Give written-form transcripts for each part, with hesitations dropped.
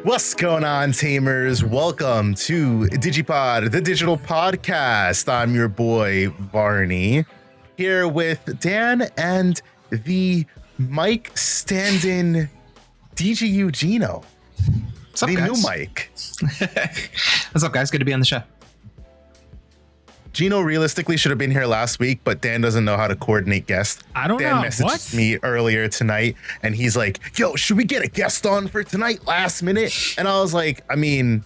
What's going on, Tamers? Welcome to DigiPod, the digital podcast. I'm your boy, Barney, here with Dan and the mic stand-in DGU Gino. What's up, the guys? new mic. What's up, guys? Good to be on the show. Gino realistically should have been here last week, but Dan doesn't know how to coordinate guests. I don't Dan know. messaged me earlier tonight, and he's like, yo, should we get a guest on for tonight last minute? And I was like, I mean,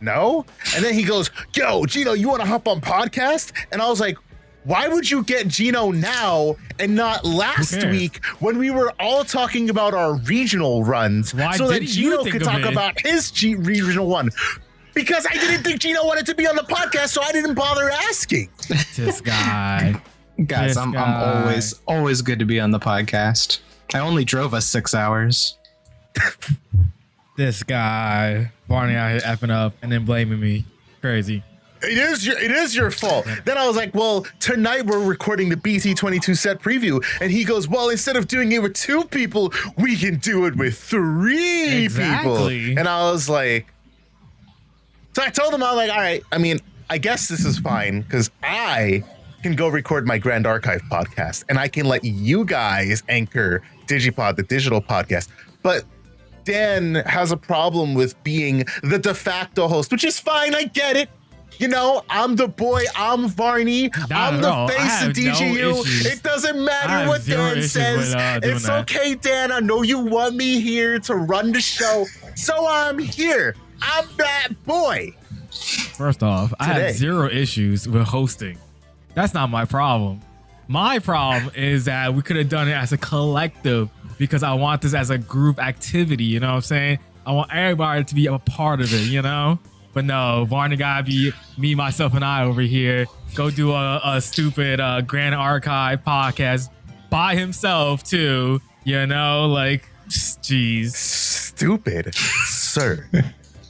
no. And then he goes, yo, Gino, you want to hop on podcast? And I was like, why would you get Gino now and not last week when we were all talking about our regional runs so that Gino could talk about his regional one? Because I didn't think Gino wanted to be on the podcast, so I didn't bother asking. This guy. Guys, I'm always good to be on the podcast. I only drove us 6 hours. This guy. Barney out here effing up and then blaming me. Crazy. It is your fault. Then I was like, well, tonight we're recording the BT22 set preview. And he goes, well, instead of doing it with 2 people, we can do it with 3 people. And I was like, so I told him, I was like, all right, I mean, I guess this is fine because I can go record my Grand Archive podcast and I can let you guys anchor DigiPod, the digital podcast. But Dan has a problem with being the de facto host, which is fine. I get it. You know, I'm the boy. I'm Barney. I'm the face of DGU. It doesn't matter what Dan says. It's okay, Dan. I know you want me here to run the show. So I'm here. I'm that boy. First off, I have 0 issues with hosting. That's not my problem. My problem is that we could have done it as a collective because I want this as a group activity. You know what I'm saying? I want everybody to be a part of it, you know? But no, Barney gotta be me, myself, and I over here. Go do a stupid Grand Archive podcast by himself too. You know, like, jeez. Stupid, sir.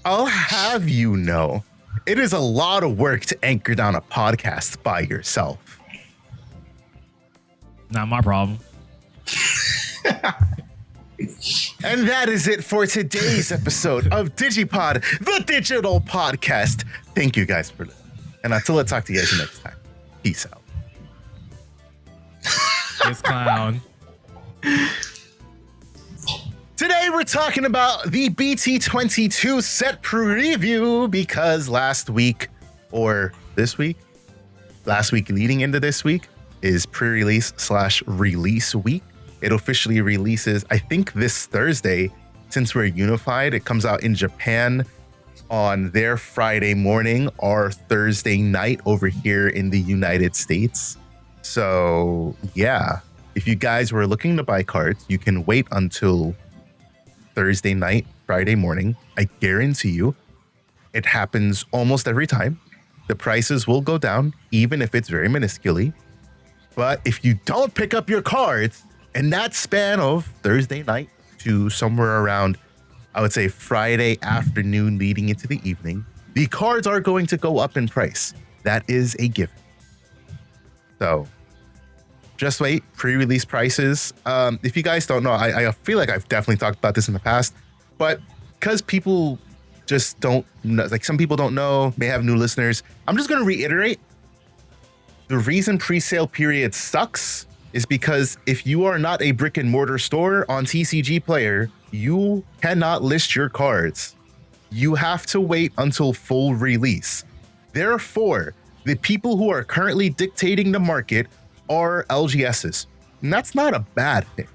I'll have you know, it is a lot of work to anchor down a podcast by yourself. Not my problem. And that is it for today's episode of DigiPod, the digital podcast. Thank you guys for listening. And until I talk to you guys next time, peace out. This clown. Today we're talking about the BT22 set preview because last week leading into this week is pre-release/release week. It officially releases, I think, this Thursday. Since we're unified, it comes out in Japan on their Friday morning or Thursday night over here in the United States. So yeah, if you guys were looking to buy cards, you can wait until Thursday night, Friday morning. I guarantee you it happens almost every time. The prices will go down, even if it's very minusculely. But if you don't pick up your cards in that span of Thursday night to somewhere around, I would say Friday afternoon leading into the evening, the cards are going to go up in price. That is a given. So just wait, pre-release prices. If you guys don't know, I feel like I've definitely talked about this in the past, but because people just don't know, like some people don't know, may have new listeners, I'm just going to reiterate. The reason pre-sale period sucks is because if you are not a brick and mortar store on TCG Player, you cannot list your cards. You have to wait until full release. Therefore, the people who are currently dictating the market are LGSs. And that's not a bad thing.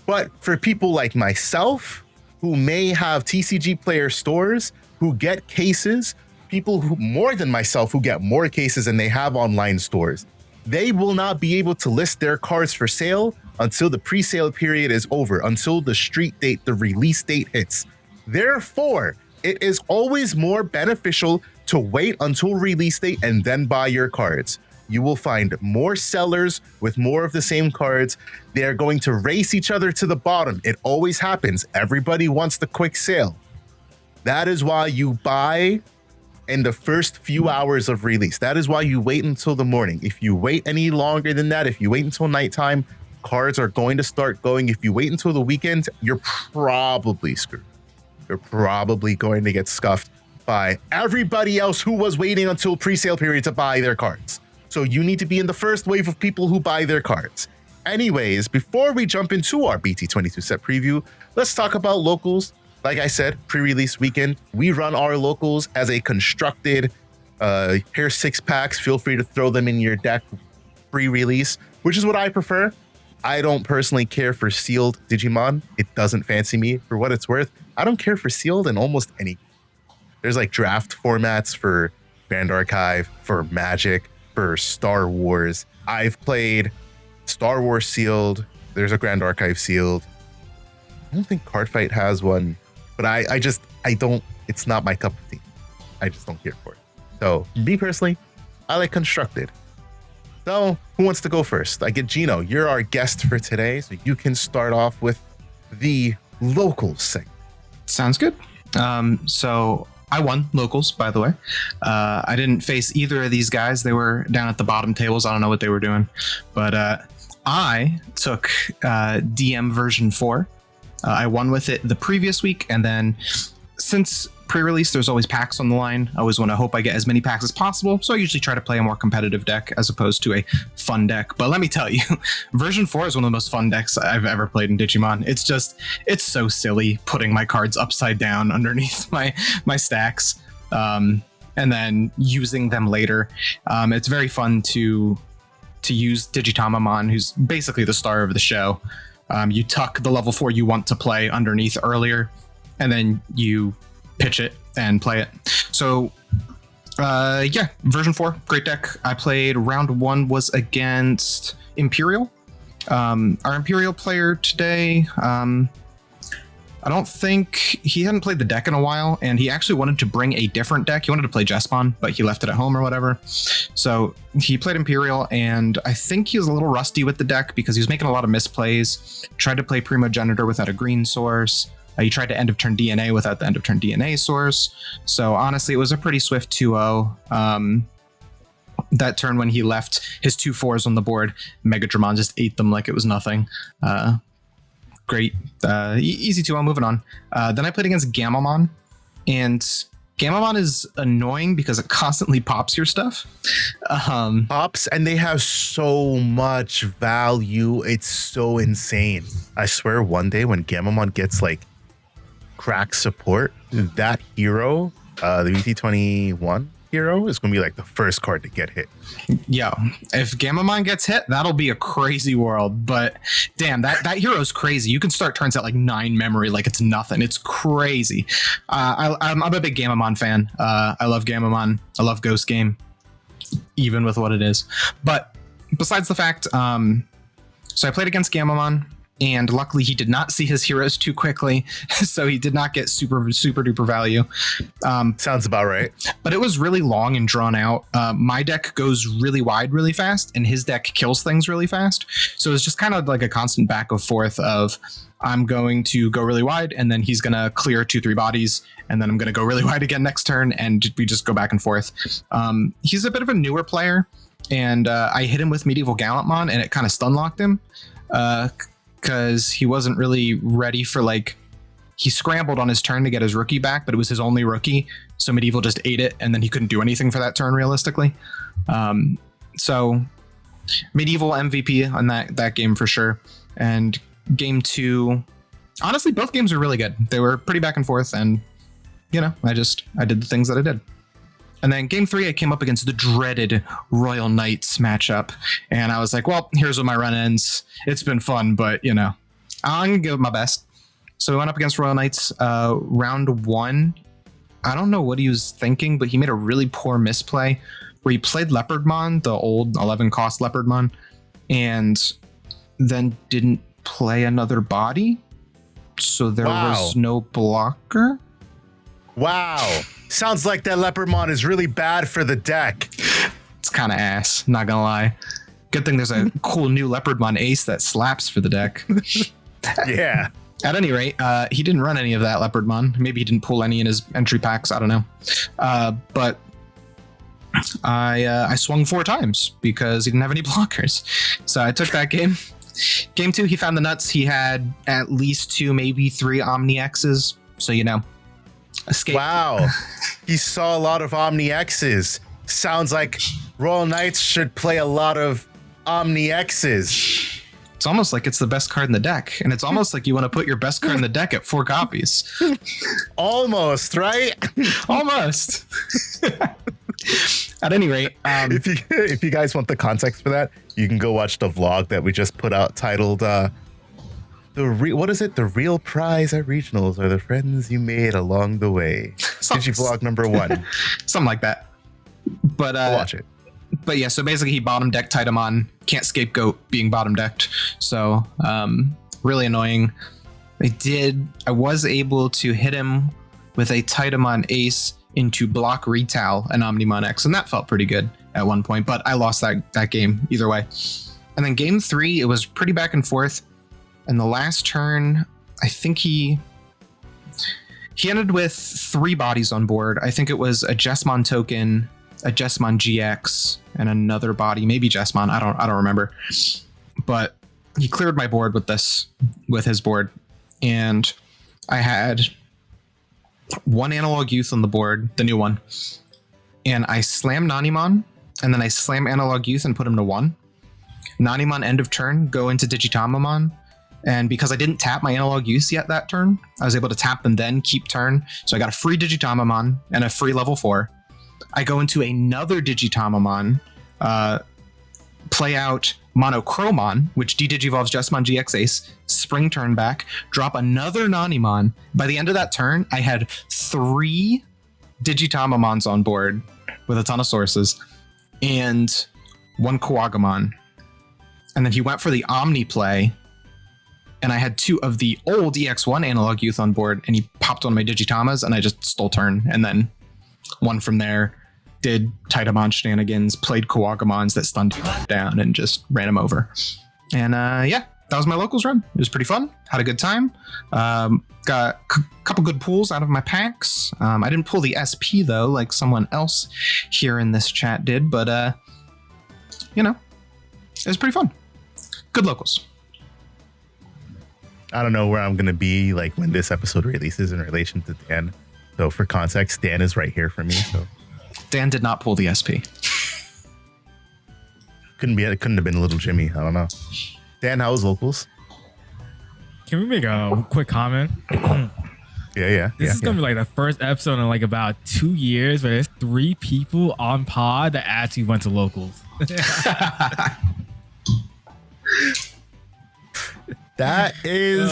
But for people like myself, who may have TCG Player stores, who get cases, people who more than myself who get more cases and they have online stores, they will not be able to list their cards for sale until the pre-sale period is over, until the street date, the release date hits. Therefore, it is always more beneficial to wait until release date and then buy your cards. You will find more sellers with more of the same cards. They're going to race each other to the bottom. It always happens. Everybody wants the quick sale. That is why you buy in the first few hours of release. That is why you wait until the morning. If you wait any longer than that, if you wait until nighttime, cards are going to start going. If you wait until the weekend, you're probably screwed. you're probably going to get scuffed by everybody else who was waiting until pre-sale period to buy their cards. So you need to be in the first wave of people who buy their cards. Anyways, before we jump into our BT22 set preview, let's talk about locals. Like I said, pre-release weekend, we run our locals as a constructed pair 6-packs. Feel free to throw them in your deck pre-release, which is what I prefer. I don't personally care for sealed Digimon. It doesn't fancy me. For what it's worth, I don't care for sealed in almost any. There's like draft formats for Grand Archive, for Magic, for Star Wars. I've played Star Wars sealed. There's a Grand Archive sealed. I don't think Cardfight has one, but I don't, it's not my cup of tea. I just don't care for it. So me personally, I like constructed. So who wants to go first? I get Gino. You're our guest for today, so you can start off with the locals segment. Sounds good. So I won locals, by the way. I didn't face either of these guys. They were down at the bottom tables. I don't know what they were doing, but I took DM version 4. I won with it the previous week, and then since pre-release, there's always packs on the line. I always want to hope I get as many packs as possible, so I usually try to play a more competitive deck as opposed to a fun deck. But let me tell you, version 4 is one of the most fun decks I've ever played in Digimon. It's so silly putting my cards upside down underneath my stacks, and then using them later. It's very fun to use Digitamamon, who's basically the star of the show. You tuck the level 4 you want to play underneath earlier, and then you pitch it and play it. So version 4, great deck. I played round 1 was against Imperial. Our Imperial player today, I don't think he hadn't played the deck in a while, and he actually wanted to bring a different deck. He wanted to play Jespon, but he left it at home or whatever. So he played Imperial, and I think he was a little rusty with the deck because he was making a lot of misplays. Tried to play Primogenitor without a green source. He tried to end of turn DNA without the end of turn DNA source. So honestly, it was a pretty swift 2-0. That turn when he left his 2-4s on the board, Megadramon just ate them like it was nothing. Great. Easy 2-0, moving on. Then I played against Gamamon, and Gamamon is annoying because it constantly pops your stuff. Pops, and they have so much value. It's so insane. I swear one day when Gamamon gets like crack support, that hero, the BT21 hero, is going to be like the first card to get hit. Yeah, if Gamamon gets hit, that'll be a crazy world. But damn, that hero's crazy. You can start turns at like 9 memory like it's nothing. It's crazy. I'm a big Gamamon fan. I love Gamamon. I love Ghost Game, even with what it is. But besides the fact, so I played against Gamamon, and luckily he did not see his heroes too quickly, so he did not get super duper value. Sounds about right. But it was really long and drawn out. My deck goes really wide really fast, and his deck kills things really fast. So it's just kind of like a constant back and forth of I'm going to go really wide, and then he's going to clear 2-3 bodies, and then I'm going to go really wide again next turn, and we just go back and forth. He's a bit of a newer player, and I hit him with Medieval Gallantmon, and it kind of stun locked him. Because he wasn't really ready for, like, he scrambled on his turn to get his rookie back, but it was his only rookie, so Medieval just ate it, and then he couldn't do anything for that turn realistically. So Medieval MVP on that game for sure. And game 2, honestly, both games were really good. They were pretty back and forth, and you know, I did the things that I did. And then game 3, I came up against the dreaded Royal Knights matchup. And I was like, well, here's where my run ends. It's been fun, but, you know, I'm going to give it my best. So we went up against Royal Knights. Round 1, I don't know what he was thinking, but he made a really poor misplay where he played Leopardmon, the old 11-cost Leopardmon, and then didn't play another body. So there was no blocker. Wow. Sounds like that Leopardmon is really bad for the deck. It's kind of ass, not gonna lie. Good thing there's a cool new Leopardmon ace that slaps for the deck. Yeah. At any rate, he didn't run any of that Leopardmon. Maybe he didn't pull any in his entry packs. I don't know. But I swung 4 times because he didn't have any blockers. So I took that game. Game 2, he found the nuts. He had at least 2, maybe 3 Omni X's. So, you know, Escape. Wow. He saw a lot of Omni X's. Sounds like Royal Knights should play a lot of Omni X's. It's almost like it's the best card in the deck. And it's almost like you want to put your best card in the deck at 4 copies. Almost, right? Almost. At any rate, if you guys want the context for that, you can go watch the vlog that we just put out titled what is it? The real prize at regionals are the friends you made along the way. Digivlog number 1. Something like that. But watch it. But yeah, so basically he bottom decked Tyranomon, can't scapegoat being bottom decked. So really annoying. I was able to hit him with a Tyranomon ace into block Retail and Omnimon X, and that felt pretty good at one point, but I lost that game either way. And then game 3, it was pretty back and forth. And the last turn, I think he ended with 3 bodies on board. I think it was a Jessmon token, a Jessmon GX, and another body, maybe Jessmon. I don't remember. But he cleared my board with his board, and I had 1 Analog Youth on the board, the new one, and I slam Nanimon, and then I slam Analog Youth and put him to 1. Nanimon end of turn, go into Digitamamon. And because I didn't tap my Analog Use yet that turn, I was able to tap them then, keep turn. So I got a free Digitamamon and a free level 4. I go into another Digitamamon, play out Monochromon, which de-digivolves Jessmon GX Ace, spring turn back, drop another Nanimon. By the end of that turn, I had 3 Digitamamons on board with a ton of sources and 1 Kawagamon. And then he went for the Omni play, and I had 2 of the old EX1 Analog Youth on board, and he popped on my Digitamas, and I just stole turn. And then 1 from there, did Tyranomon shenanigans, played Kawagamons that stunned down, and just ran him over. And yeah, that was my locals run. It was pretty fun. Had a good time. Got a couple good pulls out of my packs. I didn't pull the SP, though, like someone else here in this chat did. But, you know, it was pretty fun. Good locals. I don't know where I'm going to be like when this episode releases in relation to Dan. So for context, Dan is right here for me. So Dan did not pull the SP. Couldn't have been a little Jimmy. I don't know. Dan, how was locals? Can we make a quick comment? Yeah. This is going to be like the first episode in like about 2 years where there's 3 people on pod that actually went to locals. That is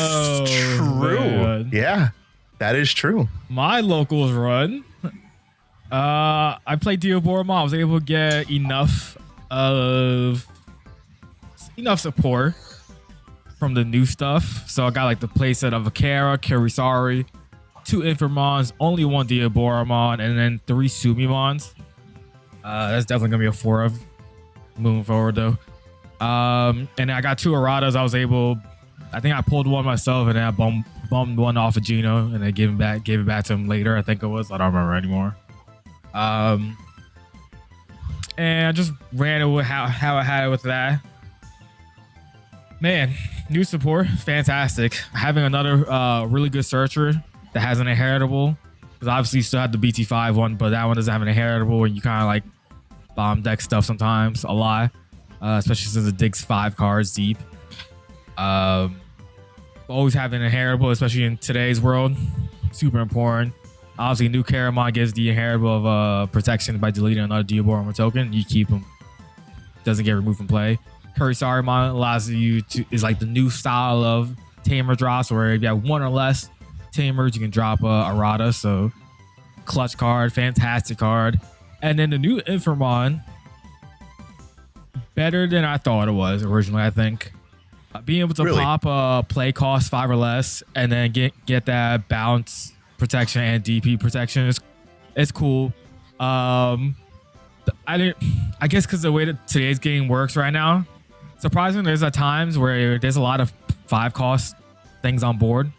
true. Man. Yeah, that is true. My locals run, I played Diaboromon. I was able to get enough support from the new stuff. So I got like the playset of Akira, Kirisari, 2 Infamons, only 1 Diaboromon, and then 3 Sumimons. That's definitely gonna be a 4 of moving forward though. And I got 2 Eratas. I think I pulled 1 myself, and then I bummed 1 off of Gino, and then gave it back to him later. I think it was. I don't remember anymore. And I just ran it with how I had it with that. Man, new support, fantastic. Having another really good searcher that has an inheritable, because obviously you still have the BT5 one, but that one doesn't have an inheritable, and you kind of like bomb deck stuff sometimes a lot, especially since it digs 5 cards deep. Always having an inheritable, especially in today's world, super important. Obviously, new Caramon gives the inheritable of protection by deleting another Diaboromon token. You keep him, doesn't get removed from play. Kurisarimon allows you to, is like the new style of tamer drops, where if you have 1 or less tamers, you can drop a errata. So clutch card, fantastic card. And then the new Infamon, better than I thought it was originally, I think. Being able to pop a play cost 5 or less, and then get that bounce protection and DP protection is cool. I guess because the way that today's game works right now, surprisingly, there's at times where there's a lot of 5 cost things on board.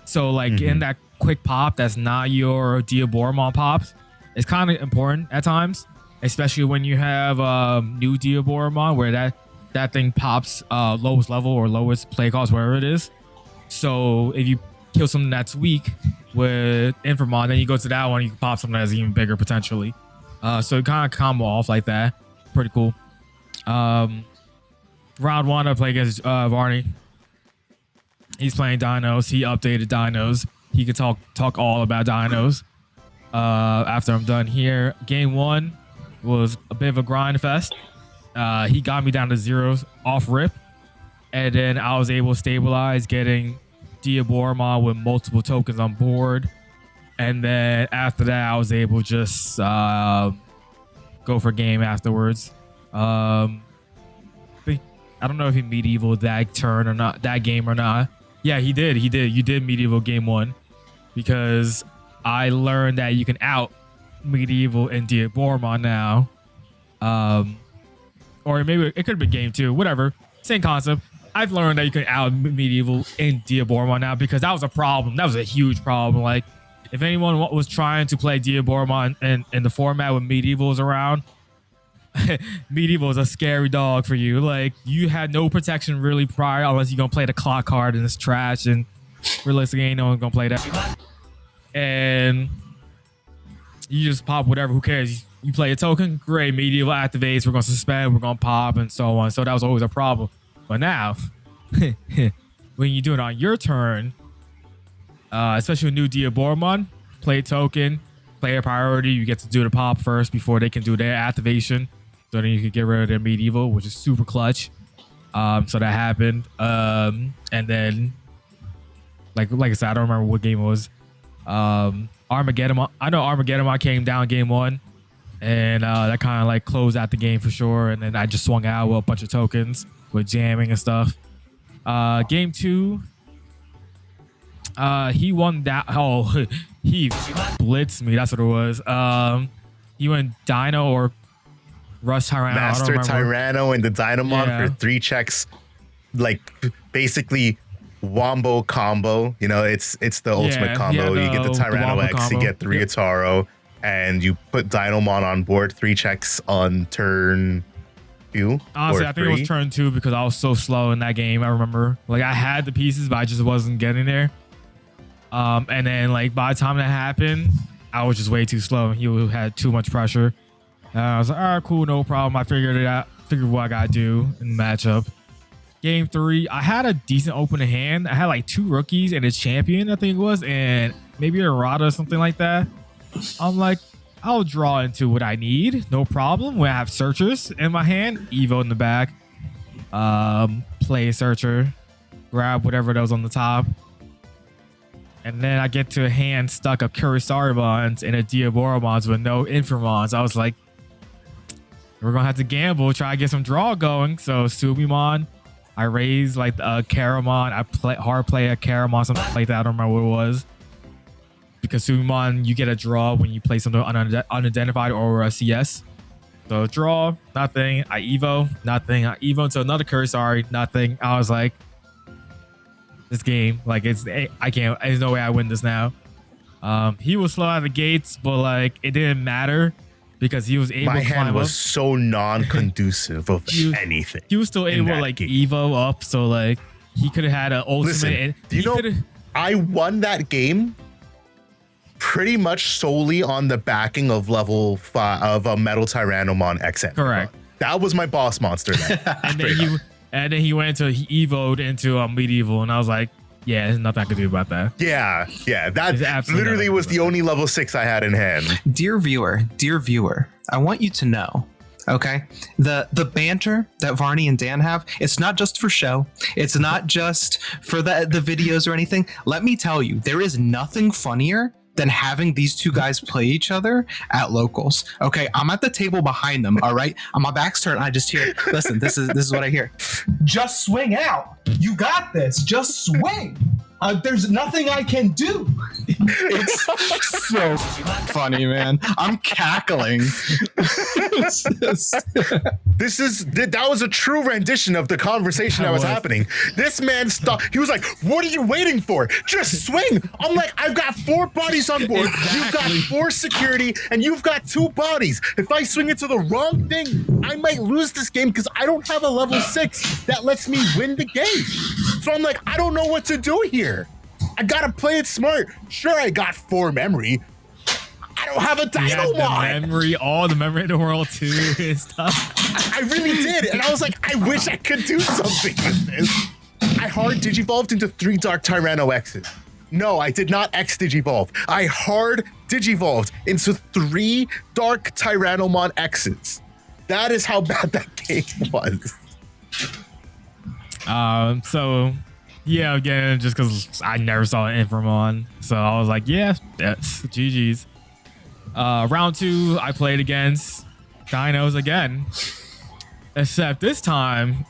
So like in that quick pop that's not your Diaboromon pops, it's kind of important at times, especially when you have new Diaboromon where that thing pops lowest level or lowest play cost, wherever it is. So if you kill something that's weak with Infamon, then you go to that one, you can pop something that's even bigger potentially. So it kind of combo off like that. Pretty cool. Round 1, I play against Barney. He's playing dinos. He updated dinos. He can talk all about dinos. After I'm done here, game 1 was a bit of a grind fest. He got me down to 0s off rip, and then I was able to stabilize, getting Diaboromon with multiple tokens on board. And then after that, I was able to just go for game afterwards. I don't know if he medieval that turn or not, that game or not. Yeah, he did. You did medieval game 1, because I learned that you can out medieval and Diaboromon now. Or maybe it could have been game 2, whatever. Same concept. I've learned that you can out medieval in Diaboromon now, because that was a problem. That was a huge problem. Like, if anyone was trying to play Diaboromon in the format with medievals around, medieval is a scary dog for you. Like, you had no protection really prior, unless you're gonna play the clock card and it's trash, and realistically ain't no one gonna play that. And you just pop whatever, who cares? You play a token, great, medieval activates, we're gonna suspend, we're gonna pop, and so on. So that was always a problem. But now, when you do it on your turn, especially with new Diaboromon, play a token, play a priority, you get to do the pop first before they can do their activation. So then you can get rid of their medieval, which is super clutch. So that happened. And then, like I said, I don't remember what game it was. Armageddon. I know Armageddon came down game 1. And that kind of like closed out the game for sure. And then I just swung out with a bunch of tokens with jamming and stuff. Game 2, he won that. Oh, he blitzed me. That's what it was. He went Dino or Rush Tyranno. Master Tyranno and the Dynomon for 3 checks. Like basically wombo combo. You know, it's the ultimate combo. You get the Tyranno X, combo. You get 3 Ataro, and you put Dynomon on board, 3 checks on turn 2. Honestly, I think it was turn 2 because I was so slow in that game. I remember, like, I had the pieces, but I just wasn't getting there. And then, like, by the time that happened, I was just way too slow. He had too much pressure. I was like, all right, cool, no problem. I figured it out. Figured what I gotta do in the matchup. Game 3, I had a decent opening hand. I had like 2 rookies and a champion, I think it was, and maybe a Rada or something like that. I'm like, I'll draw into what I need, no problem. When I have searchers in my hand, Evo in the back, play a searcher, grab whatever that was on the top, and then I get to a hand stuck of Canourusmons and a Diaboromons with no Infamons. I was like, we're gonna have to gamble, try to get some draw going. So Sumimon, I raise like a Caramon, I play a Caramon, something like that. I don't remember what it was. Because Sumimon, you get a draw when you play something unidentified or a CS. So draw, nothing. I Evo, nothing. I Evo into another Canourusmon, nothing. I was like, this game, like, I can't, there's no way I win this now. He was slow out of the gates, but like, it didn't matter because he was able to climb up. My hand was so non-conducive of anything. He was still able to like game. Evo up, so like, he could have had an ultimate. Listen, do you know, I won that game pretty much solely on the backing of level 5 of a Metal Tyranomon XN. Correct. That was my boss monster then. and then he went into, he evoed into a medieval, and I was like, yeah, there's nothing I could do about that. Yeah. That literally was the only level 6 I had in hand. Dear viewer, I want you to know, okay, the banter that Barney and Dan have, it's not just for show. It's not just for the videos or anything. Let me tell you, there is nothing funnier than having these 2 guys play each other at locals. Okay, I'm at the table behind them, all right? On my back's turned, I just hear, listen, this is what I hear. Just swing out. You got this. Just swing. There's nothing I can do. It's so funny, man. I'm cackling. That was a true rendition of the conversation that was happening. This man stopped. He was like, what are you waiting for? Just swing. I'm like, I've got 4 bodies on board. Exactly. You've got 4 security and you've got 2 bodies. If I swing into the wrong thing, I might lose this game because I don't have a level 6 that lets me win the game. So I'm like, I don't know what to do here. I gotta play it smart. Sure, I got 4 memory. I don't have a Tyranomon. The memory, all the memory in the world too and stuff. I really did, and I was like, I wish I could do something with this. I hard digivolved into 3 Dark Tyranno X's. No, I did not X digivolve. I hard digivolved into 3 Dark Tyranomon X's. That is how bad that game was. So yeah, again, just because I never saw an Inframon, so I was like, yeah, that's GG's. Round 2, I played against Dinos again, except this time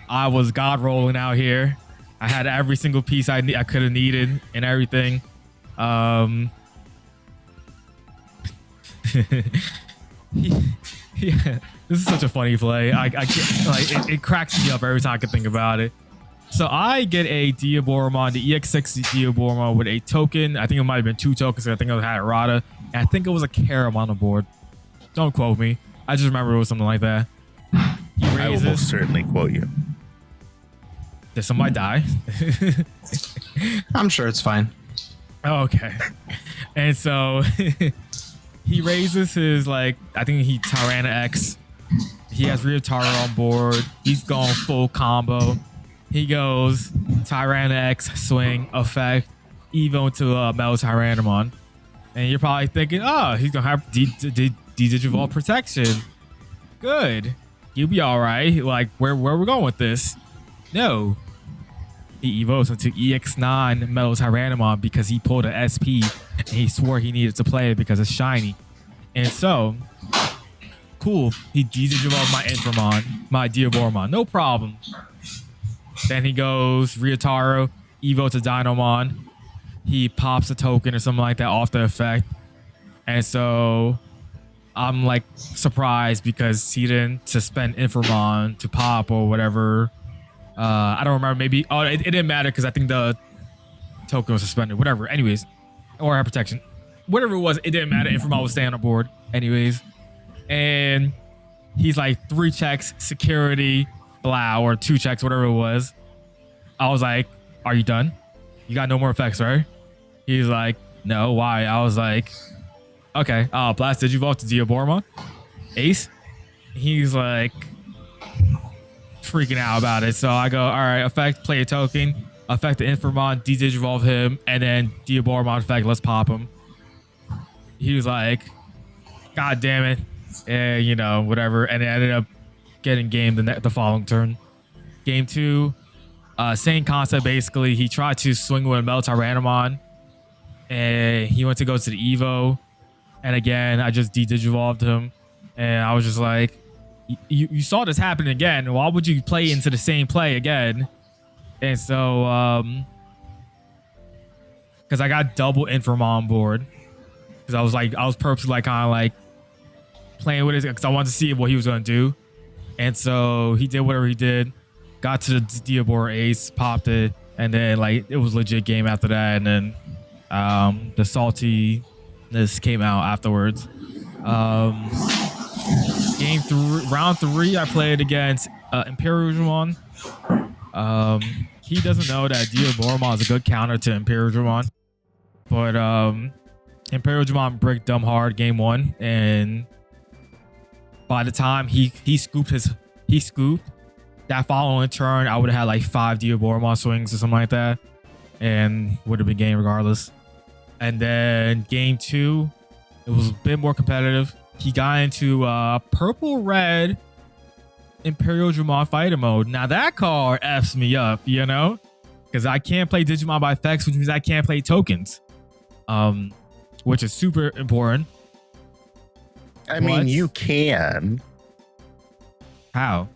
I was god rolling out here. I had every single piece I could have needed and everything. Yeah, this is such a funny play. I can't, like, it cracks me up every time I can think about it. So I get a Diaboromon, the EX6 Diaboromon with a token. I think it might have been 2 tokens. I think I had Rada, and I think it was a Carom on the board. Don't quote me. I just remember it was something like that. I will most certainly quote you. Did somebody die? I'm sure it's fine. Oh, okay. And so he raises his, like, I think he Tyranna X. He has Liberators on board. He's going full combo. He goes Tyranna X, swing, effect, Evo into Metal Tyranomon. And you're probably thinking, oh, he's going to have D-Digivolve protection. Good. You'll be all right. Like, where we're going with this? No. He evolves into EX9 Metal Tyranomon because he pulled an SP and he swore he needed to play it because it's shiny. And so, cool. He D-Digivolved my Inframon, my Diaboromon. No problem. Then he goes Ryotaro, Evo to Dinomon. He pops a token or something like that off the effect. And so I'm like surprised because he didn't suspend Inframon to pop or whatever. I don't remember. Maybe it didn't matter because I think the token was suspended. Whatever. Anyways, or had protection. Whatever it was, it didn't matter. Inframon was staying on board. Anyways, and he's like 3 checks, security, blah, or 2 checks, whatever it was. I was like, "Are you done? You got no more effects, right?" He's like, "No, why?" I was like, "Okay, blast Digivolve to Diaboromon, Ace." He's like freaking out about it. So I go, all right, effect, play a token, effect the Inframon, D-Digivolve him, and then Diaboromon effect, let's pop him. He was like, God damn it. And, you know, whatever. And it ended up getting game the following turn. Game 2, same concept basically. He tried to swing with a Metal Tyranomon, and he went to go to the Evo. And again, I just D-Digivolved him. And I was just like, you saw this happen again. Why would you play into the same play again? And so, because I got double Inframon on board. Because I was purposely like kind of like playing with it because I wanted to see what he was going to do. And so he did whatever he did. Got to the Diabor Ace, popped it. And then like it was legit game after that. And then the saltiness came out afterwards. Round 3, I played against Imperialmon. He doesn't know that Diaboromon is a good counter to Imperialmon, but Imperialmon bricked dumb hard game 1, and by the time he scooped that following turn, I would have had like 5 Diaboromon swings or something like that, and would have been game regardless. And then game 2, it was a bit more competitive. He got into purple-red Imperialmon fighter mode. Now that card F's me up, you know? Because I can't play Digimon by effects, which means I can't play tokens. Which is super important. I mean, you can. How?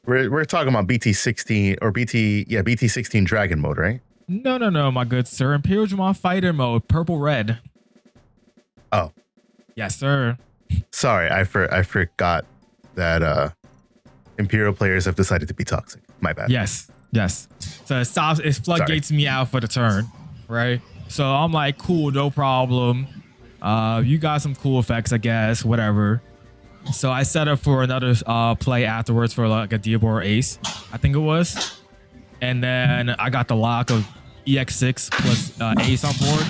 We're talking about BT16 or BT16 Dragon mode, right? No, my good sir. Imperialmon fighter mode, purple-red. Oh, yes, sir. Sorry, I forgot that Imperial players have decided to be toxic. My bad. Yes. So it floodgates me out for the turn, right? So I'm like, cool, no problem. You got some cool effects, I guess, whatever. So I set up for another play afterwards for like a Diabor Ace, I think it was. And then I got the lock of EX6 plus Ace on board.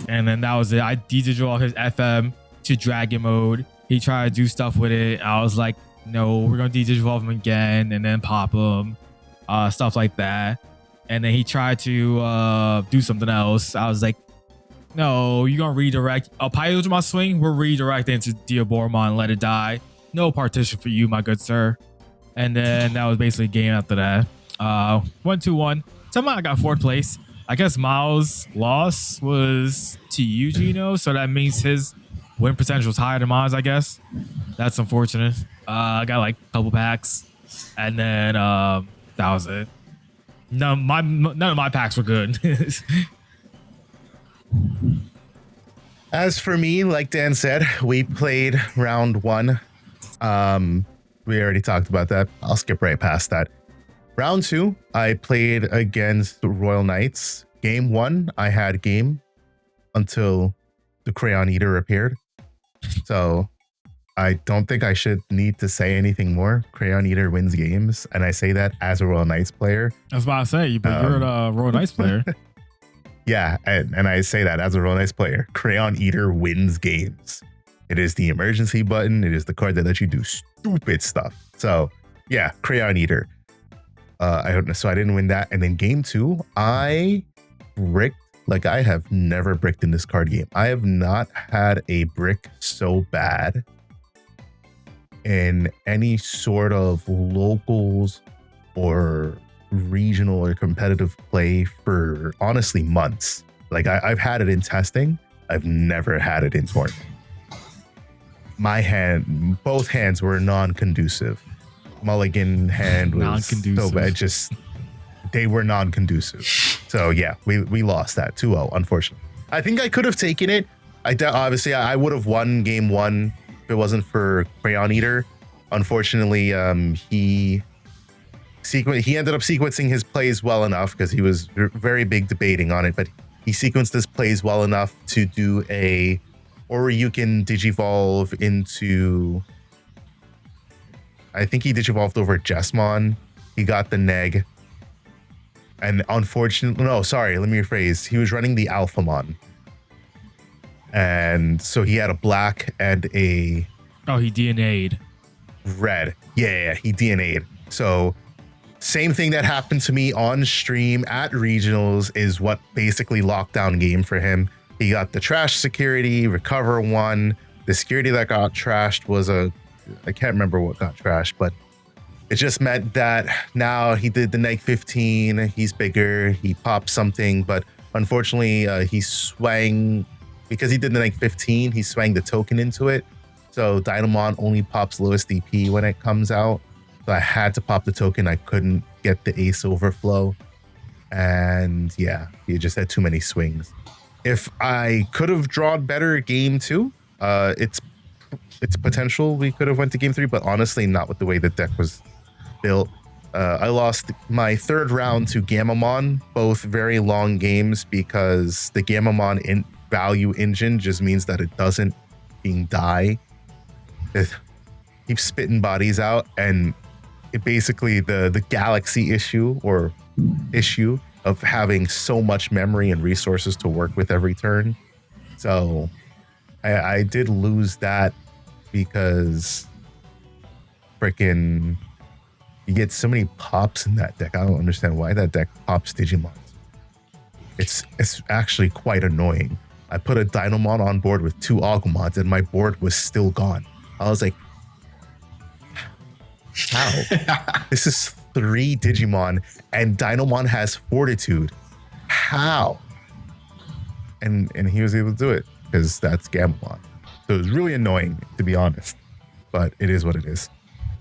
And then that was it. I de-digital his FM to Dragon mode. He tried to do stuff with it. I was like, no, we're going to de-digivolve him again and then pop him. Stuff like that. And then he tried to do something else. I was like, no, you're going to redirect. A pilot to my swing, we're redirecting into Diaboromon and let it die. No partition for you, my good sir. And then that was basically a game after that. 1-2-1. Somehow I got 4th place. I guess Miles' loss was to you, Gino. So that means his win percentage was higher than mine, I guess. That's unfortunate. I got like a couple packs. And then that was it. None of my packs were good. As for me, like Dan said, we played round 1. We already talked about that. I'll skip right past that. Round 2, I played against the Royal Knights. Game 1, I had game until the Crayon Eater appeared. So I don't think I should need to say anything more. Crayon Eater wins games, and I say that as a Royal Knights player. I was about to say, but you're a Royal Knights player. Yeah, and I say that as a Royal Knights player. Crayon Eater wins games. It is the emergency button. It is the card that lets you do stupid stuff. So yeah, Crayon Eater. I didn't win that. And then game 2, I bricked like I have never bricked in this card game. I have not had a brick so bad in any sort of locals or regional or competitive play for honestly months. Like I've had it in testing. I've never had it in tournament. Both hands were non-conducive. Mulligan hand was non-conducive. So bad. They were non-conducive. So yeah, we lost that 2-0, unfortunately. I think I could have taken it. Obviously I would have won game 1 if it wasn't for Crayon Eater. Unfortunately, he ended up sequencing his plays well enough because he was very big debating on it, but he sequenced his plays well enough to do or you can digivolve into, I think he digivolved over Jesmon. He got the neg. And unfortunately, no, sorry, let me rephrase. He was running the Alphamon. And so he had a black and a... Oh, he DNA'd. Red. Yeah, he DNA'd. So same thing that happened to me on stream at regionals is what basically locked down game for him. He got the trash security, recover 1. The security that got trashed was I can't remember what got trashed, but it just meant that now he did the neg 15. He's bigger. He popped something, but unfortunately he swang, because he did the neg 15, he swang the token into it. So Tyranomon only pops lowest DP when it comes out. So I had to pop the token. I couldn't get the ace overflow. And yeah, he just had too many swings. If I could have drawn better game 2, it's potential we could have went to game 3, but honestly, not with the way the deck was built. I lost my 3rd round to Gammamon, both very long games, because the Gammamon value engine just means that it doesn't die. It keeps spitting bodies out, and it basically the galaxy issue of having so much memory and resources to work with every turn. So I did lose that because freaking you get so many pops in that deck. I don't understand why that deck pops Digimon. It's actually quite annoying. I put a Tyranomon on board with 2 Agumons and my board was still gone. I was like, how? This is 3 Digimon and Tyranomon has Fortitude. How? And he was able to do it because that's Gammamon. So it was really annoying, to be honest, but it is what it is.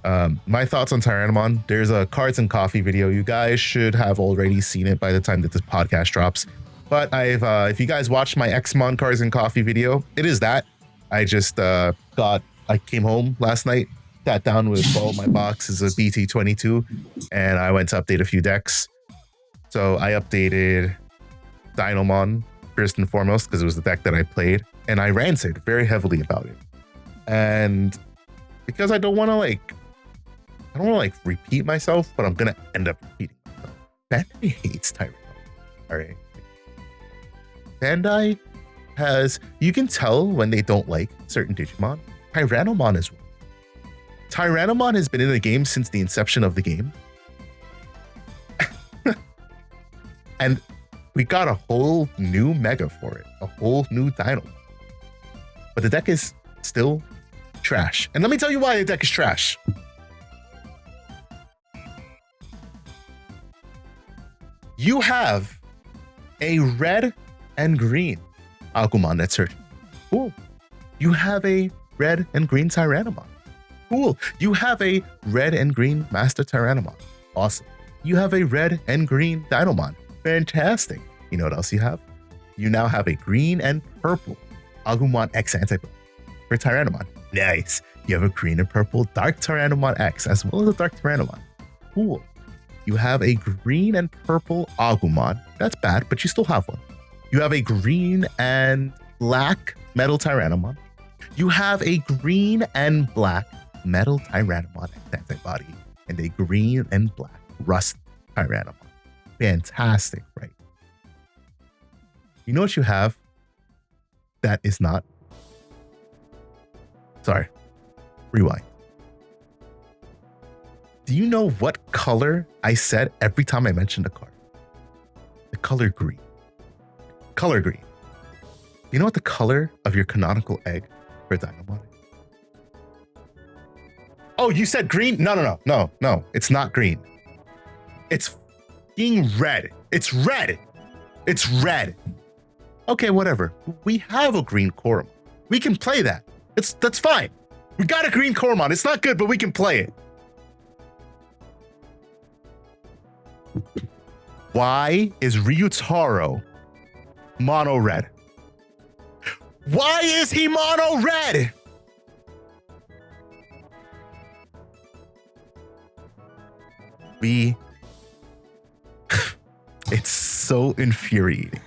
My thoughts on Tyranomon. There's a Cards and Coffee video. You guys should have already seen it by the time that this podcast drops. But if you guys watched my Appmon Cards and Coffee video, it is that. I just I came home last night, sat down with all my boxes of BT22, and I went to update a few decks. So I updated Tyranomon first and foremost because it was the deck that I played, and I ranted very heavily about it. And because I don't want to repeat myself, but I'm gonna end up repeating myself. Bandai hates Tyranomon. All right. Bandai has, you can tell when they don't like certain Digimon. Tyranomon is one. Tyranomon has been in the game since the inception of the game. And we got a whole new mega for it, a whole new dino. But the deck is still trash. And let me tell you why the deck is trash. You have a red and green Agumon that's searching. Cool. You have a red and green Tyranomon. Cool. You have a red and green Master Tyranomon. Awesome. You have a red and green Dinomon. Fantastic. You know what else you have? You now have a green and purple Agumon X antibody for Tyranomon. Nice. You have a green and purple Dark Tyranomon X as well as a Dark Tyranomon. Cool. You have a green and purple Agumon. That's bad, but you still have one. You have a green and black Metal Tyranomon. You have a green and black Metal Tyranomon X antibody and a green and black Rust Tyranomon. Fantastic, right? You know what you have that is not? Sorry. Rewind. Do you know what color I said every time I mentioned a card? The color green. Color green. You know what the color of your canonical egg for Diamond is? Oh, you said green? No. It's not green. It's being red. It's red. It's red. Okay, whatever. We have a green Koromon. We can play that. That's fine. We got a green Koromon. It's not good, but we can play it. Why is Ryutaro mono red? Why is he mono red? It's so infuriating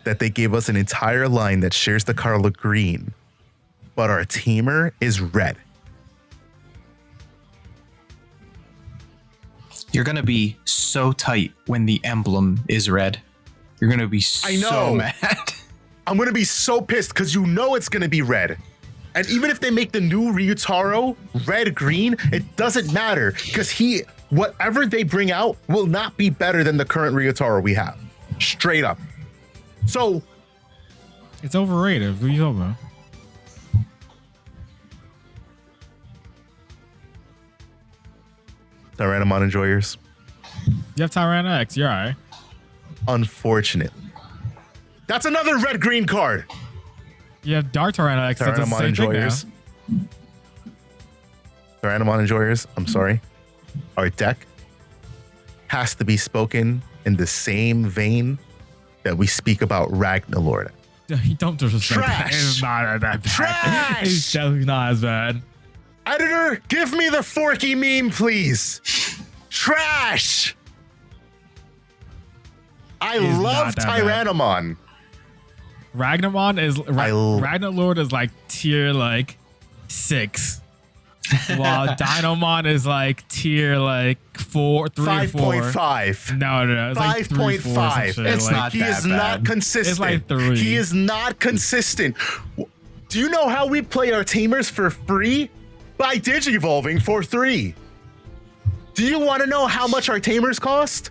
that they gave us an entire line that shares the color green, but our teamer is red. You're going to be so tight when the emblem is red. You're going to be so mad. I'm going to be so pissed because you know it's going to be red. And even if they make the new Ryutaro red-green, it doesn't matter because whatever they bring out will not be better than the current Ryutaro we have. Straight up. So. It's overrated. What are you talking about? Tyranomon enjoyers. You have Tyranno X. You're all right. Unfortunately. That's another red-green card. You have Dark Tyranno X. Tyranomon enjoyers. Tyranomon enjoyers. I'm sorry. Our deck has to be spoken in the same vein that we speak about Ragnalord. Don't disrespect that. It's not that bad. Trash! It's definitely not as bad. Editor, give me the Forky meme, please. Trash! I love Tyranomon. Ragnarmon is Ragnarlord is like tier like 6. While Dinomon is like tier like 4, 3 or 4. 5.5. No. It's 5.5. Like It's like, not. He is not consistent. It's like 3. He is not consistent. Do you know how we play our tamers for free? By Digivolving for 3. Do you want to know how much our tamers cost?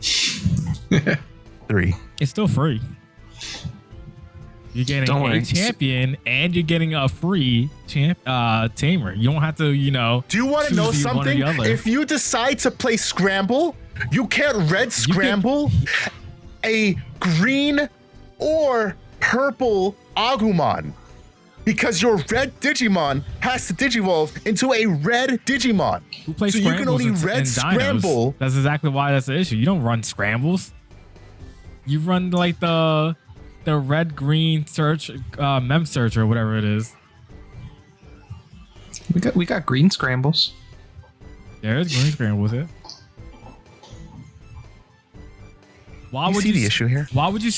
3. It's still free. You're getting a champion and you're getting a free tamer. You don't have to, Do you want to know something? If you decide to play Scramble, you can't red Scramble a green or purple Agumon. Because your red Digimon has to Digivolve into a red Digimon. Who plays so you can only red Scramble. That's exactly why that's the issue. You don't run Scrambles. You run like the red-green search, mem search or whatever it is. We got green scrambles. There's green scrambles here. Why would you see the issue here? Why would you?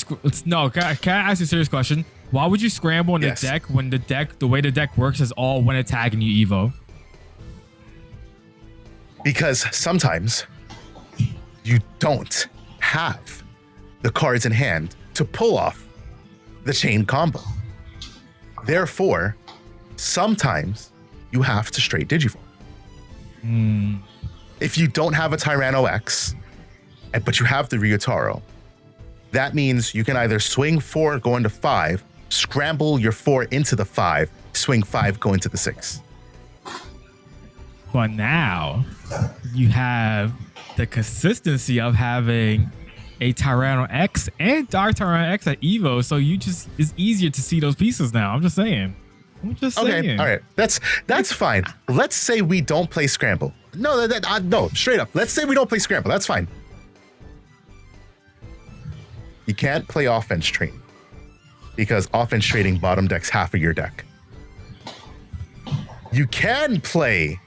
No, can I ask you a serious question? Why would you scramble in the deck when the way the deck works is all when attacking you Evo? Because sometimes you don't have the cards in hand to pull off the chain combo. Therefore, sometimes you have to straight Digivolve. If you don't have a Tyranno X, but you have the Ryotaro, that means you can either swing 4, go into 5, scramble your 4 into the 5, swing 5, go into the 6. But now you have the consistency of having a Tyranno X and Dark Tyranno X at Evo, so it's easier to see those pieces now. I'm just saying. Okay, all right, that's fine. Let's say we don't play Scramble. No, no, straight up. Let's say we don't play Scramble. That's fine. You can't play offense trading because offense trading bottom decks half of your deck. You can play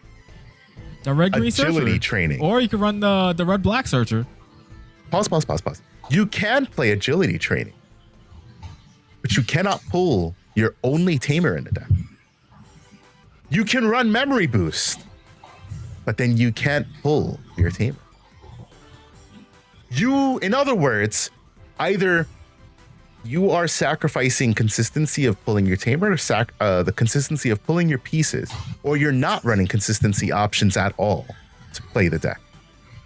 the red green agility searcher, training, or you can run the red black searcher. Pause. You can play agility training, but you cannot pull your only tamer in the deck. You can run memory boost, but then you can't pull your tamer. In other words, either you are sacrificing consistency of pulling your tamer or the consistency of pulling your pieces, or you're not running consistency options at all to play the deck,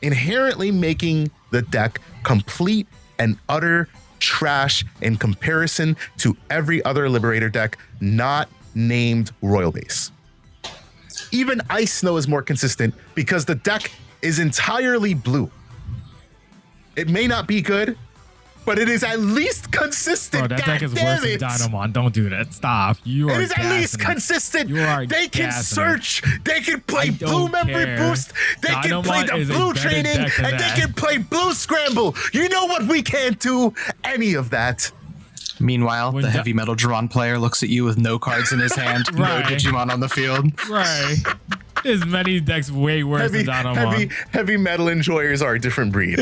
inherently making the deck complete and utter trash in comparison to every other Liberator deck not named Royal Base. Even Ice Snow is more consistent because the deck is entirely blue. It may not be good, but it is at least consistent. Bro, that deck is worse than Dynomon. Don't do that. Stop. It is at least consistent. They can search. They can play blue memory boost. They can play the blue training, and they can play blue scramble. You know what? We can't do any of that. Meanwhile, the heavy metal Dramon player looks at you with no cards in his hand, right. No Digimon on the field. Right. There's many decks way worse than Dynomon. Heavy metal enjoyers are a different breed.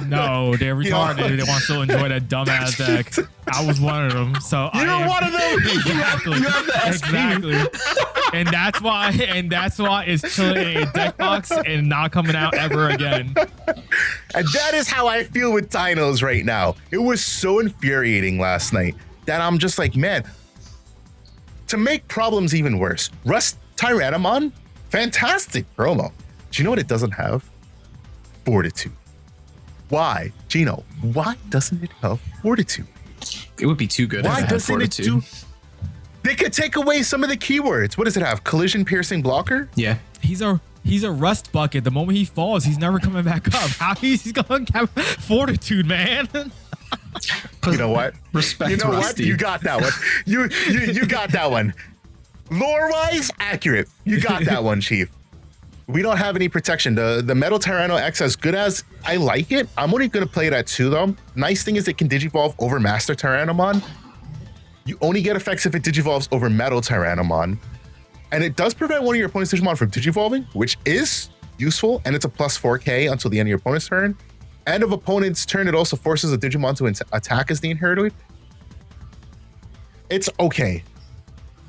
No, they're retarded. They want to still enjoy that dumbass deck. I was one of them. So You're one of them. Exactly. You have the SP. Exactly. And that's why it's chilling in a deck box and not coming out ever again. And that is how I feel with Dinos right now. It was so infuriating last night that I'm just like, man, to make problems even worse, Rust Tyranomon, fantastic promo. Do you know what it doesn't have? Fortitude. Why? Gino, why doesn't it have Fortitude? It would be too good. Why if it doesn't had it do? They could take away some of the keywords. What does it have? Collision piercing blocker? Yeah. He's a rust bucket. The moment he falls, he's never coming back up. How he's going to have Fortitude, man? You know what? Respect. You know Rusty. what? You got that one. You got that one. Lore-wise, accurate. You got that one, Chief. We don't have any protection. The Metal Tyranno X, as good as I like it, I'm only going to play it at 2, though. Nice thing is it can Digivolve over Master Tyrannomon. You only get effects if it Digivolves over Metal Tyrannomon. And it does prevent one of your opponent's Digimon from Digivolving, which is useful, and it's a plus 4K until the end of your opponent's turn. End of opponent's turn, it also forces a Digimon to attack as the inherited. It's okay.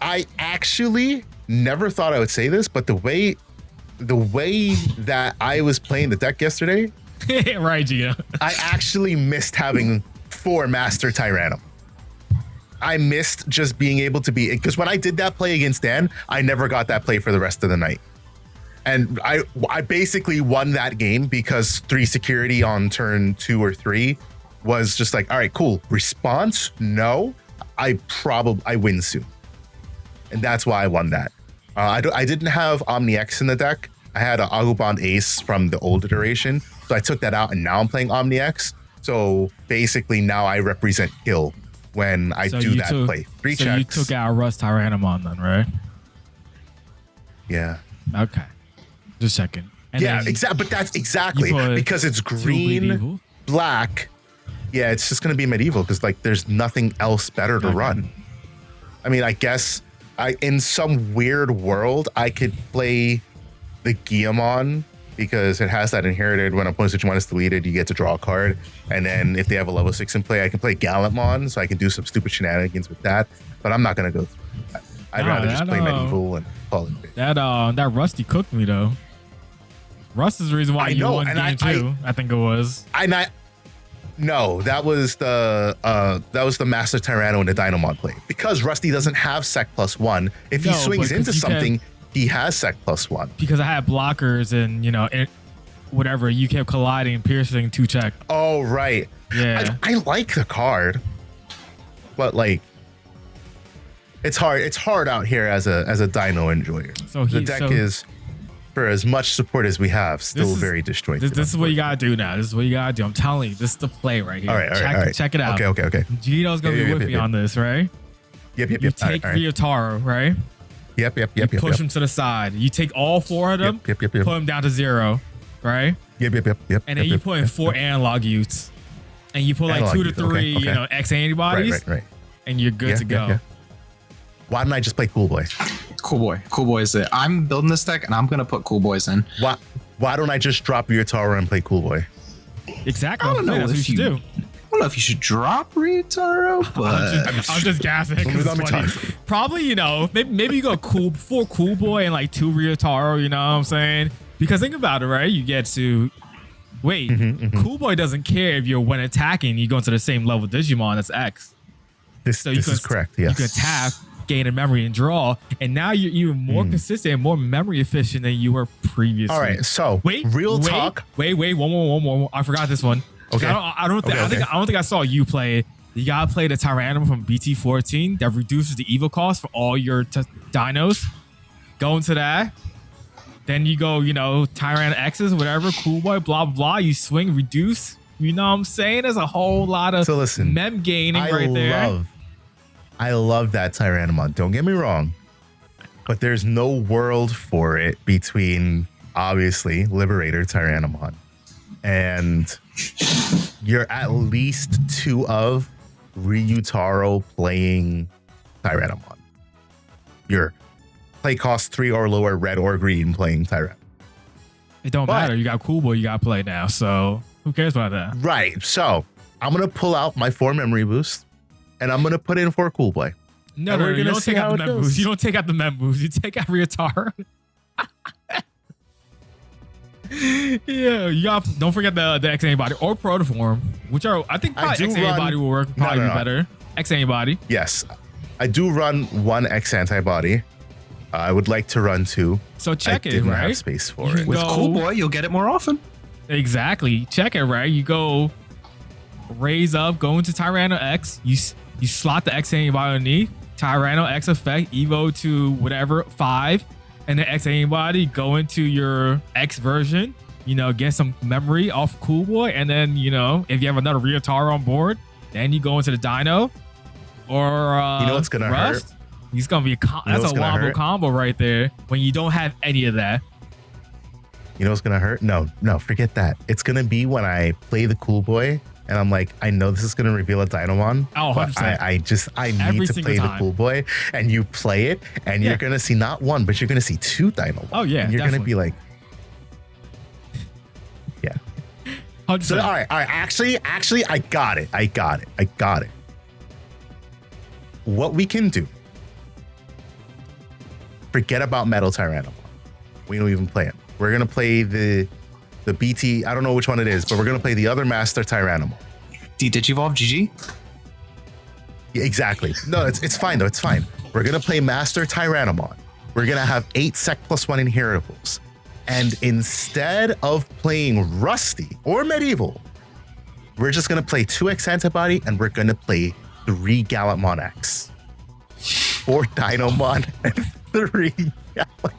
I actually never thought I would say this, but the way that I was playing the deck yesterday, right, Gino. I actually missed having 4 Master Tyranno. I missed just being able to be, because when I did that play against Dan, I never got that play for the rest of the night. And I basically won that game because 3 security on turn 2 or 3 was just like, all right, cool. Response, no. I win soon. And that's why I won that. I didn't have Omni X in the deck. I had an Agumon Ace from the old iteration. So I took that out and now I'm playing Omni X. So basically now I represent kill when I do that play. 3 checks. So you took out Rust Tyranomon then, right? Yeah. Okay. Just checking. And yeah, exactly. But that's exactly because it's green, black. Yeah, it's just going to be medieval because like there's nothing else better to run. I mean, I guess in some weird world, I could play the Guillemon because it has that inherited when opponent's Digimon is deleted, you get to draw a card. And then if they have a level 6 in play, I can play Gallantmon, so I can do some stupid shenanigans with that. But I'm not going to go through that. I'd rather just play medieval and call it. That Rusty cooked me though. Rust is the reason why you won game 2. I think it was. No, that was the Master Tyranno and the Dynamon play. Because Rusty doesn't have Sec +1. If he swings into something, he has Sec +1. Because I had blockers and whatever, you kept colliding and piercing 2 check. Oh right. Yeah. I like the card, but like it's hard out here as a Dino enjoyer. So the deck is, for as much support as we have, still very disjointed. This is what you gotta do now. This is what you gotta do. I'm telling you, this is the play right here. All right. Check it out. Okay. Gino's gonna be with me on this, right? Yep. You take Ryotaro, right? Yep. You push him to the side. You take all 4 of them. Yep. Put them down to 0, right? Yep. And then you put in 4 analog youths, and you put like 2 to 3, X antibodies, right. And you're good to go. Yeah. Why didn't I just play Cool Boy? Cool Boy is it. I'm building this deck, and I'm gonna put Cool Boys in. Why don't I just drop Ryotaro and play Cool Boy? Exactly. I don't know that's what you should do. I don't know if you should drop Ryotaro, but I'm just gassing. Probably, maybe you go full Cool Boy and like 2 Ryotaro, you know what I'm saying? Because think about it, right? You get to Cool Boy doesn't care if when attacking, you go into the same level Digimon as X. This is correct. Yes. You can tap, gain a memory, and draw, and now you're even more consistent and more memory efficient than you were previously. All right, so real talk. Wait, one more. I forgot this one. Okay. I don't think I saw you play it. You gotta play the Tyranomon from BT14 that reduces the evo cost for all your dinos. Go into that. Then you go, Tyran X's, whatever, Cool Boy, blah, blah. You swing, reduce. You know what I'm saying? There's a whole lot of mem gaining there. I love that Tyranomon. Don't get me wrong. But there's no world for it between, obviously, Liberator Tyranomon. And you're at least 2 of Ryotaro playing Tyranomon. You're play cost 3 or lower, red or green, playing Tyran. It don't matter. You got Cool Boy, you got to play now. So who cares about that? Right. So I'm going to pull out my 4 memory boosts and I'm going to put in 4 Cool Boy. No, you don't take out the mem boost. You don't take out the mem boost. You take out Ryotaro. Yeah, don't forget the X antibody or protoform, which I think probably X antibody will work probably better. X antibody. Yes, I do run 1 X antibody. I would like to run 2. So check I it, didn't right? have space for it. With Cool Boy, you'll get it more often. Exactly. Check it, right? You go raise up, go into Tyranno X. You slot the X antibody underneath. Tyranno X effect, evo to whatever 5, and the X antibody go into your X version. Get some memory off Cool Boy, and then if you have another Ryotaro on board, then you go into the Dino or what's gonna Rust. hurt? He's gonna be that's a wombo combo right there when you don't have any of that. You know what's gonna hurt? No, forget that. It's gonna be when I play the Cool Boy and I'm like, I know this is gonna reveal a Dynamon. Oh, 100%. I need to play the Cool Boy, and you play it, and you're gonna see not 1, but you're gonna see 2 Dynamon. Oh yeah, and you're gonna be like, yeah. 100%. So all right. Actually, I got it. What we can do? Forget about Metal Tyranomon. We don't even play it. We're gonna play the BT. I don't know which one it is, but we're gonna play the other Master Tyranomon. Digivolve GG. Yeah, exactly. No, it's fine though. It's fine. We're gonna play Master Tyranomon. We're gonna have 8 Sec +1 inheritables, and instead of playing Rusty or Medieval, we're just gonna play 2 X antibody, and we're gonna play 3 Gallantmon X, 4 Dynomon, and 3 Gallantmon.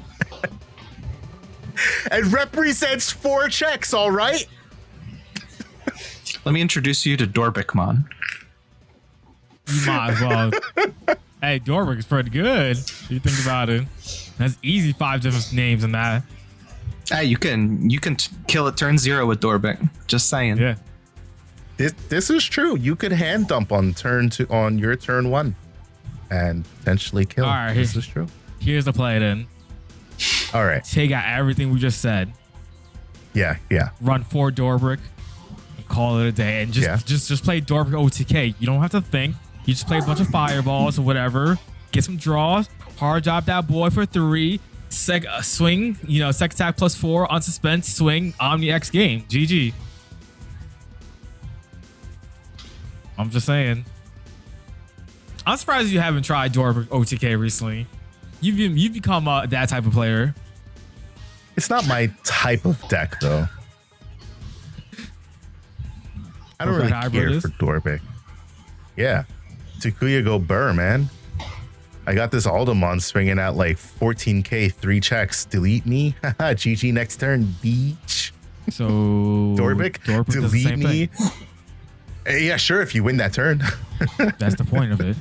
And represents 4 checks, all right? Let me introduce you to Dorbikmon. You might as well. Hey, Dorbik is pretty good. If you think about it. That's easy 5 different names in that. Hey, you can kill it turn 0 with Dorbik. Just saying. Yeah. This is true. You could hand dump on your turn 1 and potentially kill. All right, this is true. Here's the play then. All right. Take out everything we just said. Yeah. Run 4 Dorbik. Call it a day, and just play Dorbik OTK. You don't have to think. You just play a bunch of fireballs or whatever. Get some draws. Hard drop that boy for 3. swing, sec attack +4 on suspense, swing, Omni X game. GG. I'm just saying. I'm surprised you haven't tried Dorp OTK recently. You've become that type of player. It's not my type of deck, though. I don't really care for Dorpic. Yeah. Takuya go burr, man. I got this Aldermon swinging at like 14k, 3 checks. Delete me. GG next turn, beach. So Dorpic delete me. Yeah, sure, if you win that turn. That's the point of it.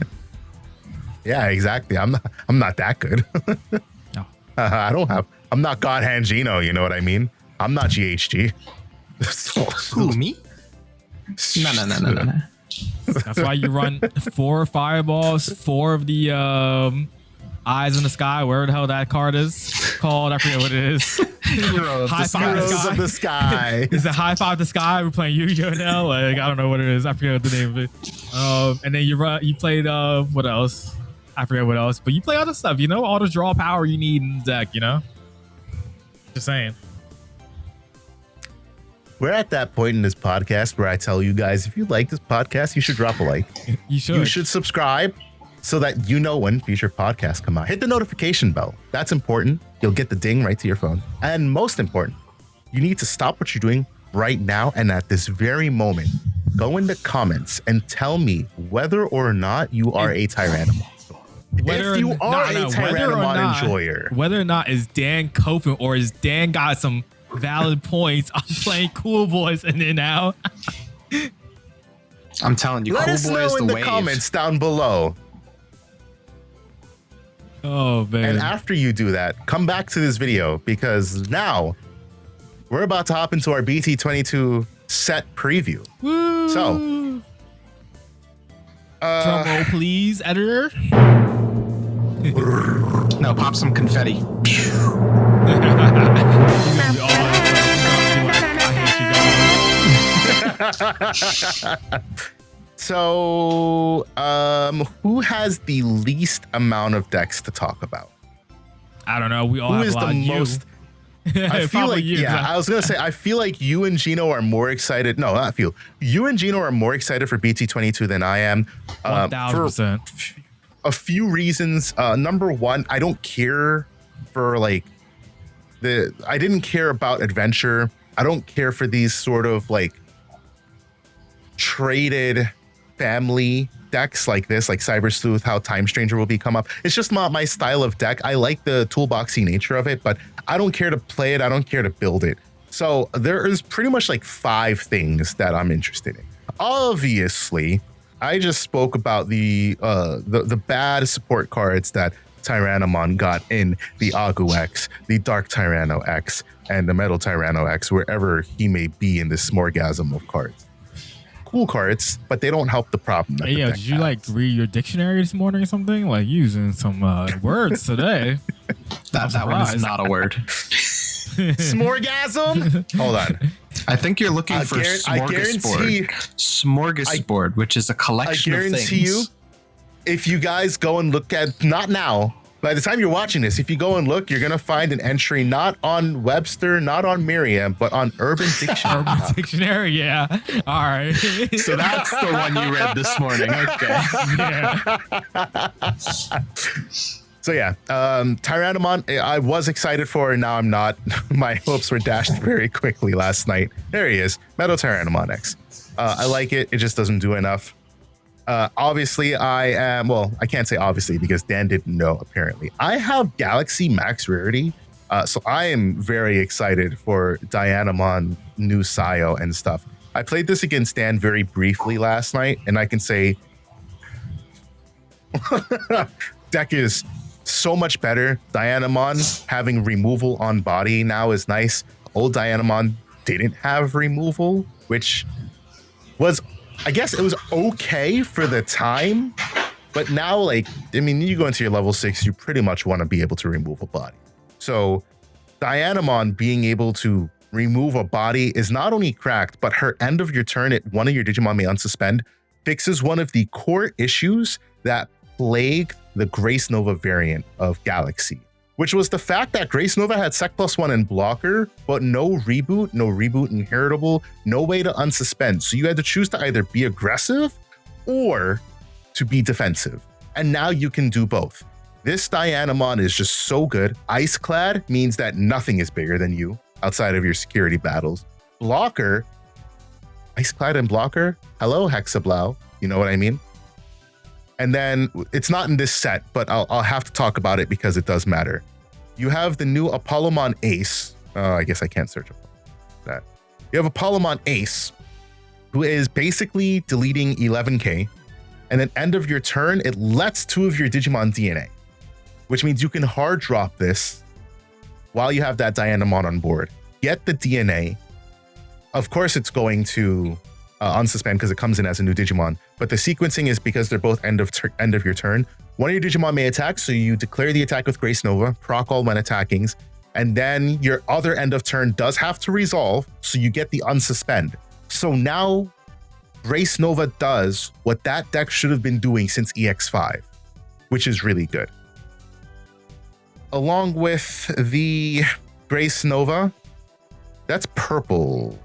Yeah, exactly. I'm not that good. No. I'm not God Hand Gino, you know what I mean? I'm not GHG. Who, me? No. That's why you run 4 fireballs, 4 of the eyes in the sky, where the hell that card is called. I forget what it is. Heroes of the Sky. Is it High Five the Sky? We're playing Yu-Gi-Oh now. Like, I don't know what it is. I forget what the name of it. And then you played what else? I forget what else. But you play other stuff, all the draw power you need in the deck, Just saying. We're at that point in this podcast where I tell you guys, if you like this podcast, you should drop a like. You should. You should subscribe so that you know when future podcasts come out. Hit the notification bell. That's important. You'll get the ding right to your phone. And most important, you need to stop what you're doing right now and at this very moment. Go in the comments and tell me whether or not you are a Tyranomon. If you are a Tyranomon enjoyer. Whether or not is Dan coping or is Dan got some valid points on playing Cool Boys in and out. I'm telling you, Let Cool us Boy know is in the the wave. comments down below. Oh, man. And after you do that, come back to this video because now we're about to hop into our BT22 set preview. Woo. So, drum roll, please, editor. No, pop some confetti. So, who has the least amount of decks to talk about? I don't know. We all Who have is a lot the of most? I feel like, I was gonna say, I feel like you and Gino are more excited. No, not feel. You and Gino are more excited for BT22 than I am. 1000%. For a few reasons. Number one, I don't care for I didn't care about adventure. I don't care for these sort of traded family decks like this, like Cyber Sleuth, how Time Stranger will become up. It's just not my style of deck. I like the toolboxy nature of it, but I don't care to play it. I don't care to build it. So there is pretty much 5 things that I'm interested in. Obviously, I just spoke about the bad support cards that Tyranomon got in the Agu X, the Dark Tyranno X, and the Metal Tyranno X, wherever he may be in this smorgasm of cards. Cool cards, but they don't help the problem. Hey, did you read your dictionary this morning or something? Using some words today. That one is not a word. Smorgasm? Hold on. I think you're looking for smorgasbord. Smorgasbord, which is a collection of things. I guarantee you, if you guys go and look at, not now, by the time you're watching this, if you go and look, you're going to find an entry not on Webster, not on Merriam, but on Urban Dictionary. Urban Dictionary, yeah. All right. So that's the one you read this morning. Okay. Yeah. So yeah, Tyranomon, I was excited for, and now I'm not. My hopes were dashed very quickly last night. There he is, Metal Tyranomon X. I like it. It just doesn't do enough. Obviously, I can't say obviously because Dan didn't know, apparently. I have Galaxy Max Rarity, so I am very excited for Diaboromon, new Sayo and stuff. I played this against Dan very briefly last night, and I can say deck is so much better. Diaboromon having removal on body now is nice. Old Diaboromon didn't have removal, which was, I guess it was okay for the time, but now you go into your level 6, you pretty much want to be able to remove a body. So Diaboromon being able to remove a body is not only cracked, but her end of your turn at one of your Digimon may unsuspend fixes one of the core issues that plague the Grace Nova variant of Galaxy. which was the fact that Grace Nova had Sec +1 and blocker, but no reboot inheritable, no way to unsuspend. So you had to choose to either be aggressive or to be defensive. And now you can do both. This Diaboromon is just so good. Ice Clad means that nothing is bigger than you outside of your security battles. Blocker, Ice Clad and blocker, hello Hexablau, you know what I mean? And then it's not in this set, but I'll have to talk about it because it does matter. You have the new Apollomon Ace. I guess I can't search that. You have Apollomon Ace, who is basically deleting 11k. And then end of your turn, it lets 2 of your Digimon DNA, which means you can hard drop this while you have that Diaboromon on board. Get the DNA. Of course, it's going to unsuspend because it comes in as a new Digimon, but the sequencing is because they're both end of your turn. One of your Digimon may attack, so you declare the attack with Grace Nova, proc all when attacking, and then your other end of turn does have to resolve, so you get the unsuspend. So now Grace Nova does what that deck should have been doing since EX5, which is really good. Along with the Grace Nova, that's purple.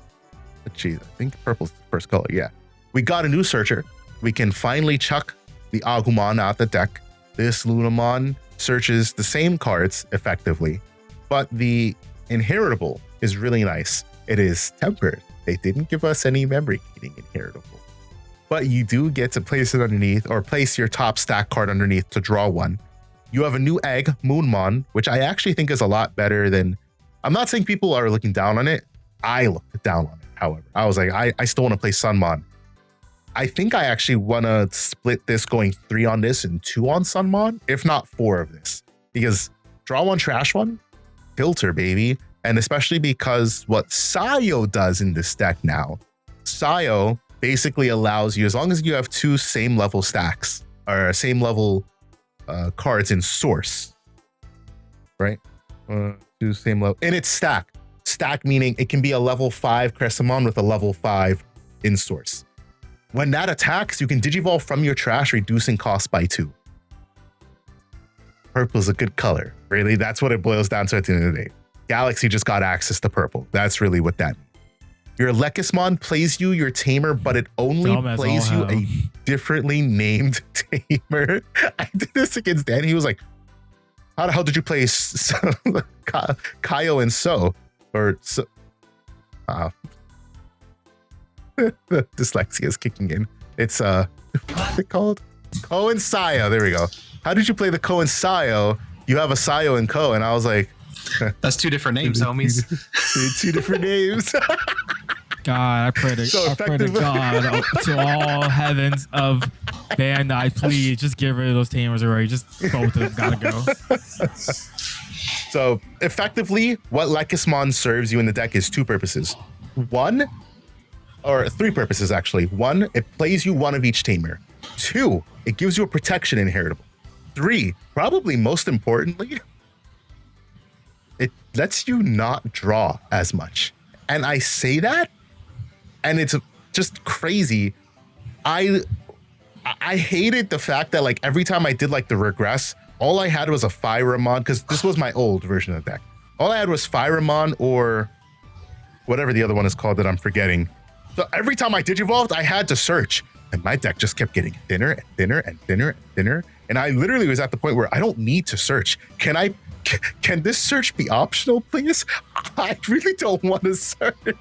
Geez, I think purple's the first color. Yeah. We got a new searcher. We can finally chuck the Agumon out the deck. This Lunamon searches the same cards effectively, but the inheritable is really nice. It is tempered. They didn't give us any memory gating inheritable, but you do get to place it underneath or place your top stack card underneath to draw one. You have a new egg, Moonmon, which I actually think is a lot better than, I'm not saying people are looking down on it. I looked down on it. However, I was like, I still want to play Sunmon. I think I actually want to split this going 3 on this and 2 on Sunmon, if not 4 of this, because draw one, trash one, filter, baby. And especially because what Sayo does in this deck now, Sayo basically allows you, as long as you have 2 same level stacks or same level cards in source, right? 2 same level, and it's stack. Stack meaning it can be a level 5 Crescimon with a level 5 in source. When that attacks, you can digivolve from your trash, reducing cost by 2. Purple is a good color. Really, that's what it boils down to at the end of the day. Galaxy just got access to purple. That's really what that means. Your Lekismon plays you your tamer, but it only plays you a differently named tamer. I did this against Dan. He was like, how the hell did you play Kaio and So? Or so, the dyslexia is kicking in. It's what's it called? Ko and Sayo. There we go. How did you play the Ko and Sayo? You have a Sayo and Ko, and I was like, that's 2 different names, homies. 2 different names. God, I pray to God, to all heavens of Bandai, please just get rid of those tamers already. Just both of them gotta go. So effectively, what Lekismon serves you in the deck is 2 purposes. 1, or 3 purposes actually. 1, it plays you 1 of each tamer. 2, it gives you a protection inheritable. 3, probably most importantly, it lets you not draw as much. And I say that, and it's just crazy. I hated the fact that like every time I did like the regress, all I had was a Tyranomon, because this was my old version of the deck. All I had was Tyranomon or whatever the other one is called that I'm forgetting. So every time I digivolved, I had to search, and my deck just kept getting thinner and thinner and thinner and thinner. And I literally was at the point where I don't need to search. Can this search be optional, please? I really don't want to search.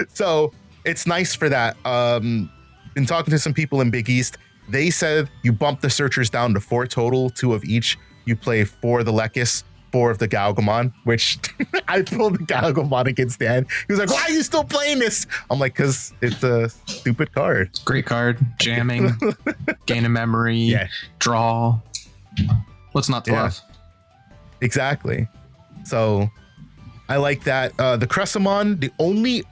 So it's nice for that. Been talking to some people in Big East. They said you bump the searchers down to 4 total, 2 of each. You play 4 of the Lekis, 4 of the Galgamon, which I pulled the Galgamon against Dan. He was like, why are you still playing this? I'm like, because it's a stupid card. Great card. Jamming, gain a memory, draw. What's not to love? Exactly. So I like that. The Crescimon, the only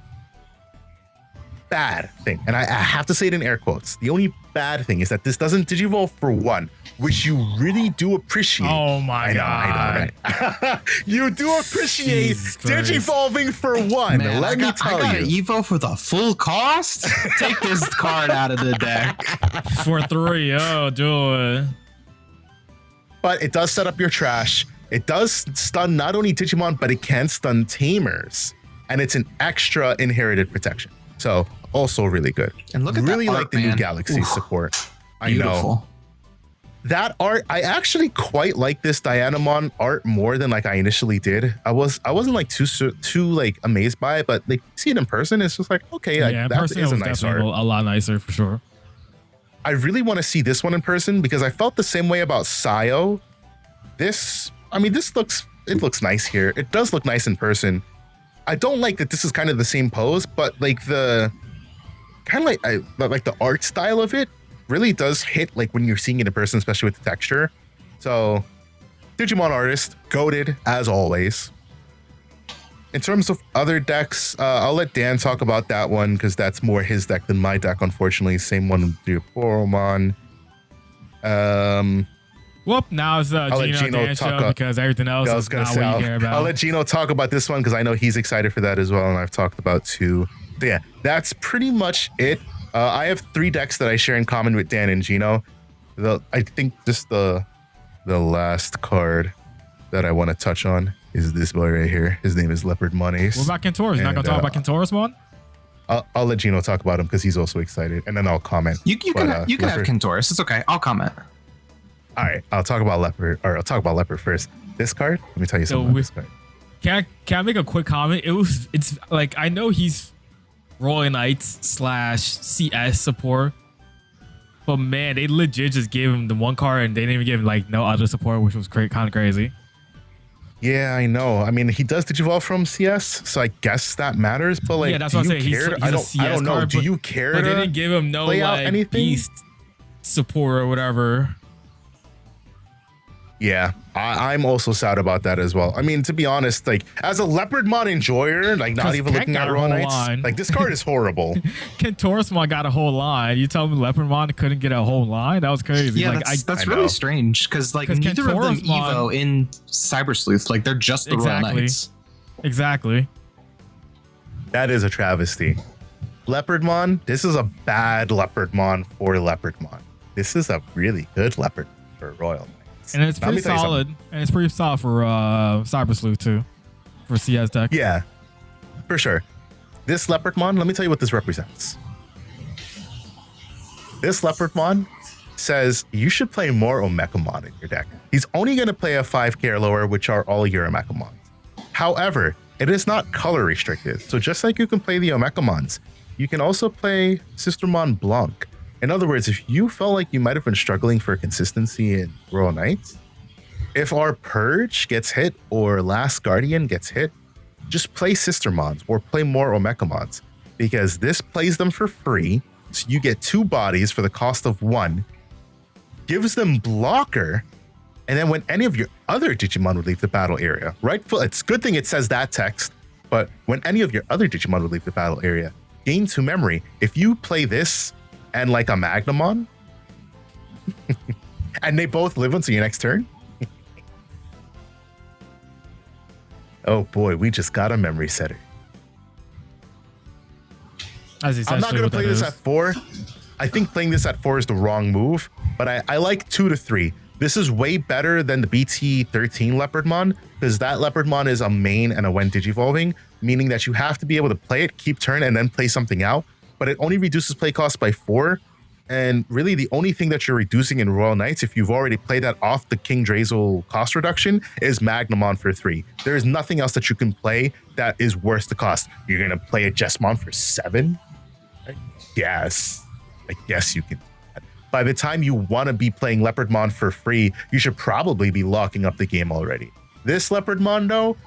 bad thing, and I have to say it in air quotes, the only bad thing is that this doesn't digivolve for 1, which you really do appreciate. Oh my God. I know, right? You do appreciate digivolving for 1. Man, Let me tell you. I got an Evo for the full cost? Take this card out of the deck. For 3, oh, do it. But it does set up your trash. It does stun not only Digimon, but it can stun Tamers. And it's an extra inherited protection. So also really good. And look at really that like art, the man. new Galaxy support. Beautiful. I know. That art, I actually quite like this Tyranomon art more than like I initially did. I wasn't like too like amazed by it, but like see it in person, it's just like, okay, in that person is a it was nice definitely art. a lot nicer for sure. I really want to see this one in person because I felt the same way about Sayo. This looks nice here. It does look nice in person. I don't like that this is kind of the same pose, but like the kind of like the art style of it really does hit like when you're seeing it in person, especially with the texture. So Digimon artist, goated as always. In terms of other decks, I'll let Dan talk about that one because that's more his deck than my deck, unfortunately. Same one with Diaboromon. Whoop, now it's Gino Dan show because everything else is not what you care about. I'll let Gino talk about this one because I know he's excited for that as well, and I've talked about too. So yeah, that's pretty much it. I have 3 decks that I share in common with Dan and Gino. I think just the last card that I want to touch on is this boy right here. His name is Leopardmon Ace. What about Canourusmon? You're not going to talk about Canourusmon? I'll let Gino talk about him because he's also excited, and then I'll comment. You can have Canourus. It's okay. I'll comment. All right, I'll talk about Leopard first. This card, let me tell you something about this card. Can I make a quick comment? It's like, I know he's Royal Knights / CS support, but man, they legit just gave him the one card and they didn't even give him like no other support, which was kind of crazy. Yeah, I know. I mean, he does Digivolve from CS, so I guess that matters. But like, yeah, that's what I'm saying. He's I don't know. Do you care? But they didn't give him no like beast support or whatever. Yeah, I'm also sad about that as well. I mean, to be honest, like as a Leopardmon enjoyer, like not even looking at Royal Knights, like this card is horrible. Canourusmon got a whole line. You tell me Leopardmon couldn't get a whole line? That was crazy. Yeah, like, that's really strange because like neither of them Evo in Cyber Sleuth. Like they're just the Royal Knights. Exactly. That is a travesty. Leopardmon, this is a bad Leopardmon for Leopardmon. This is a really good Leopard for Royal Knights. And it's pretty solid. And it's pretty solid for Cyber Sleuth too, for CS deck. Yeah, for sure. This Leopardmon, let me tell you what this represents. This Leopardmon says you should play more Omekamon in your deck. He's only going to play a 5k or lower, which are all your Omekamons. However, it is not color restricted. So just like you can play the Omekamons, you can also play Sistermon Blanc. In other words, if you felt like you might have been struggling for consistency in Royal Knights, if our Purge gets hit or Last Guardian gets hit, just play Sistermons or play more Omekamons because this plays them for free. So you get 2 bodies for the cost of 1, gives them blocker, and then when any of your other Digimon would leave the battle area, right? It's a good thing it says that text, but when any of your other Digimon would leave the battle area, gain 2 memory. If you play this and like a Magnamon, and they both live until your next turn. Oh boy, we just got a memory setter. I'm not going to play this at 4. I think playing this at 4 is the wrong move, but I like 2 to 3. This is way better than the BT13 Leopardmon because that Leopardmon is a main and a when digivolving, meaning that you have to be able to play it, keep turn, and then play something out. But it only reduces play cost by 4. And really the only thing that you're reducing in Royal Knights, if you've already played that off the King Drazel cost reduction, is Magnamon for 3. There is nothing else that you can play that is worth the cost. You're going to play a Jesmon for 7? I guess you can. By the time you want to be playing Leopardmon for free, you should probably be locking up the game already. This Leopardmon, though,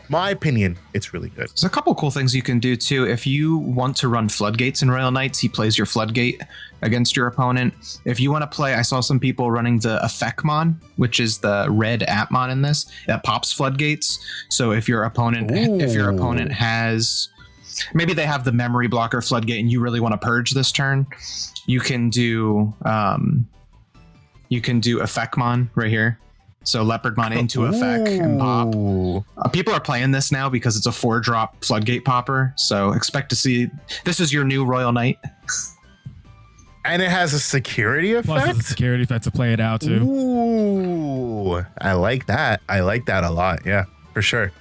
my opinion, it's really good. There's a couple cool things you can do too. If you want to run Floodgates in Royal Knights, he plays your Floodgate against your opponent. If you want to play, I saw some people running the Effectmon, which is the red Appmon in this, that pops Floodgates. So if your opponent has, maybe they have the memory blocker Floodgate and you really want to purge this turn, you can do Effectmon right here. So Leopardmon into effect and pop. People are playing this now because it's a 4-drop Floodgate popper. So expect to see, this is your new Royal Knight. And it has a security effect? Plus it's a security effect to play it out too. Ooh. I like that. I like that a lot. Yeah, for sure.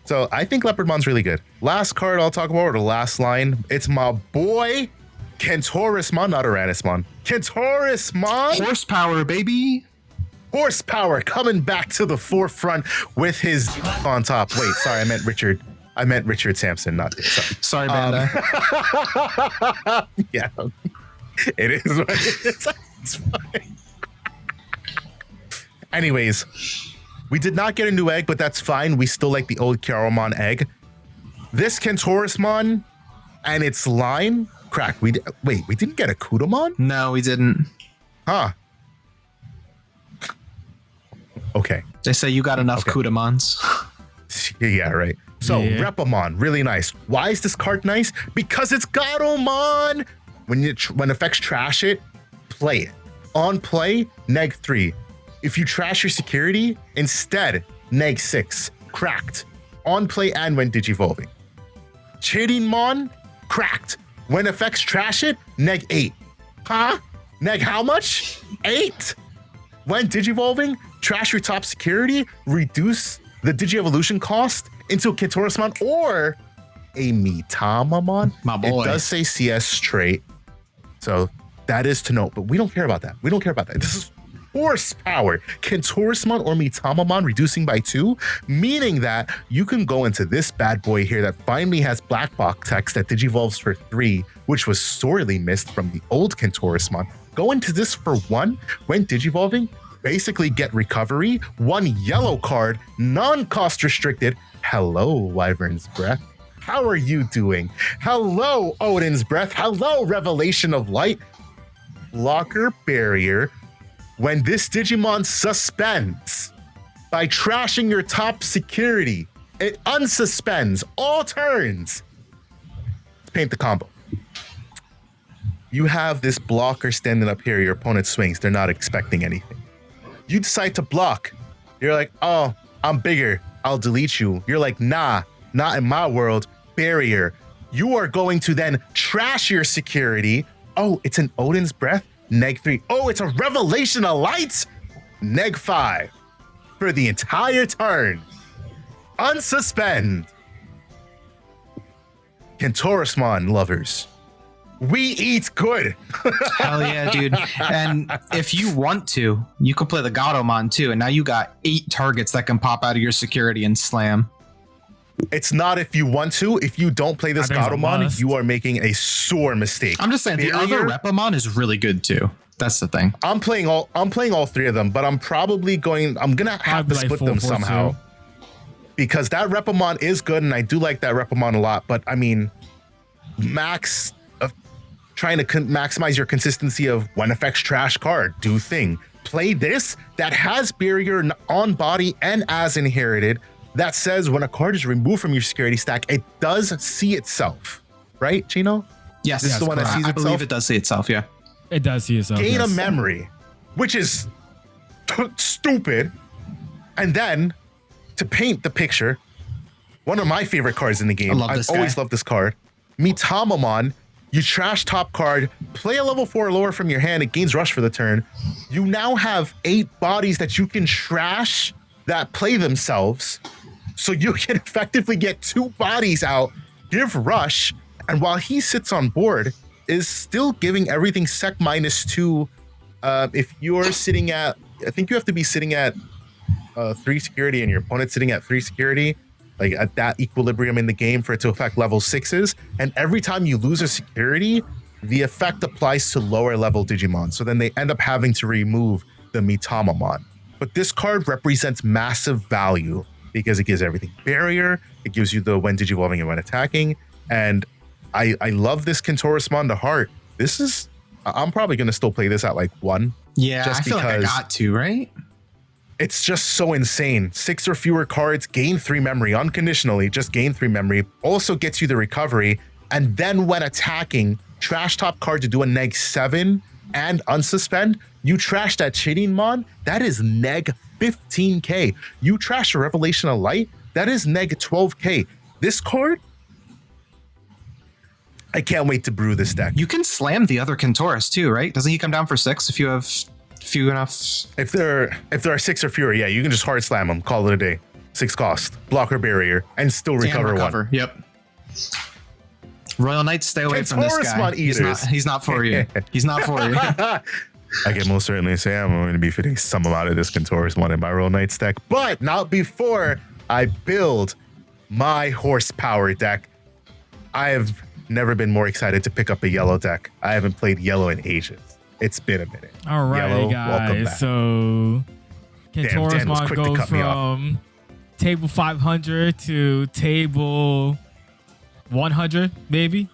So I think Leopardmon's really good. Last card I'll talk about, or the last line, it's my boy, Canourusmon, not Tyranomon. Canourusmon! Horsepower, baby! Horsepower coming back to the forefront with his on top. Wait, sorry, I meant Richard. I meant Richard Sampson, not sorry, Bandai. Yeah, it is what it is. It's fine. Anyways, we did not get a new egg, but that's fine. We still like the old Diaboromon egg. This Canourusmon and its line, crack. We didn't get a Kudamon? No, we didn't. Huh. Okay. They say you got enough Kudamons. Yeah, right. So Repamon, really nice. Why is this card nice? Because it's Garomon. When effects trash it, play it. On play, -3. If you trash your security, instead, -6. Cracked. On play and when digivolving. Tyranomon, cracked. When effects trash it, -8. Huh? Neg how much? 8. When digivolving, trash your top security, reduce the Digi-evolution cost into a Canourusmon or a Mitamamon. My boy. It does say CS trait, so that is to note, but we don't care about that. We don't care about that. This is horsepower. Canourusmon or Mitamamon reducing by 2, meaning that you can go into this bad boy here that finally has black box text that digivolves for 3, which was sorely missed from the old Canourusmon. Go into this for 1 when digivolving. Basically get recovery, 1 yellow card, non-cost restricted. Hello, Wyvern's Breath. How are you doing? Hello, Odin's Breath. Hello, Revelation of Light. Blocker barrier. When this Digimon suspends by trashing your top security, it unsuspends all turns. Let's paint the combo. You have this blocker standing up here. Your opponent swings. They're not expecting anything. You decide to block. You're like, oh, I'm bigger. I'll delete you. You're like, nah, not in my world. Barrier. You are going to then trash your security. Oh, it's an Odin's Breath. -3. Oh, it's a Revelation of Light. -5 for the entire turn. Unsuspend. Canourusmon lovers. We eat good. Hell yeah, dude. And if you want to, you can play the Garomon too. And now you got 8 targets that can pop out of your security and slam. It's not if you want to. If you don't play this Garomon, you are making a sore mistake. I'm just saying the other Repamon is really good too. That's the thing. I'm playing all 3 of them, but I'm gonna have to split them somehow. Because that Repamon is good, and I do like that Repamon a lot. But I mean, trying to maximize your consistency of when effects trash card, do thing. Play this that has barrier on body and as inherited that says when a card is removed from your security stack, it does see itself. Right, Gino? Yes. This is the one that sees itself? I believe it does see itself, yeah. It does see itself. Gain a memory, which is stupid. And then to paint the picture, one of my favorite cards in the game. I always love this card. Mitamamon. You trash top card, play a level 4 or lower from your hand, it gains rush for the turn. You now have 8 bodies that you can trash that play themselves. So you can effectively get 2 bodies out, give rush, and while he sits on board, is still giving everything sec -2. If you're sitting at, I think you have to be sitting at 3 security and your opponent's sitting at 3 security. Like at that equilibrium in the game for it to affect level 6s. And every time you lose a security, the effect applies to lower level Digimon. So then they end up having to remove the Mitamamon. But this card represents massive value because it gives everything barrier. It gives you the when digivolving and when attacking. And I love this Canourusmon to heart. I'm probably going to still play this at like 1. Yeah, I feel like I got to, right? It's just so insane. 6 or fewer cards, gain 3 memory unconditionally, just gain 3 memory, also gets you the recovery. And then when attacking, trash top card to do a -7 and unsuspend, you trash that Tyranomon, that is -15k. You trash a Revelation of Light, that is -12k. This card, I can't wait to brew this deck. You can slam the other Canourus too, right? Doesn't he come down for 6 if you have few enough. If there are 6 or fewer, yeah, you can just hard slam them, call it a day. 6 cost, blocker barrier, and still recover one. Yep. Royal Knights, stay away from this guy. He's not for you. He's not for you. I can most certainly say I'm going to be fitting some amount of this Canourusmon in my Royal Knights deck, but not before I build my horsepower deck. I have never been more excited to pick up a yellow deck. I haven't played yellow in ages. It's been a minute. All right, guys. So Canourusmon goes from table 500 to table 100, maybe.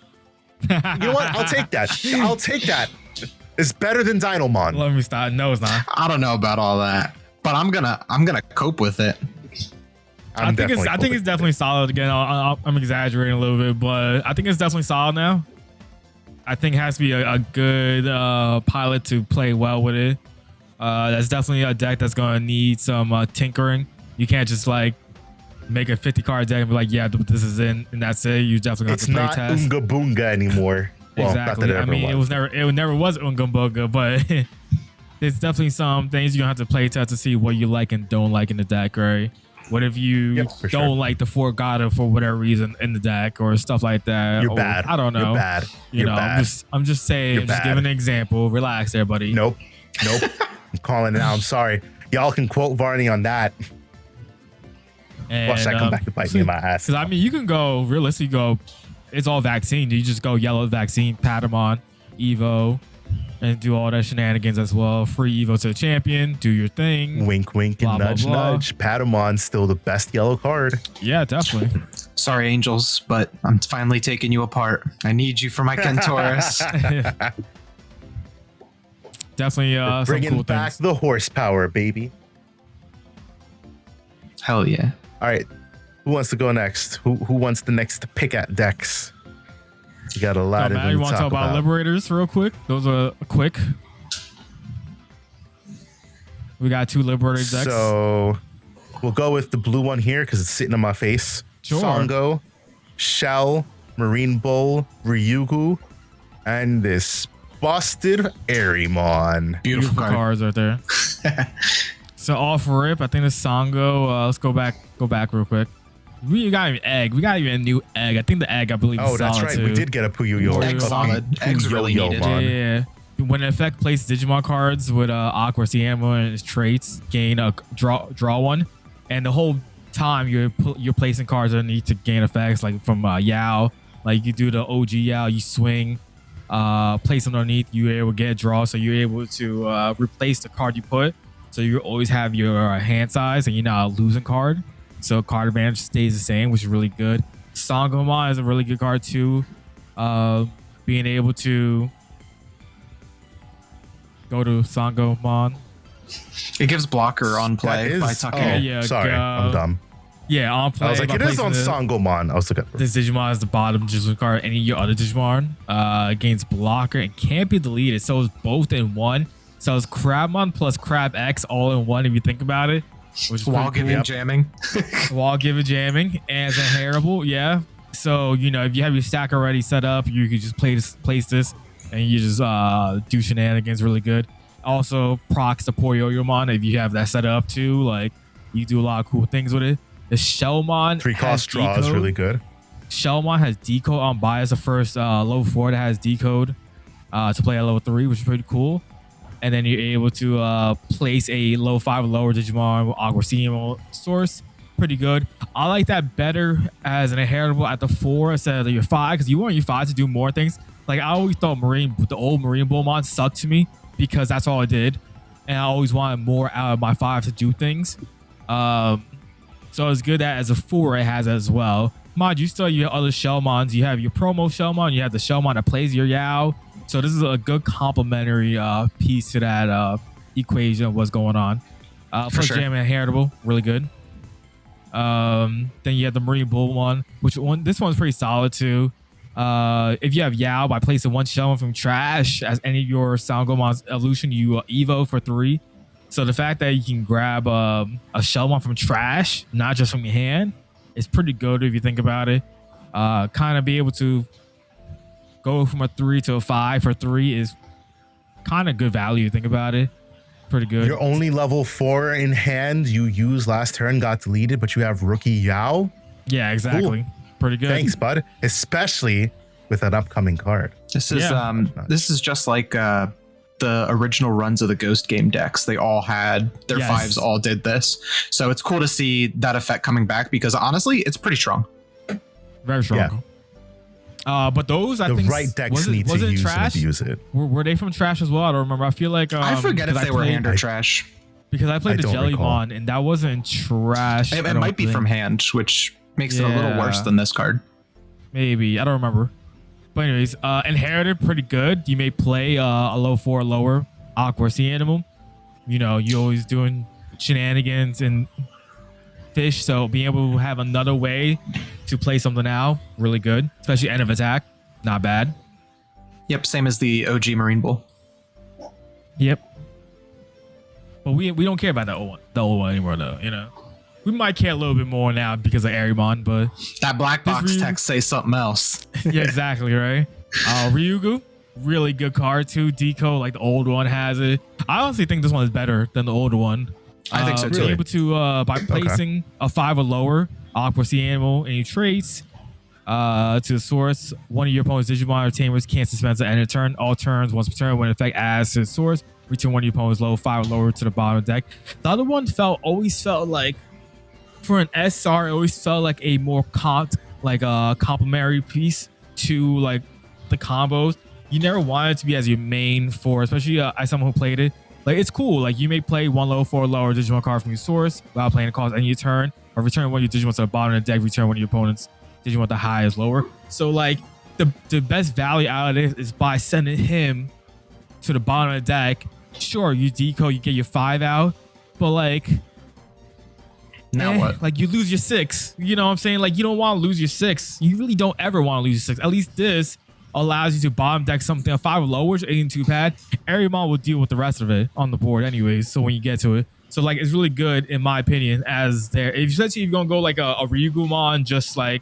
You know what? I'll take that. It's better than Diaboromon. Let me stop. No, it's not. I don't know about all that, but I'm gonna cope with it. I think it's definitely solid. Again, I'm exaggerating a little bit, but I think it's definitely solid now. I think it has to be a good pilot to play well with it. That's definitely a deck that's going to need some tinkering. You can't just like make a 50 card deck and be like, yeah, this is in, and that's it. You definitely have to play test. It's not Unga Boonga anymore. Well, exactly. I mean, it never was Unga Boonga, but there's definitely some things you're going to have to play test to see what you like and don't like in the deck, right? What if you don't like the Forgotta for whatever reason in the deck or stuff like that? You're bad. I don't know. You're bad. You know, bad. I'm just saying, just giving an example. Relax there, buddy. Nope. I'm calling it out. I'm sorry. Y'all can quote Barney on that. And, watch that come back to bite me in my ass. Because I mean, you can go realistically. It's all vaccine. You just go yellow vaccine, Patamon, Evo, and do all that shenanigans as well. Free Evo to the champion. Do your thing. Wink, wink, and nudge, nudge. Patamon's still the best yellow card. Yeah, definitely. Sorry, Angels, but I'm finally taking you apart. I need you for my Centaurus. Definitely bringing some cool back things. the horsepower, baby. Hell yeah. All right. Who wants to go next? Who wants the next pick at decks? You got a lot of them to you want to talk about Liberators real quick? Those are quick. We got 2 Liberator decks. So we'll go with the blue one here because it's sitting on my face. Sure. Songo, Shell, Marine Bull, Ryugu, and this busted Airymon. Beautiful cards right there. So off rip, I think the Songo. Let's go back real quick. We got an egg. We got even a new egg. I think the egg, I believe, is that's solid right. too. We did get a Puyo. Egg solid. Egg's really needed. Yeah. When an effect places Digimon cards with accuracy ammo and its traits, gain a draw one, and the whole time you're placing cards underneath to gain effects, like from Yao. Like you do the OG Yao, you swing, place them underneath, you're able to get a draw, so you're able to replace the card you put. So you always have your hand size, and you're not a losing card. So card advantage stays the same, which is really good. Sangomon is a really good card too. Being able to go to Sangomon. It gives blocker on play by tucking. Sorry, I'm dumb. Yeah, on play. I was like, it is on Sangomon. I was looking. This Digimon is the bottom Digimon card. Any of your other Digimon gains blocker and can't be deleted. So it's both in one. So it's Crabmon plus Crab X all in one if you think about it. Which is while giving jamming. While giving jamming as a inheritable, yeah. So, you know, if you have your stack already set up, you could just place this and you just do shenanigans really good. Also, procs the Poyoyomon if you have that set up too. Like, you do a lot of cool things with it. The Shellmon 3-cost draw is really good. Shellmon has decode on bias, the first level 4 that has decode to play at level 3, which is pretty cool. And then you're able to place a level 5 or lower Digimon with Aquasimo source. Pretty good. I like that better as an inheritable at the 4 instead of your 5, because you want your 5 to do more things. Like, I always thought the old Marine Bullmon sucked to me because that's all it did. And I always wanted more out of my 5 to do things. So it's good that as a 4 it has as well. Mind you, still have your other Shellmons. You have your promo Shellmon. You have the Shellmon that plays your Yao. So this is a good complementary piece to that equation of what's going on. For sure. Jam inheritable, really good. Then you have the Marine Bull one, this one's pretty solid too. If you have Yao, by placing one Shellmon from trash as any of your Sangomon's evolution, you Evo for 3. So the fact that you can grab a Shellmon from trash, not just from your hand, is pretty good if you think about it. Kind of be able to go from a 3 to a 5 for 3 is kind of good value. Think about it. Pretty good. You're only level 4 in hand. You use last turn, got deleted, but you have rookie Yao. Yeah, exactly. Cool. Pretty good. Thanks, bud. Especially with an upcoming card. This is just like the original runs of the Ghost game decks. They all had their 5s, all did this. So it's cool to see that effect coming back because honestly, it's pretty strong. Very strong. Yeah. But those, I think, the right decks need to use and abuse it. Were they from trash as well? I don't remember. I feel like I forget if they were hand or trash. Because I played the Jellymon and that wasn't trash. It might be from hand, which makes it a little worse than this card. Maybe. I don't remember. But anyways, Inherited, pretty good. You may play a low 4 lower Aqua Sea Animal. You know, you're always doing shenanigans and fish, so being able to have another way to play something out, really good. Especially end of attack, not bad. Yep, same as the OG Marine Bull. Yep. But we don't care about the old one anymore, though. You know, we might care a little bit more now because of Archetypes, but that black box text say something else. Yeah, exactly, right. Ryugu, really good card too. Deco, like the old one has it. I honestly think this one is better than the older one. I think so too. Being able to by placing a 5 or lower Aqua Sea Animal and you traits to the source, one of your opponent's Digimon or Tamers can't suspend at the end of the turn. All turns, once per turn, when effect adds to the source, return one of your opponent's low 5 or lower to the bottom of the deck. The other one always felt like, for an SR, it always felt like a more complementary piece to like the combos. You never wanted to be as your main for, especially as someone who played it. Like, it's cool. Like, you may play 1 low 4 lower Digimon card from your source without playing a cost any turn, or return one of your Digimon to the bottom of the deck, return one of your opponent's Digimon the highest lower. So like the best value out of this is by sending him to the bottom of the deck. Sure, you deco, you get your 5 out, but like now what? Like, you lose your 6. You know what I'm saying? Like, you don't want to lose your 6. You really don't ever want to lose your 6. At least this allows you to bottom deck something, a 5 or lower, 8-2 pad. Archetypes will deal with the rest of it on the board anyways, so when you get to it. So like, it's really good in my opinion as there. If let's say you're gonna go like a Ryugumon, just like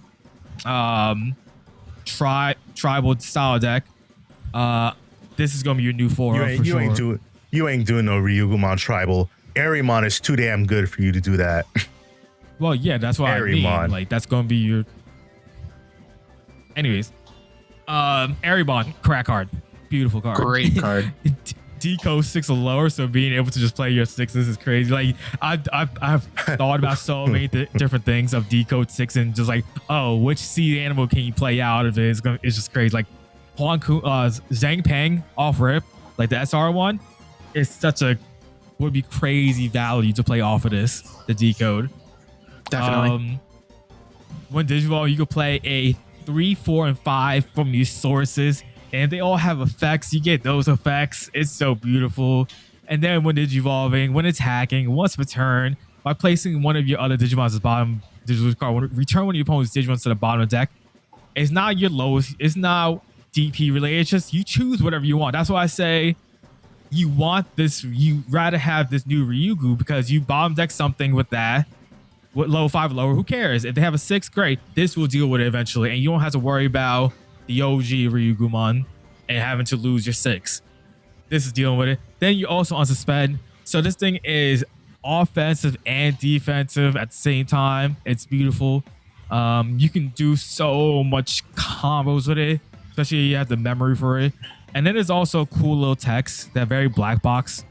tribal style deck, this is gonna be your new 4 for sure. You ain't doing no Ryugumon tribal. Archetypes is too damn good for you to do that. Well, yeah, that's what I mean. Like, that's gonna be your. Anyways, Archetypes, crack card, beautiful card, great card. Deco 6 or lower, so being able to just play your 6s is crazy. Like, I've thought about so many different things of decode 6 and just like, oh, which sea animal can you play out of it? It's just crazy. Like Zhang Peng off rip, like the SR one, is would be crazy value to play off of this, the decode. Definitely. When Digivolve, you could play a 3, 4, and 5 from these sources, and they all have effects. You get those effects. It's so beautiful. And then when Digivolving, when attacking, once per turn, by placing one of your other Digimons at the bottom Digital card, return one of your opponent's Digimons to the bottom of the deck. It's not your lowest. It's not DP related. It's just you choose whatever you want. That's why I say you want this. You rather have this new Ryugu because you bottom deck something with that. With low 5 or lower, who cares? If they have a 6, great. This will deal with it eventually, and you don't have to worry about the OG Ryugumon and having to lose your 6. This is dealing with it. Then you also unsuspend. So this thing is offensive and defensive at the same time. It's beautiful. You can do so much combos with it, especially if you have the memory for it. And then there's also cool little text, that very black box.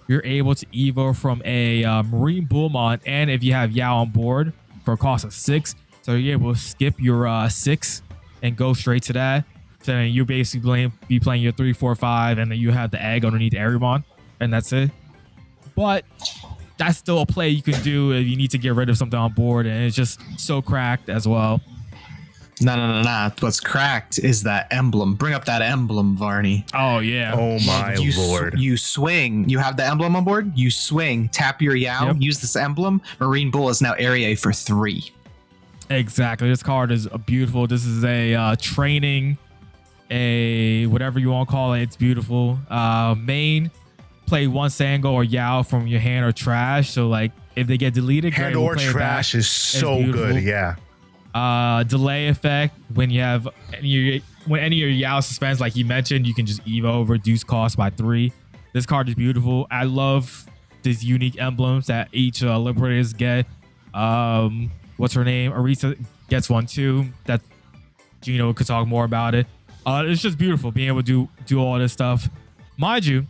You're able to evo from a Marine Bullmon, and if you have Yao on board for a cost of 6, so you're able to skip your 6 and go straight to that. So then you basically be playing your 3, 4, 5, and then you have the egg underneath Archetypes, and that's it. But that's still a play you can do if you need to get rid of something on board, and it's just so cracked as well. No. What's cracked is that emblem. Bring up that emblem, Barney. Oh, yeah. Oh, my lord. You swing. You have the emblem on board. You swing. Tap your Yao. Yep. Use this emblem. Marine Bull is now area for 3. Exactly. This card is beautiful. This is a training, a whatever you want to call it. It's beautiful. Main, play 1 Sango or Yao from your hand or trash. So, like, if they get deleted, hand great, or trash is so good. Yeah. Delay effect, when you have when any of your Yao suspends, like you mentioned, you can just evo, reduce cost by 3. This card is beautiful. I love these unique emblems that each Liberators get. What's her name? Arisa gets one too. That Gino could talk more about it. It's just beautiful being able to do all this stuff. Mind you,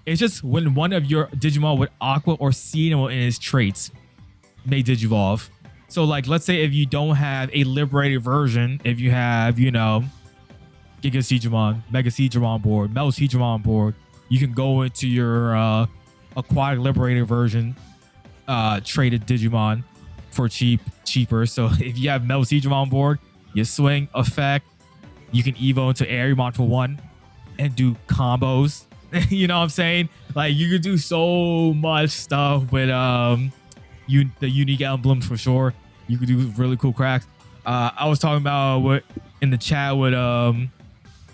it's just when one of your Digimon with Aqua or Sea Animal in its traits may Digivolve. So like, let's say if you don't have a Liberator version, if you have, you know, Giga Seedramon, Mega Seedramon board, Metal Seedramon board, you can go into your Aquatic Liberator version, traded Digimon for cheaper. So if you have Metal Seedramon board, you swing effect, you can evo into Airymon for 1 and do combos. You know what I'm saying? Like, you can do so much stuff with the unique emblems for sure. You could do really cool cracks. I was talking about what in the chat with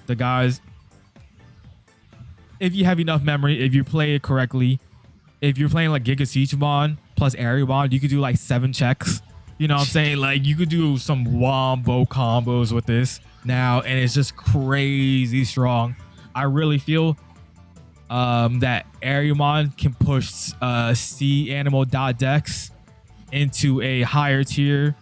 the guys. If you have enough memory, if you play it correctly, if you're playing like Giga Seedramon plus Airymon, you could do like 7 checks. You know what I'm saying? Like, you could do some wombo combos with this now, and it's just crazy strong. I really feel that Airymon can push Sea Animal Dex into a higher tier.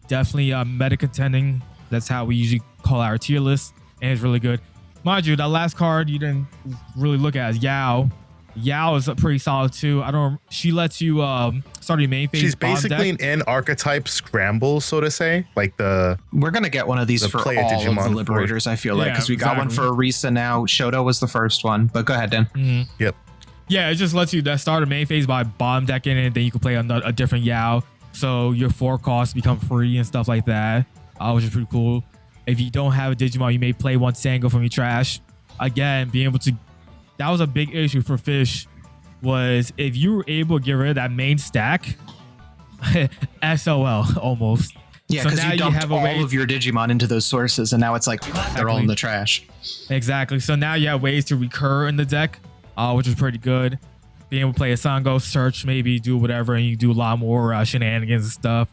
Definitely meta contending. That's how we usually call our tier list, and it's really good. Mind you, that last card you didn't really look at is Yao. Yao is pretty solid too. She lets you start your main phase. She's basically an archetype scramble, so to say. Like we're gonna get one of these for all Digimon of the Liberators. I feel like, because we got one for Arisa now. Shoto was the first one, but go ahead, Dan. Mm-hmm. Yep. Yeah, it just lets you start a main phase by bottom decking it, and then you can play a different Yao. So your 4 costs become free and stuff like that, which is pretty cool. If you don't have a Digimon, you may play one Sango from your trash. Again, being able to. That was a big issue for Fish, was if you were able to get rid of that main stack, SOL almost. Yeah, because you dumped all of your Digimon into those sources, and now it's like they're all in the trash. Exactly. So now you have ways to recur in the deck, which is pretty good. Being able to play a Sango, search, maybe do whatever, and you do a lot more shenanigans and stuff.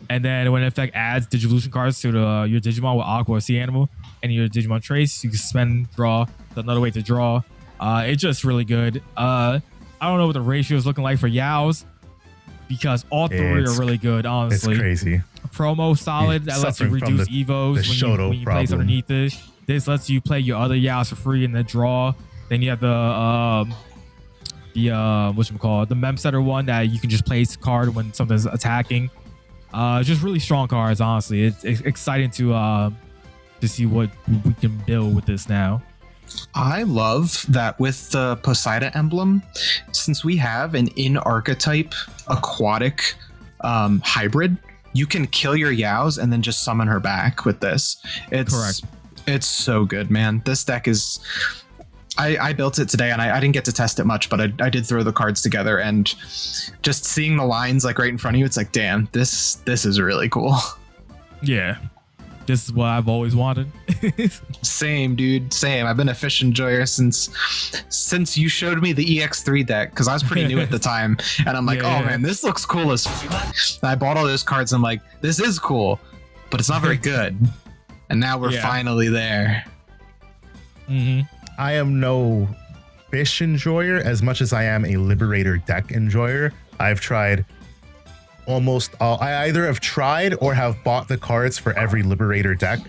And then when Effect adds Digivolution cards to your Digimon with Aqua or Sea Animal and your Digimon trace, you can spend, draw. That's another way to draw. It's just really good. I don't know what the ratio is looking like for Yaos, because all 3 are really good, honestly. It's crazy. Promo solid. That lets you reduce evos when you place underneath it. This lets you play your other Yaos for free and then draw. Then you have the the mem setter one that you can just place card when something's attacking. Just really strong cards, honestly. It's exciting to see what we can build with this now. I love that with the Poseidon emblem, since we have an in-archetype aquatic hybrid, you can kill your Yaos and then just summon her back with this. Correct. It's so good, man. This deck is... I built it today, and I didn't get to test it much, but I did throw the cards together, and just seeing the lines like right in front of you, it's like, damn, this is really cool. Yeah. This is what I've always wanted. Same, dude. Same. I've been a fish enjoyer since you showed me the EX3 deck, because I was pretty new at the time, and I'm like, man, this looks cool as f-. I bought all those cards, and I'm like, this is cool, but it's not very good. And now we're finally there. Mm-hmm. I am no fish enjoyer as much as I am a Liberator deck enjoyer. I've tried almost all. I either have tried or have bought the cards for every Liberator deck,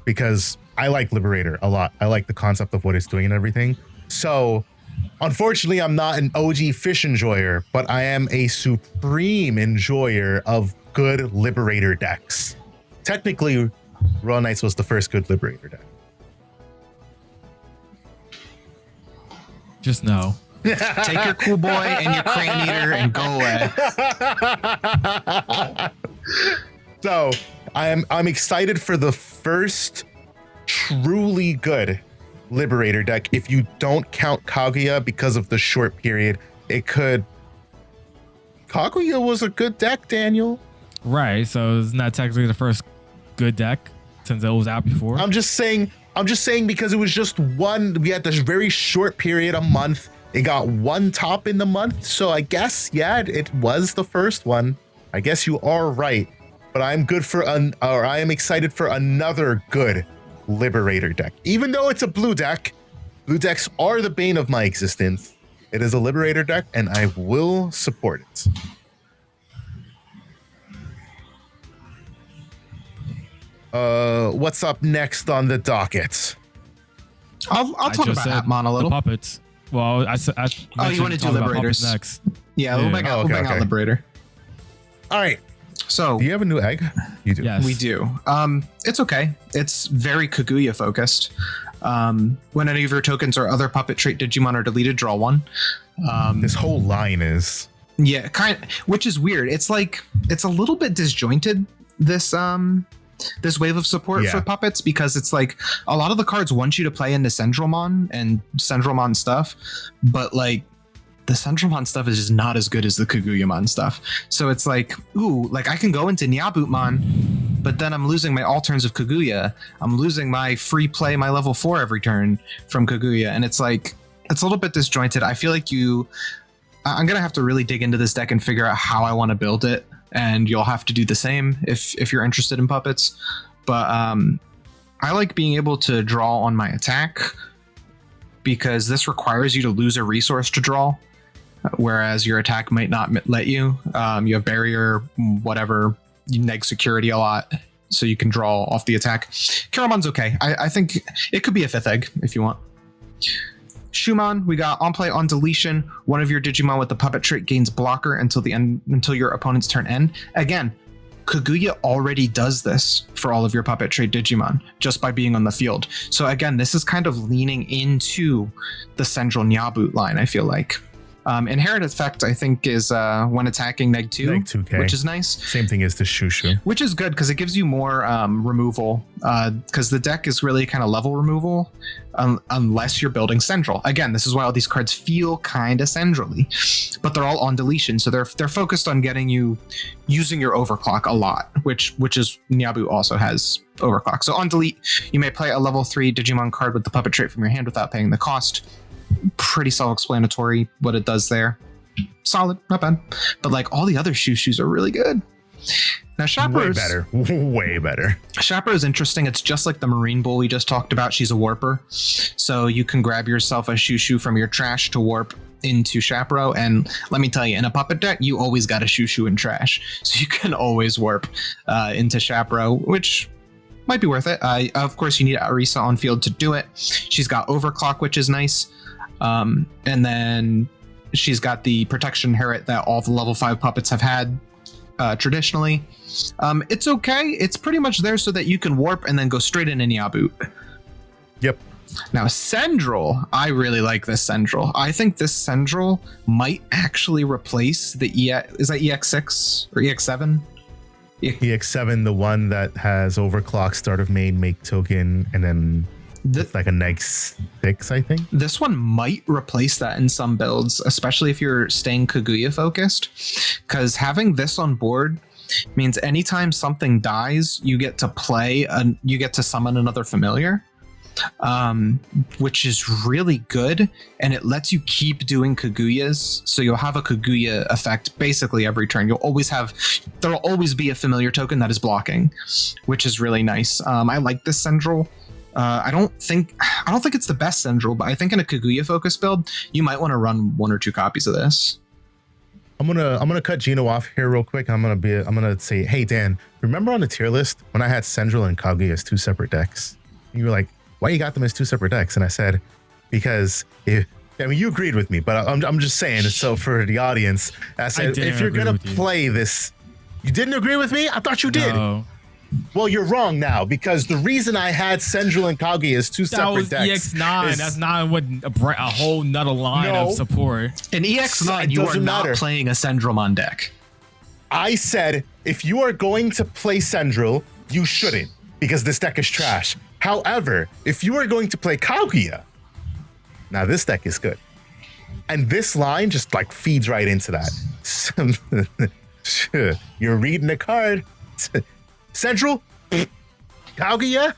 because I like Liberator a lot. I like the concept of what it's doing and everything. So unfortunately, I'm not an OG fish enjoyer, but I am a supreme enjoyer of good Liberator decks. Technically, Royal Knights was the first good Liberator deck. Just no. Take your cool boy and your crane eater and go away. So I'm excited for the first truly good Liberator deck. If you don't count Kaguya because of the short period, it could. Kaguya was a good deck, Daniel. Right. So it's not technically the first good deck since it was out before. I'm just saying because it was just one. We had this very short period, a month. It got one top in the month. So I guess, it was the first one. I guess you are right. But I am excited for another good Liberator deck. Even though it's a blue deck, Blue decks are the bane of my existence. It is a Liberator deck, and I will support it. What's up next on the docket? I'll talk about Appmon a little. The puppets. Well, oh, you want to do Liberators next? Yeah, we'll bring out Liberator. All right. So, do you have a new egg? You do. Yes. We do. It's okay. It's very Kaguya focused. When any of your tokens or other puppet trait Digimon are deleted, draw one. This whole line is. Yeah, which is weird. It's like it's a little bit disjointed. This wave of support for puppets, because it's like a lot of the cards want you to play into Centralmon and Centralmon stuff, but like the Centralmon stuff is just not as good as the Kaguyamon stuff. So it's like, ooh, like I can go into Nyabootmon, but then I'm losing my all turns of Kaguya. I'm losing my free play, my level 4 every turn from Kaguya, and it's like it's a little bit disjointed. I feel like I'm gonna have to really dig into this deck and figure out how I want to build it. And you'll have to do the same if you're interested in puppets. But I like being able to draw on my attack, because this requires you to lose a resource to draw, whereas your attack might not let you. You have barrier, whatever, you neg security a lot, so you can draw off the attack. Canourusmon's okay. I think it could be a 5th egg if you want. Shumon, we got on play on deletion. One of your Digimon with the puppet trait gains blocker until your opponent's turn end. Again, Kaguya already does this for all of your puppet trait Digimon just by being on the field. So again, this is kind of leaning into the central Nyaboot line, I feel like. Inherent effect, I think, is when attacking neg 2K, which is nice. Same thing as the Shushu. Which is good because it gives you more removal, because the deck is really kind of level removal unless you're building central. Again, this is why all these cards feel kind of centrally, but they're all on deletion, so they're focused on getting you using your overclock a lot, which is Nyaboot also has overclock. So on delete, you may play a level 3 Digimon card with the puppet trait from your hand without paying the cost. Pretty self-explanatory what it does there. Solid, not bad. But like all the other Shushus are really good. Now Chapero's way better. Chaperone is interesting. It's just like the Marine Bull we just talked about. She's a warper, so you can grab yourself a Shushu from your trash to warp into Chaperone. And let me tell you, in a puppet deck, you always got a Shushu in trash, so you can always warp into Chaperone, which might be worth it. Of course, you need Arisa on field to do it. She's got overclock, which is nice. And then she's got the protection inherit that all the level 5 puppets have had traditionally. It's okay. It's pretty much there so that you can warp and then go straight in Nyaboot. Yep. Now, Sendril, I really like this Sendril. I think this Sendril might actually replace the is that EX6 or EX7? EX7, the one that has overclock, start of main, make token, and then it's like a neg 6, I think. This one might replace that in some builds, especially if you're staying Kaguya focused, because having this on board means anytime something dies, you get to summon another familiar, which is really good, and it lets you keep doing Kaguyas, so you'll have a Kaguya effect basically every turn. There'll always be a familiar token that is blocking, which is really nice. I like this Sendril. I don't think it's the best Sendril, but I think in a Kaguya focus build, you might want to run 1 or 2 copies of this. I'm gonna cut Gino off here real quick. I'm gonna say, hey Dan, remember on the tier list when I had Sendril and Kaguya as 2 separate decks? And you were like, why you got them as 2 separate decks? And I said, because you agreed with me, but I'm just saying. So for the audience, I said, if you're gonna play this, you didn't agree with me? I thought you did. No. Well, you're wrong now, because the reason I had Sendril and Kaguya as 2 separate decks. EX9. That's not what a whole nother line of support. In EX9, you are not playing a Sendromon deck. I said, if you are going to play Sendril, you shouldn't, because this deck is trash. However, if you are going to play Kaguya, now this deck is good. And this line just like feeds right into that. You're reading a card. Sendril? Kaguya?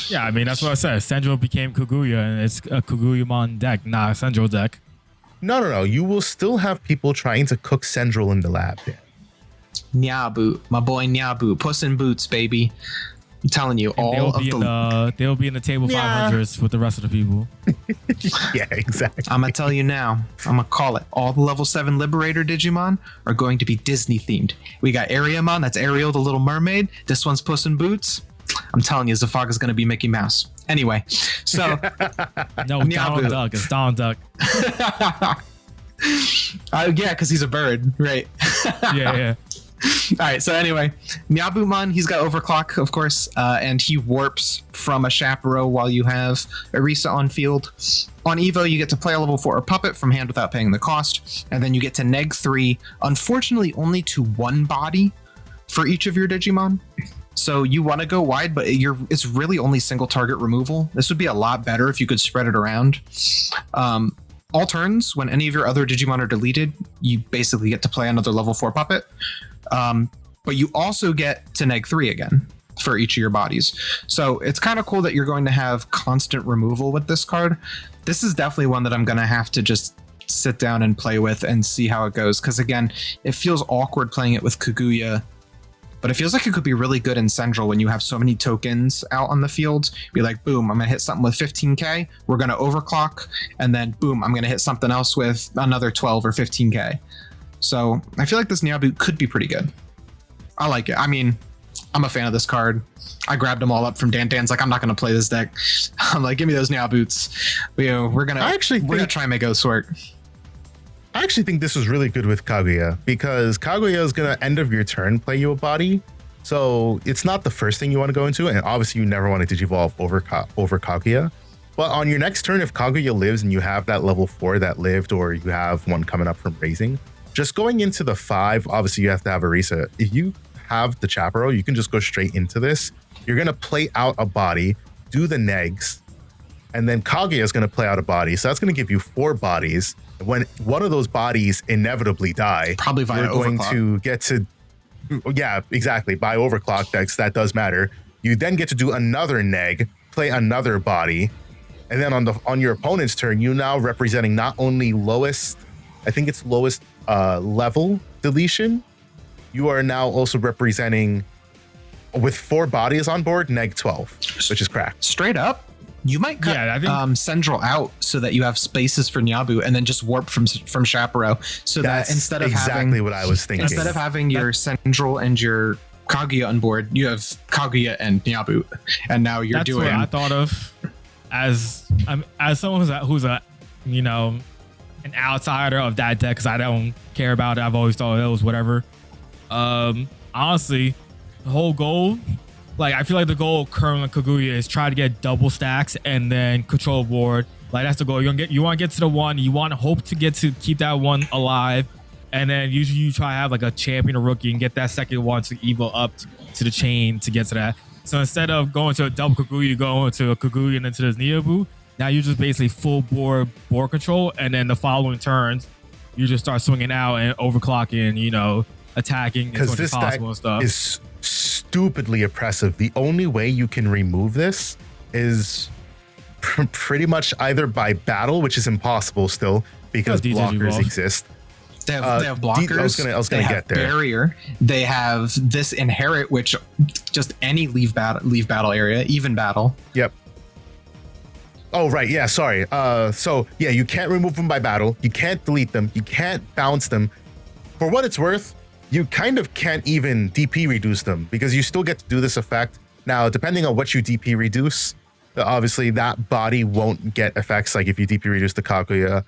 Yeah, I mean, that's what I said. Sendril became Kaguya, and it's a Kaguyamon deck, not a Sendril deck. No. You will still have people trying to cook Sendril in the lab. Dan. Nyaboot, my boy Nyaboot. Puss in Boots, baby. I'm telling you, And they'll be in the table 500s with the rest of the people. Yeah, exactly. I'm gonna tell you now. I'm gonna call it. All the level 7 Liberator Digimon are going to be Disney themed. We got Ariamon, that's Ariel, the Little Mermaid. This one's Puss in Boots. I'm telling you, Zafaga's gonna be Mickey Mouse. Anyway, so no, Donald Duck. It's Donald Duck. Yeah, because he's a bird, right? Yeah. All right, so anyway, Nyabumon, he's got Overclock, of course, and he warps from a Chaperone while you have Arisa on field. On Evo, you get to play a level 4 puppet from hand without paying the cost, and then you get to neg 3, unfortunately only to one body for each of your Digimon. So you want to go wide, but it's really only single target removal. This would be a lot better if you could spread it around. All turns, when any of your other Digimon are deleted, you basically get to play another level 4 puppet. But you also get to neg 3 again for each of your bodies. So it's kind of cool that you're going to have constant removal with this card. This is definitely one that I'm going to have to just sit down and play with and see how it goes. Because again, it feels awkward playing it with Kaguya, but it feels like it could be really good in Central when you have so many tokens out on the field. Be like, boom, I'm going to hit something with 15k. We're going to overclock. And then boom, I'm going to hit something else with another 12 or 15k. So I feel like this Nyabu could be pretty good. I like it. I mean, I'm a fan of this card. I grabbed them all up from Dan. Dan's like, I'm not going to play this deck. I'm like, give me those Nyaboots. We're going to try and make those work. I actually think this was really good with Kaguya because Kaguya is going to end of your turn play you a body. So it's not the first thing you want to go into. And obviously you never want to Digivolve over Kaguya. But on your next turn, if Kaguya lives and you have that level 4 that lived, or you have one coming up from raising, just going into the 5, obviously you have to have Arisa. If you have the Chaperone, you can just go straight into this. You're going to play out a body, do the negs, and then Kaguya is going to play out a body. So that's going to give you 4 bodies. When one of those bodies inevitably die, probably via you're going overclock. to get to, yeah, exactly, by overclock decks, that does matter. You then get to do another neg, play another body, and then on your opponent's turn, you now representing not only lowest, I think it's lowest level deletion, you are now also representing, with 4 bodies on board, neg 12, which is cracked. Straight up, you might cut Central out so that you have spaces for Nyabu, and then just warp from Chaperone, so That's that instead of exactly what I was thinking. Instead of having your Central and your Kaguya on board, you have Kaguya and Nyabu, and now you're That's doing. What I thought of as someone who's a an outsider of that deck, because I don't care about it. I've always thought it was whatever. Honestly, the whole goal, like, I feel like the goal currently in Kaguya is try to get double stacks and then control board. Like, that's the goal. You want to get to the 1. You want to hope to get to keep that 1 alive, and then usually you try to have like a champion or rookie and get that second 1 to evo up to the chain to get to that. So instead of going to a double Kaguya, you go into a Kaguya and then to this Nyabu. Now you're just basically full board control, and then the following turns you just start swinging out and overclocking, attacking as much as possible and stuff. Is stupidly oppressive. The only way you can remove this is pretty much either by battle, which is impossible still because blockers exist. They have blockers. I was gonna get there. Barrier. They have this inherit, which just any leave battle area, even battle. Yep. Oh, right. Yeah, sorry. So yeah, you can't remove them by battle. You can't delete them. You can't bounce them. For what it's worth, you kind of can't even DP reduce them because you still get to do this effect. Now, depending on what you DP reduce, obviously that body won't get effects. Like if you DP reduce the Kaguya,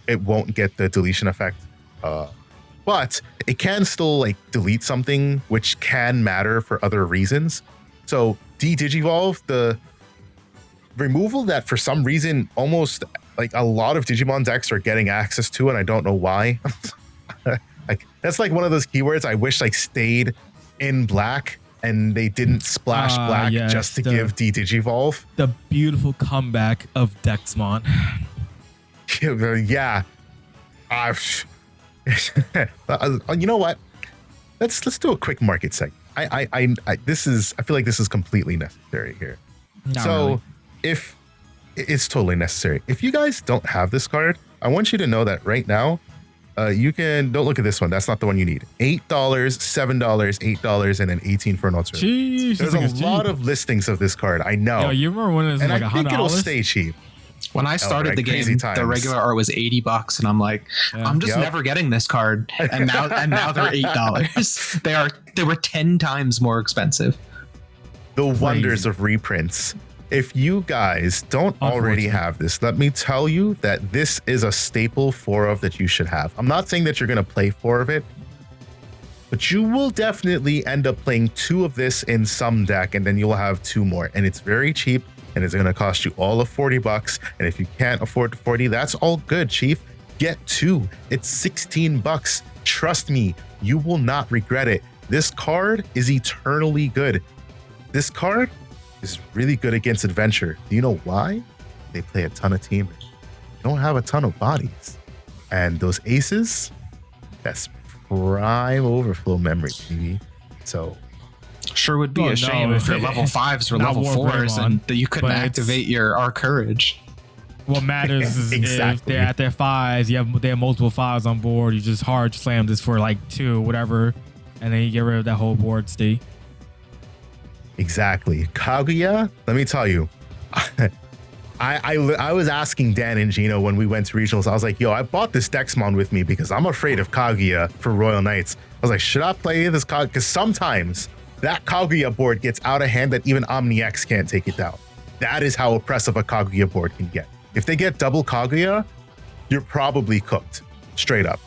it won't get the deletion effect. But it can still like delete something, which can matter for other reasons. So de-digivolve, the removal that for some reason almost like a lot of Digimon decks are getting access to, and I don't know why. Like that's like one of those keywords I wish like stayed in black and they didn't splash black just to give de-digivolve. The beautiful comeback of Dexmon. Yeah. You know what? Let's do a quick market segment. I feel like this is completely necessary here. Not really. If it's totally necessary. If you guys don't have this card, I want you to know that right now, You can don't look at this one. That's not the one you need. $8, $7, $8, and then 18 for an alternative. Jeez, There's a lot of listings of this card. I know. Yo, you remember when it was and like I $100? think it'll stay cheap. When I started the game, the regular art was $80, and I'm like, I'm just never getting this card. And now they're $8. They were 10 times more expensive. The wonders of reprints. If you guys don't already have this, let me tell you that this is a staple 4 of that you should have. I'm not saying that you're going to play 4 of it, but you will definitely end up playing 2 of this in some deck, and then you'll have 2 more. And it's very cheap, and it's going to cost you all of $40. And if you can't afford 40, that's all good, Chief. Get 2. It's $16. Trust me, you will not regret it. This card is eternally good. This card is really good against adventure. Do you know why? They play a ton of teamers. They don't have a ton of bodies. And those aces, that's prime overflow memory, TV. So sure would be a shame if your level 5s or level 4s and that you couldn't activate your Our Courage. What matters is if they're at their 5s, they have multiple 5s on board, you just hard slam this for like 2, whatever, and then you get rid of that whole board state. Exactly. Kaguya, let me tell you, I was asking Dan and Gino when we went to regionals, I was like, yo, I bought this Dexmon with me because I'm afraid of Kaguya for Royal Knights. I was like, should I play this Kaguya? Because sometimes that Kaguya board gets out of hand that even OmniX can't take it down. That is how oppressive a Kaguya board can get. If they get double Kaguya, you're probably cooked. Straight up.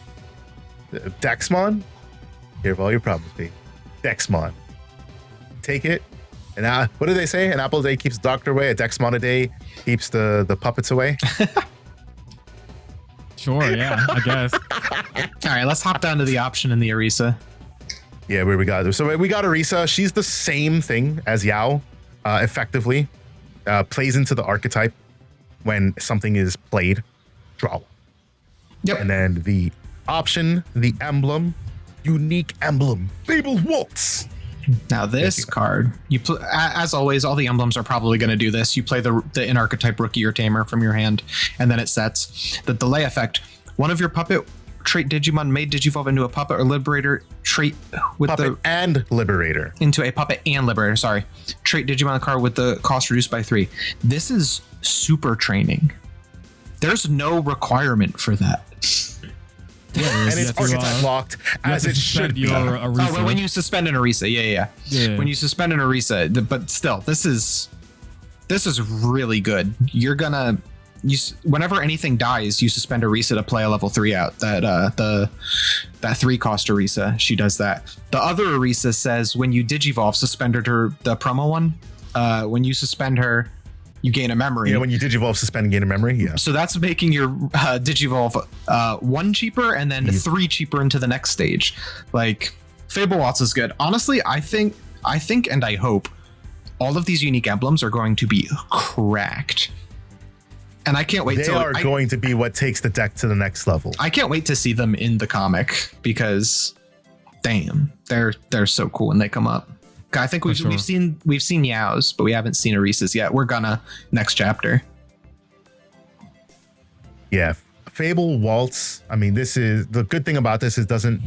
Dexmon, here of all your problems, baby. Dexmon. Take it. And what do they say? An apple a day keeps the doctor away. A Dexmon a day keeps the puppets away. Sure, yeah, I guess. All right, let's hop down to the option in the Arisa. Yeah, where we got. So we got Arisa. She's the same thing as Yao, effectively. Plays into the archetype when something is played. Draw. Yep. And then the option, the emblem, unique emblem, Fable Waltz. Now this card, as always, all the emblems are probably going to do this. You play the in-archetype rookie or tamer from your hand, and then it sets. The delay effect. One of your puppet trait Digimon may digivolve into a puppet or liberator trait with puppet and liberator. Into a puppet and liberator, sorry. Trait Digimon card with the cost reduced by 3. This is super training. There's no requirement for that. Yeah, and it's archetype locked as it should be. When you suspend an Arisa, yeah. When you suspend an Arisa, but still, this is really good. You're gonna whenever anything dies, you suspend Arisa to play a level 3 out. That 3 cost Arisa, she does that. The other Arisa says when you digivolve, suspended her, the promo one. When you suspend her, you gain a memory. Yeah, when you digivolve, suspend and gain a memory. Yeah. So that's making your digivolve 1 cheaper and then 3 cheaper into the next stage. Like Fable Waltz is good. Honestly, I think and I hope all of these unique emblems are going to be cracked. And I can't wait. They are going to be what takes the deck to the next level. I can't wait to see them in the comic because, damn, they're so cool when they come up. I think we've seen Yao's, but we haven't seen Arisa's yet. We're gonna next chapter. Yeah, Fable Waltz. I mean, this is the good thing about this is the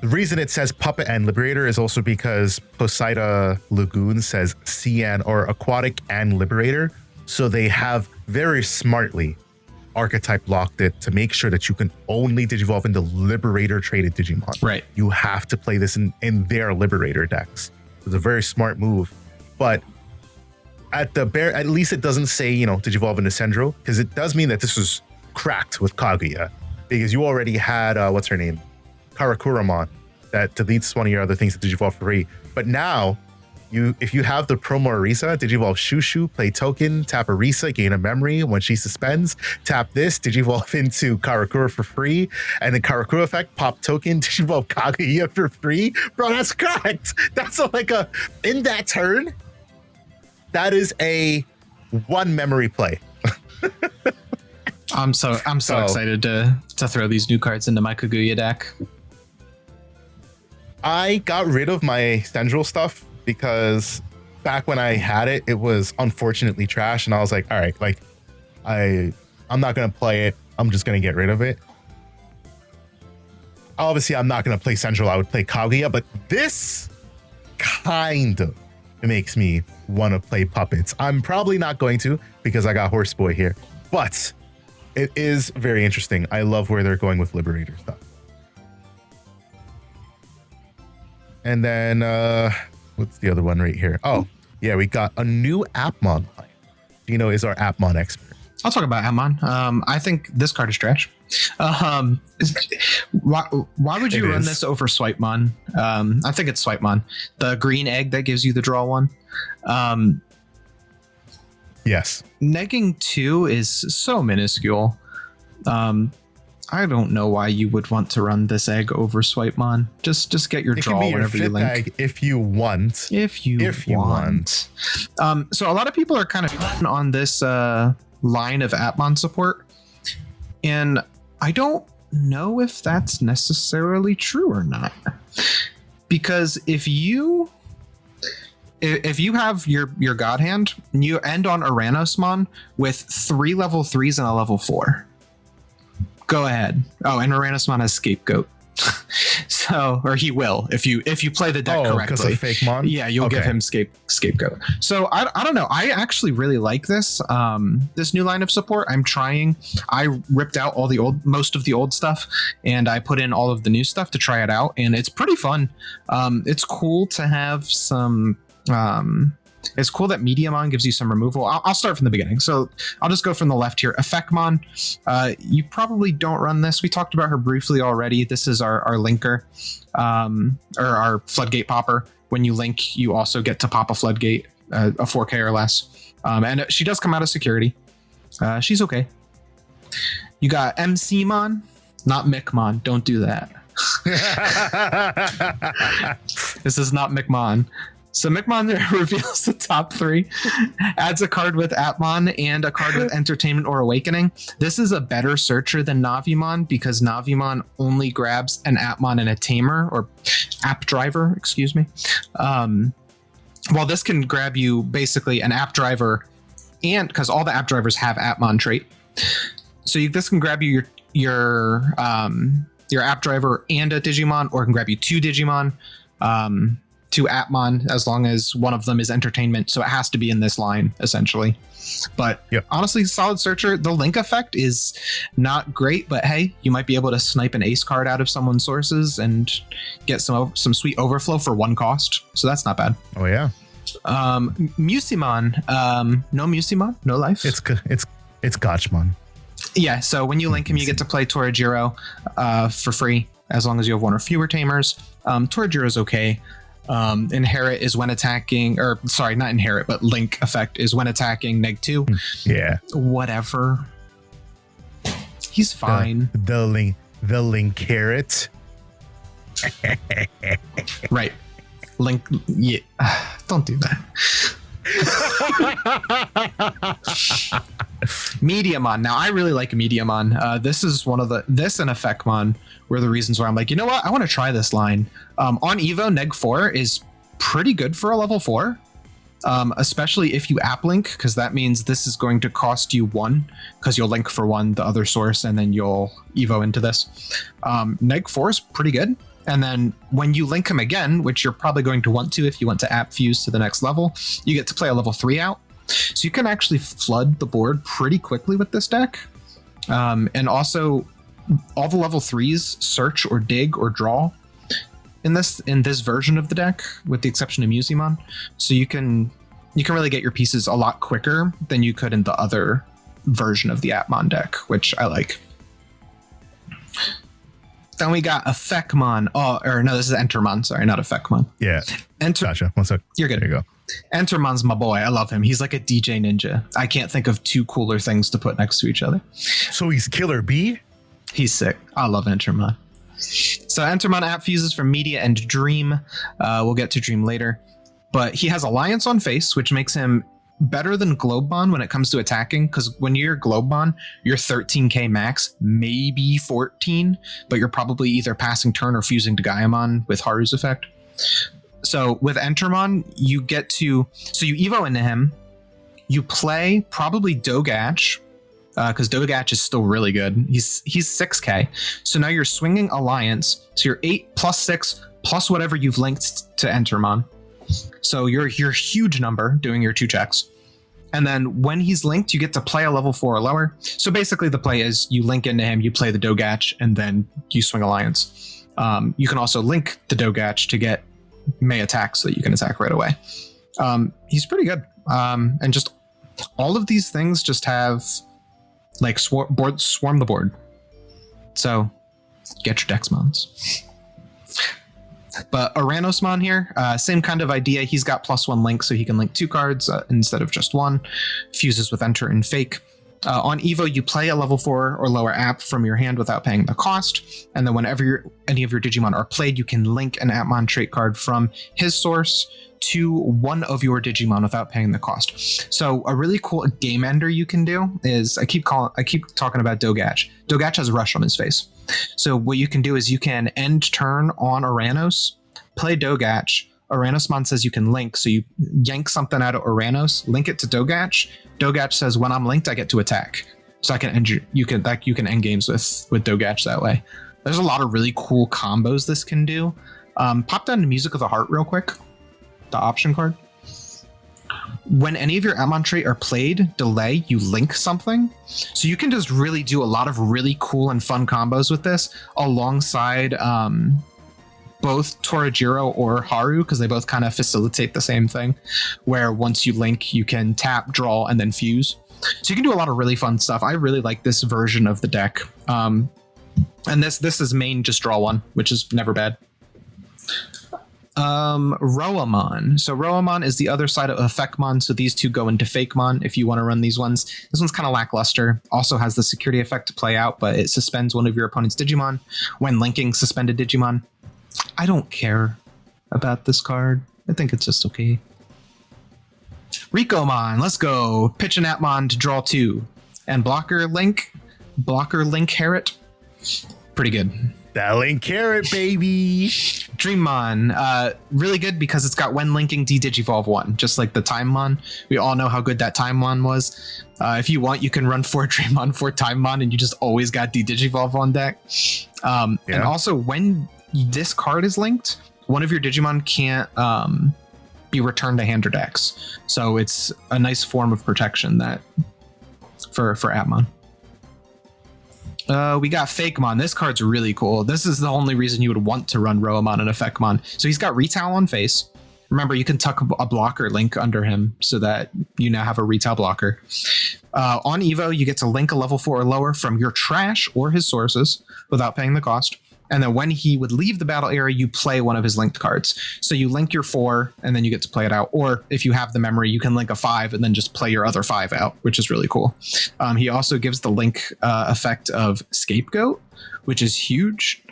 reason it says Puppet and Liberator is also because Poseida Lagoon says Sea or Aquatic and Liberator. So they have very smartly archetype locked it to make sure that you can only digivolve into Liberator traded Digimon. Right. You have to play this in their Liberator decks. It's a very smart move, but at least it doesn't say, digivolve into Sendro, because it does mean that this was cracked with Kaguya, because you already had what's her name, Canourusmon, that deletes one of your other things to digivolve for free. But now, if you have the promo Arisa, digivolve Shushu, play token, tap Arisa, gain a memory. When she suspends, tap this, digivolve into Karakura for free, and then Karakura effect, pop token, digivolve Kaguya for free. Bro, that's correct. That's in that turn, that is a 1 memory play. I'm so excited to throw these new cards into my Kaguya deck. I got rid of my Central stuff because back when I had it, it was unfortunately trash. And I was like, all right, I'm not going to play it. I'm just going to get rid of it. obviously I'm not going to play Central. I would play Kaguya, but this kind of makes me want to play Puppets. I'm probably not going to because I got Horseboy here, but it is very interesting. I love where they're going with Liberator stuff. And then, what's the other one right here? Oh, yeah, we got a new Appmon line. Gino is our Appmon expert. I'll talk about Appmon. I think this card is trash. Why would you run this over Swipemon? I think it's Swipemon. The green egg that gives you the draw one. Yes. Negging 2 is so minuscule. I don't know why you would want to run this egg over Swipemon. Just get your draw whenever you link. Egg if you want. If you want. So a lot of people are kind of on this line of Appmon support, and I don't know if that's necessarily true or not. Because if you have your God Hand, you end on Tyranomon with 3 level 3s and a level 4. Go ahead. Oh, and Tyranomon has Scapegoat. So, or he will if you play the deck correctly. Because of Fake Mon? Yeah, you'll give him Scapegoat. So I don't know. I actually really like this this new line of support. I ripped out most of the old stuff, and I put in all of the new stuff to try it out, and it's pretty fun. It's cool to have some. It's cool that Mediamon gives you some removal. I'll start from the beginning. So I'll just go from the left here. Effectmon, you probably don't run this. We talked about her briefly already. This is our linker, or our floodgate popper. When you link, you also get to pop a floodgate, a 4K or less. And she does come out of security. She's okay. You got MCmon, not Micmon. Don't do that. This is not Micmon. So Micmon reveals the top 3, adds a card with Appmon and a card with Entertainment or Awakening. This is a better searcher than Navimon because Navimon only grabs an Appmon and a Tamer, or App Driver, excuse me. While this can grab you basically an App Driver, and because all the App Drivers have Appmon trait. So this can grab you your App Driver and a Digimon, or it can grab you 2 Digimon. 2 Appmon, as long as one of them is Entertainment, so it has to be in this line essentially. But honestly, solid searcher. The link effect is not great, but hey, you might be able to snipe an ace card out of someone's sources and get some sweet overflow for 1 cost, so that's not bad. Oh yeah. Musimon, no Musimon, no life. It's Gotchmon. Yeah, so when you link him, you get to play Torajiro for free as long as you have 1 or fewer Tamers. Torajiro's okay. Inherit is when attacking, or sorry, not inherit, but link effect is when attacking neg 2. Yeah. Whatever. He's fine. The link carrot. Right. Link. Yeah. Don't do that. Mediamon. Now I really like Mediamon. This is this and Effectmon were the reasons why I'm like, you know what? I want to try this line. On Evo, neg 4 is pretty good for a level 4. Especially if you app link, because that means this is going to cost you 1, because you'll link for 1 the other source, and then you'll Evo into this. Neg 4 is pretty good. And then when you link him again, which you're probably going to want to if you want to app fuse to the next level, you get to play a level 3 out. So you can actually flood the board pretty quickly with this deck. And also, all the level 3s search or dig or draw in this version of the deck, with the exception of Musimon. So you can really get your pieces a lot quicker than you could in the other version of the Appmon deck, which I like. Then we got Effectmon. Oh, or no, this is Entermon. Sorry, not Effectmon. Yeah. Gotcha. 1 sec. You're good. There you go. Entermon's my boy. I love him. He's like a DJ ninja. I can't think of 2 cooler things to put next to each other. So he's Killer B? He's sick. I love Entermon. So Entermon app fuses from Media and Dream. We'll get to Dream later. But he has Alliance on face, which makes him better than Globebon when it comes to attacking, because when you're Globebon, you're 13k max, maybe 14, but you're probably either passing turn or fusing to Gaiamon with Haru's effect. So with Entermon, you get to, so you Evo into him, you play probably Dogatch, because Dogach is still really good. He's 6k. So now you're swinging Alliance. So you're 8 plus 6 plus whatever you've linked to Entermon. So you're huge number doing your 2 checks. And then when he's linked, you get to play a level 4 or lower. So basically the play is you link into him, you play the Dogach, and then you swing Alliance. You can also link the Dogach to get May attack so that you can attack right away. He's pretty good. And just all of these things just have like swarm the board. So get your Dexmons. But Tyranomon here, same kind of idea. He's got +1 link, so he can link 2 cards instead of just 1. Fuses with Enter and Fake. On Evo, you play a level 4 or lower app from your hand without paying the cost. And then whenever any of your Digimon are played, you can link an Appmon trait card from his source to one of your Digimon without paying the cost. So a really cool game ender you can do is, I keep talking about Dogach. Dogach has Rush on his face. So what you can do is you can end turn on Tyranos, play Dogach. Tyranomon says you can link, so you yank something out of Tyranos, link it to Dogach. Dogach says when I'm linked, I get to attack. So I can end you can end games with Dogach that way. There's a lot of really cool combos this can do. Pop down to Music of the Heart real quick. The option card. When any of your Appmon trait are played, delay, you link something. So you can just really do a lot of really cool and fun combos with this alongside both Torajiro or Haru, because they both kind of facilitate the same thing, where once you link, you can tap, draw, and then fuse. So you can do a lot of really fun stuff. I really like this version of the deck. And this is main just draw 1, which is never bad. Roamon. So Roamon is the other side of Effectmon, so these two go into Fakemon if you want to run these ones. This one's kind of lackluster. Also has the security effect to play out, but it suspends one of your opponent's Digimon when linking suspended Digimon. I don't care about this card. I think it's just okay. Rikomon, let's go. Pitch an Appmon to draw 2. And blocker link Herrit. Pretty good. That link carrot, baby. Dreammon, really good because it's got when linking D-Digivolve 1, just like the Timemon. We all know how good that Timemon was. If you want, you can run 4 Dreammon, 4 Timemon, and you just always got D-Digivolve on deck. And also, when this card is linked, one of your Digimon can't be returned to hand or decks. So it's a nice form of protection that for Appmon. We got Fakemon. This card's really cool. This is the only reason you would want to run Roamon and Effectmon. So he's got Retail on face. Remember, you can tuck a blocker link under him so that you now have a Retail blocker. On Evo, you get to link a level 4 or lower from your trash or his sources without paying the cost. And then when he would leave the battle area, you play one of his linked cards. So you link your 4 and then you get to play it out. Or if you have the memory, you can link a 5 and then just play your other 5 out, which is really cool. He also gives the link effect of Scapegoat, which is huge.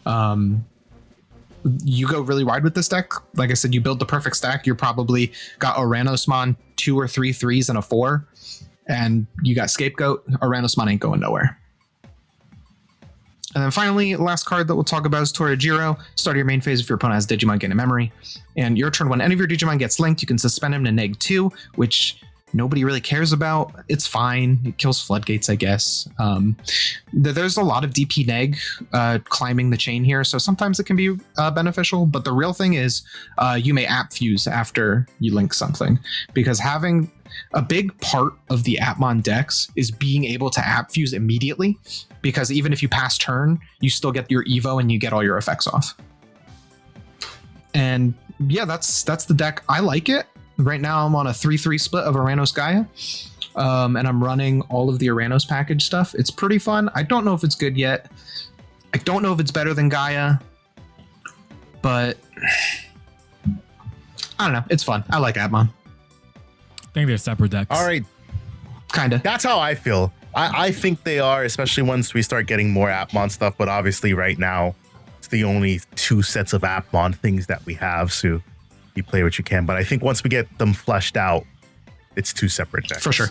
You go really wide with this deck. Like I said, you build the perfect stack. You're probably got Tyranomon 2 or 3 3s and a 4. And you got Scapegoat. Tyranomon ain't going nowhere. And then finally, last card that we'll talk about is Torajiro. Start your main phase if your opponent has Digimon gain a memory. And your turn, when any of your Digimon gets linked, you can suspend him to -2, which nobody really cares about. It's fine. It kills floodgates, I guess. There's a lot of DP neg climbing the chain here, so sometimes it can be beneficial. But the real thing is you may app fuse after you link something, because having a big part of the Appmon decks is being able to app fuse immediately, because even if you pass turn, you still get your Evo and you get all your effects off. And yeah, that's the deck. I like it. Right now I'm on a 3-3 split of Tyranos Gaia, and I'm running all of the Tyranos package stuff. It's pretty fun. I don't know if it's good yet. I don't know if it's better than Gaia, but I don't know. It's fun. I like Appmon. I think they're separate decks. All right. Kind of. That's how I feel. I think they are, especially once we start getting more Appmon stuff. But obviously right now, it's the only 2 sets of Appmon things that we have. So you play what you can. But I think once we get them fleshed out, it's 2 separate decks. For sure.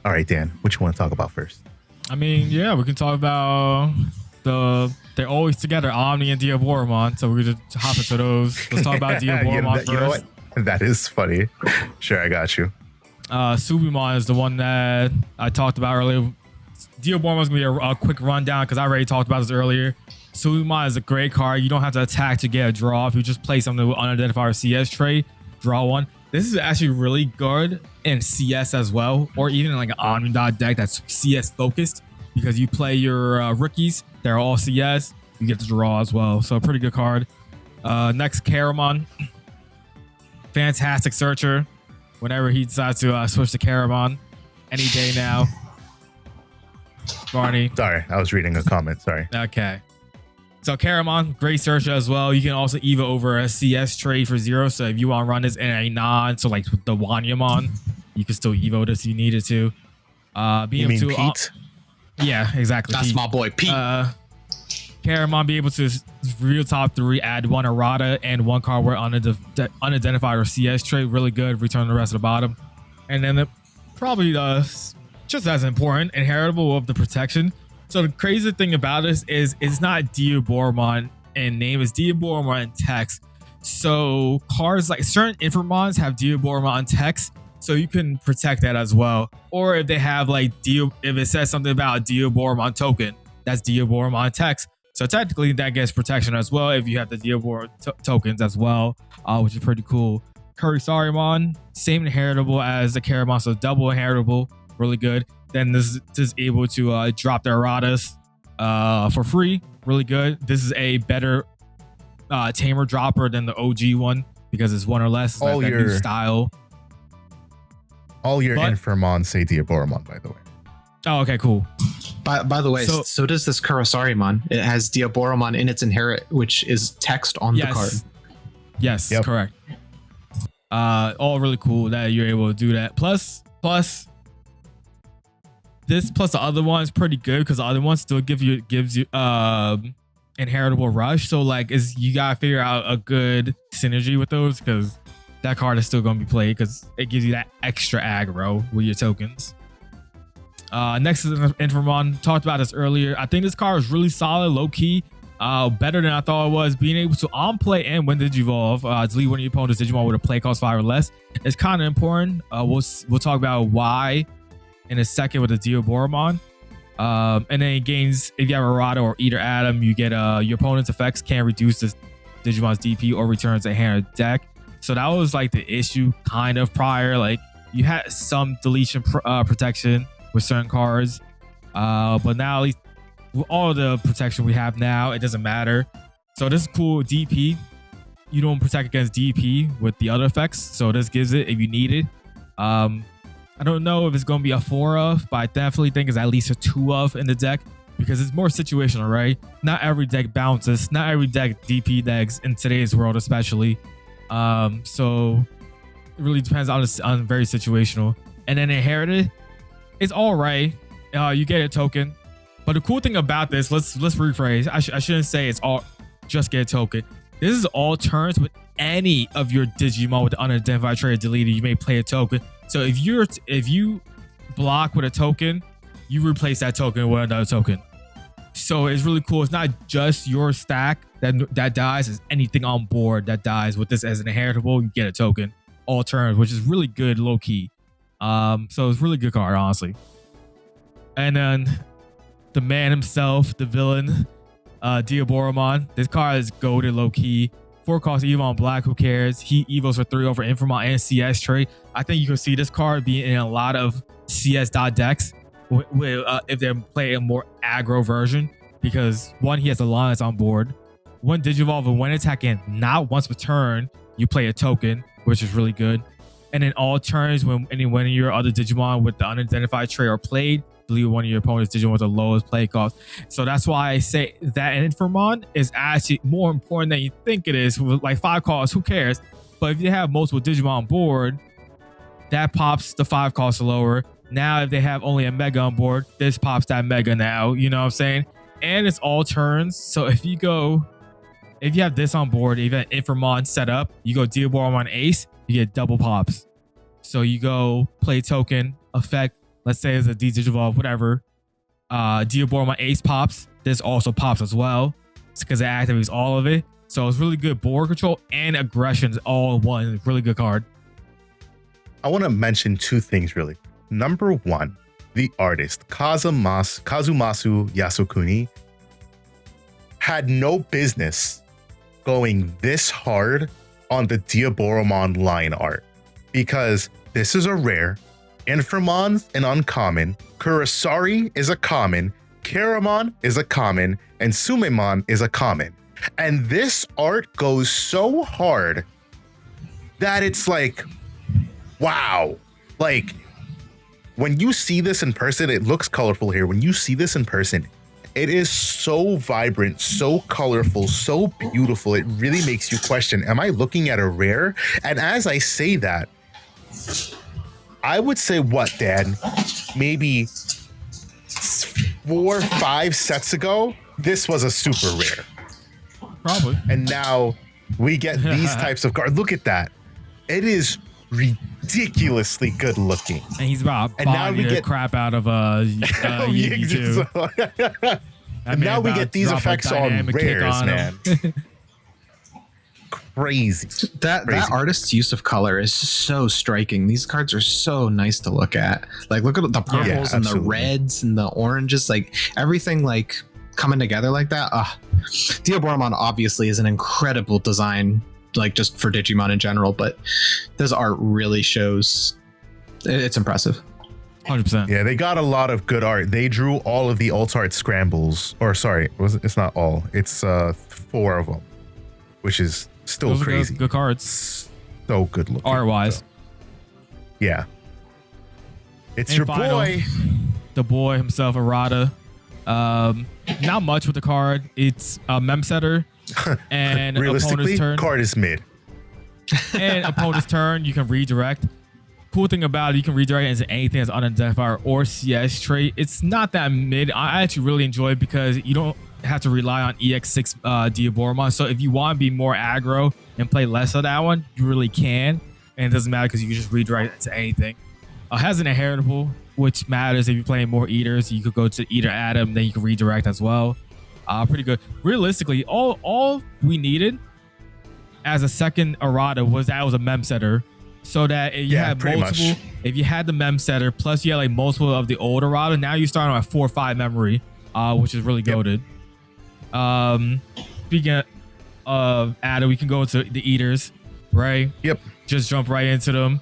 All right, Dan, what you want to talk about first? I mean, yeah, we can talk about they're always together, Omni and Diaboromon. So we're going to hop into those. Let's talk about Diaboromon first. You know what? That is funny. Sure, I got you. Subimon is the one that I talked about earlier. Diaboromon is going to be a quick rundown because I already talked about this earlier. Subimon is a great card. You don't have to attack to get a draw. If you just play something with unidentified or CS trait, draw one. This is actually really good in CS as well, or even in like an Omnidot deck that's CS focused, because you play your rookies, they're all CS, you get to draw as well. So a pretty good card. Next, Canourusmon. Fantastic searcher. Whenever he decides to switch to Canourusmon, any day now. Barney. Sorry, I was reading a comment. Sorry. Okay. So Canourusmon, great searcher as well. You can also EVO over a CS trade for 0. So if you want to run this in a non, so like the Wanyamon, you can still EVO this if you needed to. You mean Pete? Yeah, exactly. That's Pete. my boy, Pete. Canourusmon be able to real top 3, add 1 errata and 1 card where unidentified or CS trait. Really good. Return the rest of the bottom. And then probably just as important, inheritable of the protection. So the crazy thing about this is it's not Diaboromon in name, it's Diaboromon in text. So cards like certain Infomons have Diaboromon text, so you can protect that as well. Or if they have like if it says something about a Diaboromon token, that's Diaboromon text. So technically that gets protection as well if you have the Diaboromon tokens as well, which is pretty cool. Canourusmon, same inheritable as the Canourusmon, so double inheritable, really good. Then this is able to drop their erratas for free, really good. This is a better tamer dropper than the OG one because it's 1 or less. All that your new style. All your Infomon say Diaboromon, by the way. Oh, okay, cool. By the way, so does this Canourusmon. It has Diaboromon in its inherit, which is text on the card. Yes, correct. All really cool that you're able to do that. Plus this plus the other one is pretty good because the other one still gives you inheritable rush. So like you gotta figure out a good synergy with those because that card is still gonna be played because it gives you that extra aggro with your tokens. Next is Infomon. Talked about this earlier. I think this card is really solid, low key. Better than I thought it was. Being able to on play and when Digivolve, delete one of your opponent's Digimon with a play cost 5 or less. It's kind of important. We'll talk about why in a second with the Diaboromon. And then it gains, if you have a Errata or Eater Atom, you get your opponent's effects can reduce this Digimon's DP or returns a hand or deck. So that was like the issue kind of prior. Like you had some deletion protection with certain cards. But now at least with all the protection we have now, it doesn't matter. So this is cool. DP, you don't protect against DP with the other effects. So this gives it if you need it. I don't know if it's going to be a 4 of, but I definitely think it's at least a 2 of in the deck because it's more situational, right? Not every deck bounces. Not every deck DP decks in today's world, especially. So it really depends on very situational. And then inherited, it's all right. You get a token, but the cool thing about this, let's rephrase. I shouldn't say it's all just get a token. This is all turns with any of your Digimon with the unidentified trait deleted. You may play a token. So if you block with a token, you replace that token with another token. So it's really cool. It's not just your stack that dies. It's anything on board that dies. With this as an inheritable, you get a token all turns, which is really good low key. So it's a really good card, honestly. And then the man himself, the villain, Diaboromon. This card is goated low key. 4 cost Evo on black, who cares? He evos for 3 over Infomon and CS trade. I think you can see this card being in a lot of CS decks if they're playing a more aggro version, because one, he has a Alliance on board. When Digivolve and when attacking, not once per turn, you play a token, which is really good. And in all turns, when any one of your other Digimon with the unidentified trait are played, delete one of your opponent's Digimon with the lowest play cost. So that's why I say that Infomon is actually more important than you think it is. With like 5 costs, who cares? But if you have multiple Digimon on board, that pops the 5 costs lower. Now, if they have only a Mega on board, this pops that Mega now. You know what I'm saying? And it's all turns. So if you have this on board, even Infomon set up, you go Diaboromon Ace, you get double pops. So you go play token, effect, let's say it's a Digivolve, whatever. Diaboromon Ace pops. This also pops as well. It's because it activates all of it. So it's really good board control and aggressions all in one. Really good card. I want to mention two things really. Number one, the artist Kazumasu Yasukuni had no business going this hard on the Diaboromon line art, because this is a rare, Infermon's an uncommon, Kurosari is a common, Keramon is a common, and Sumemon is a common. And this art goes so hard that it's like, wow. Like, when you see this in person, it looks colorful here. When you see this in person, it is so vibrant, so colorful, so beautiful. It really makes you question, am I looking at a rare? And as I say that, I would say what, Dan? Maybe 4 or 5 sets ago, this was a super rare. Probably. And now we get these types of cards. Look at that. It is ridiculously good looking. And he's about and now we get crap out of Yugi too. And now we get these effects on rares, man. Crazy. That artist's use of color is so striking. These cards are so nice to look at. Like, look at the purples and the reds and the oranges, like everything like coming together like that. Diaboromon obviously is an incredible design, like just for Digimon in general, but this art really shows it's impressive. 100%. Yeah, they got a lot of good art. They drew all of the alt art scrambles, or sorry, it's not all. It's 4 of them, which is still Those crazy. Good cards. So good looking. Art wise. So. Yeah. It's and your final, boy. The boy himself, Arata. Not much with the card. It's a mem setter. And realistically, opponent's turn. card is mid. And opponent's turn, you can redirect. Cool thing about it, you can redirect it into anything that's unidentified or CS trait. It's not that mid. I actually really enjoy it because you don't have to rely on EX6 Diaboromon. So if you want to be more aggro and play less of that one, you really can. And it doesn't matter because you can just redirect it to anything. Has an inheritable, which matters if you're playing more eaters. You could go to Eater Adam, then you can redirect as well. Pretty good. Realistically, all we needed as a second Arata was that it was a mem setter. So that if you had multiple, if you had the mem setter, plus you had like multiple of the old Arata, now you start on a 4 or 5 memory, which is really goated. Speaking of Adam, we can go into the Eaters, right? Yep. Just jump right into them.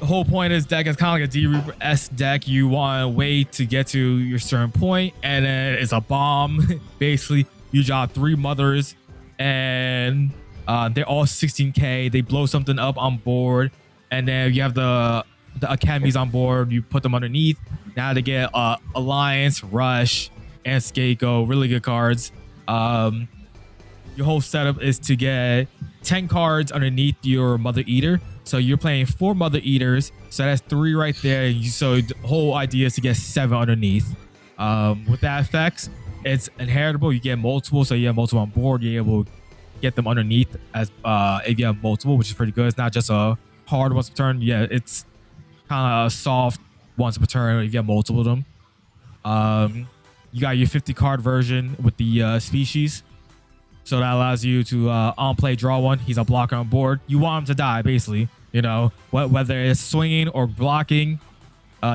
The whole point is deck is kind of like a D-Reaper-esque deck. You want a way to get to your certain point, and then it's a bomb. Basically, you drop 3 mothers, and they're all 16k. They blow something up on board, and then you have the academies on board. You put them underneath. Now they get Alliance, Rush, and Skeiko. Really good cards. Your whole setup is to get 10 cards underneath your Mother Eater. So you're playing 4 Mother Eaters. So that's 3 right there. So the whole idea is to get 7 underneath. With that effects, it's inheritable. You get multiple. So you have multiple on board. You're able to get them underneath as if you have multiple, which is pretty good. It's not just a hard once per turn. Yeah, it's kind of a soft once per turn if you have multiple of them. You got your 50 card version with the species. So that allows you to on play draw 1. He's a blocker on board. You want him to die, basically. You know, whether it's swinging or blocking,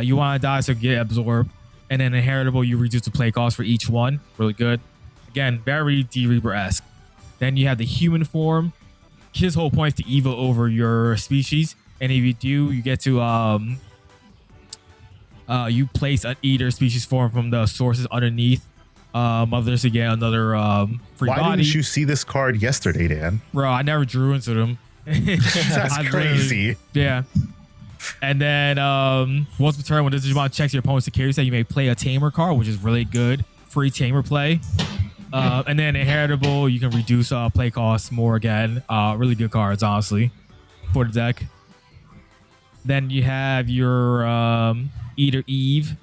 you want to die so get absorbed. And then inheritable, you reduce the play cost for each one. Really good. Again, very D-Reaper-esque. Then you have the human form. His whole point is to evo over your species. And if you do, you get to you place an eater species form from the sources underneath. Others to get another free body. Why didn't you see this card yesterday, Dan? Bro, I never drew into them. That's crazy. Yeah. And then once per turn, when this Digimon checks your opponent's security set, you may play a Tamer card, which is really good. Free Tamer play. And then inheritable, you can reduce play costs more again. Really good cards, honestly, for the deck. Then you have your Eater Eve.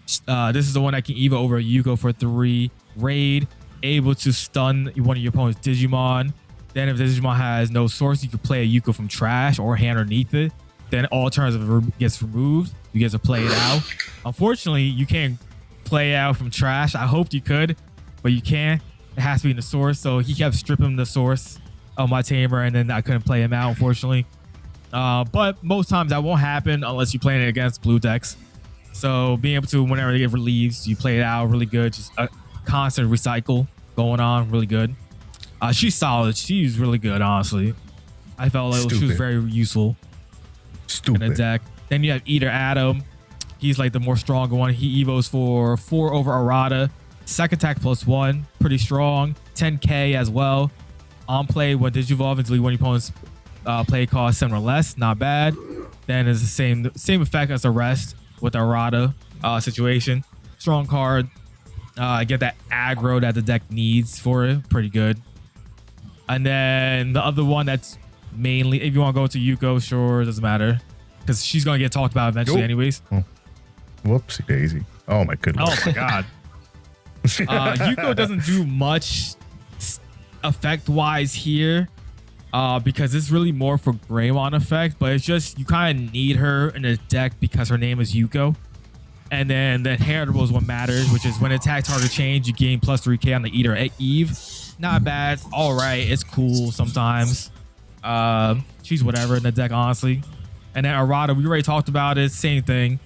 This is the one that can evo over a Yuko for 3. Raid, able to stun one of your opponent's Digimon. Then if the Digimon has no source, you can play a Yuko from trash or hand underneath it. Then all turns gets removed. You get to play it out. Unfortunately, you can't play out from trash. I hoped you could, but you can't. It has to be in the source. So he kept stripping the source of my Tamer, and then I couldn't play him out, unfortunately. But most times that won't happen unless you're playing it against blue decks. So being able to, whenever they get relieved, you play it out really good. Just a constant recycle going on, really good. She's solid. She's really good, honestly. I felt like she was very useful in the deck. Then you have Eater Adam. He's like the more stronger one. He evos for 4 over Errata. Second attack +1, pretty strong. 10k as well. On play when Digivolve until one of your opponent's play cost 7 or less. Not bad. Then it's the same effect as the rest with the Errata situation. Strong card. Get that aggro that the deck needs for it. Pretty good. And then the other one that's mainly, if you want to go to Yuko, sure, doesn't matter. Because she's going to get talked about eventually anyways. Oh. Whoopsie daisy. Oh my goodness. Oh my god. Yuko doesn't do much effect-wise here. Because it's really more for Greymon effect. But it's just, you kind of need her in the deck because her name is Yuko. And then the inheritable is what matters, which is when attack target change, you gain plus 3k on the Eater at Eve. Not bad. All right. It's cool sometimes. She's whatever in the deck, honestly. And then Errata, we already talked about it. Same thing.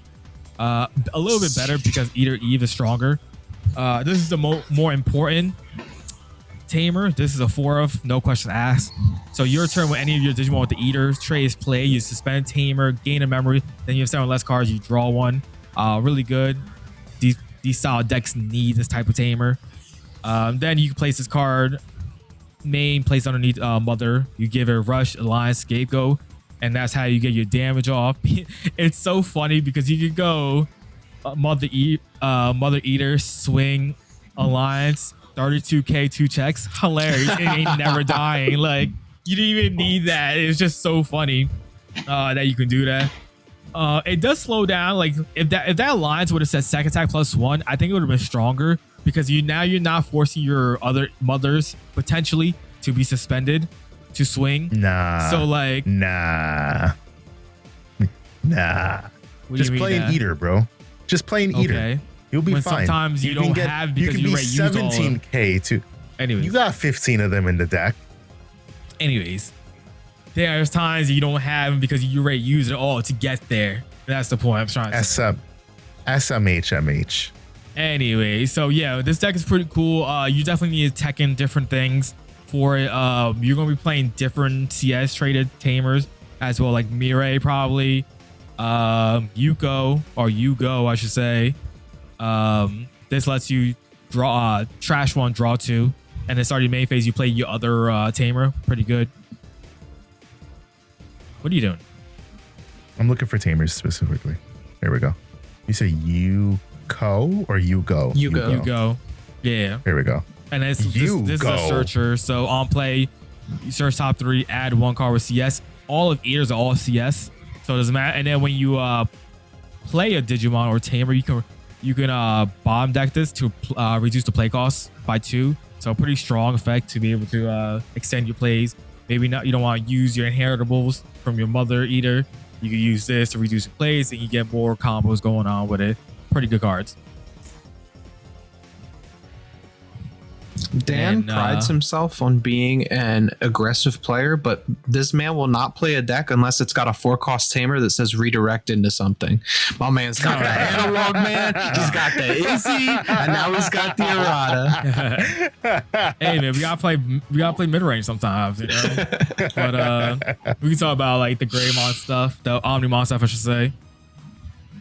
A little bit better because Eater Eve is stronger. This is the more important tamer. This is a 4 of, no question asked. So your turn with any of your Digimon with the Eater tray is play. You suspend tamer, gain a memory. Then you have 7 less cards. You draw 1. Really good. These style decks need this type of tamer. Then you can place this card main, place underneath Mother. You give it Rush, Alliance, Scapegoat, and that's how you get your damage off. It's so funny because you could go Mother Eater, Swing, Alliance, 32k, 2 checks. Hilarious. It ain't never dying. Like, you didn't even need that. It's just so funny that you can do that. It does slow down. Like if that Alliance would have said second attack +1, I think it would have been stronger because you're not forcing your other mothers potentially to be suspended to swing. Nah. So like nah. Just play an Eater, bro. Just play an Eater. Okay. You'll be fine. Sometimes you don't have because you already used all 17k too. Anyways, you got 15 of them in the deck. Anyways. There's times you don't have them because you already used it all to get there. That's the point I'm trying to say. SMH. Anyway, so yeah, this deck is pretty cool. You definitely need to tech in different things for it. You're going to be playing different CS traded tamers as well, like Mirai probably. Yuko, or Yugo, I should say. This lets you draw trash 1, draw 2. And then starting main phase, you play your other tamer. Pretty good. What are you doing? I'm looking for tamers specifically. There we go. You say Yuko or Yugo? Yugo. Yeah. There we go. And this is a searcher. So on play, you search top 3, add 1 card with CS. All of Eaters are all CS. So it doesn't matter. And then when you play a Digimon or tamer, you can bomb deck this to reduce the play cost by 2. So a pretty strong effect to be able to extend your plays. Maybe not. You don't want to use your inheritables from your Mother Eater. You can use this to reduce your plays, and you get more combos going on with it. Pretty good cards. Dan prides himself on being an aggressive player, but this man will not play a deck unless it's got a 4-cost tamer that says redirect into something. My man's got the analog, man. He's got the Izzy, and now he's got the Errata. Hey man, we gotta play mid range sometimes, you know. But we can talk about like the Greymon stuff, the Omnimon stuff, I should say.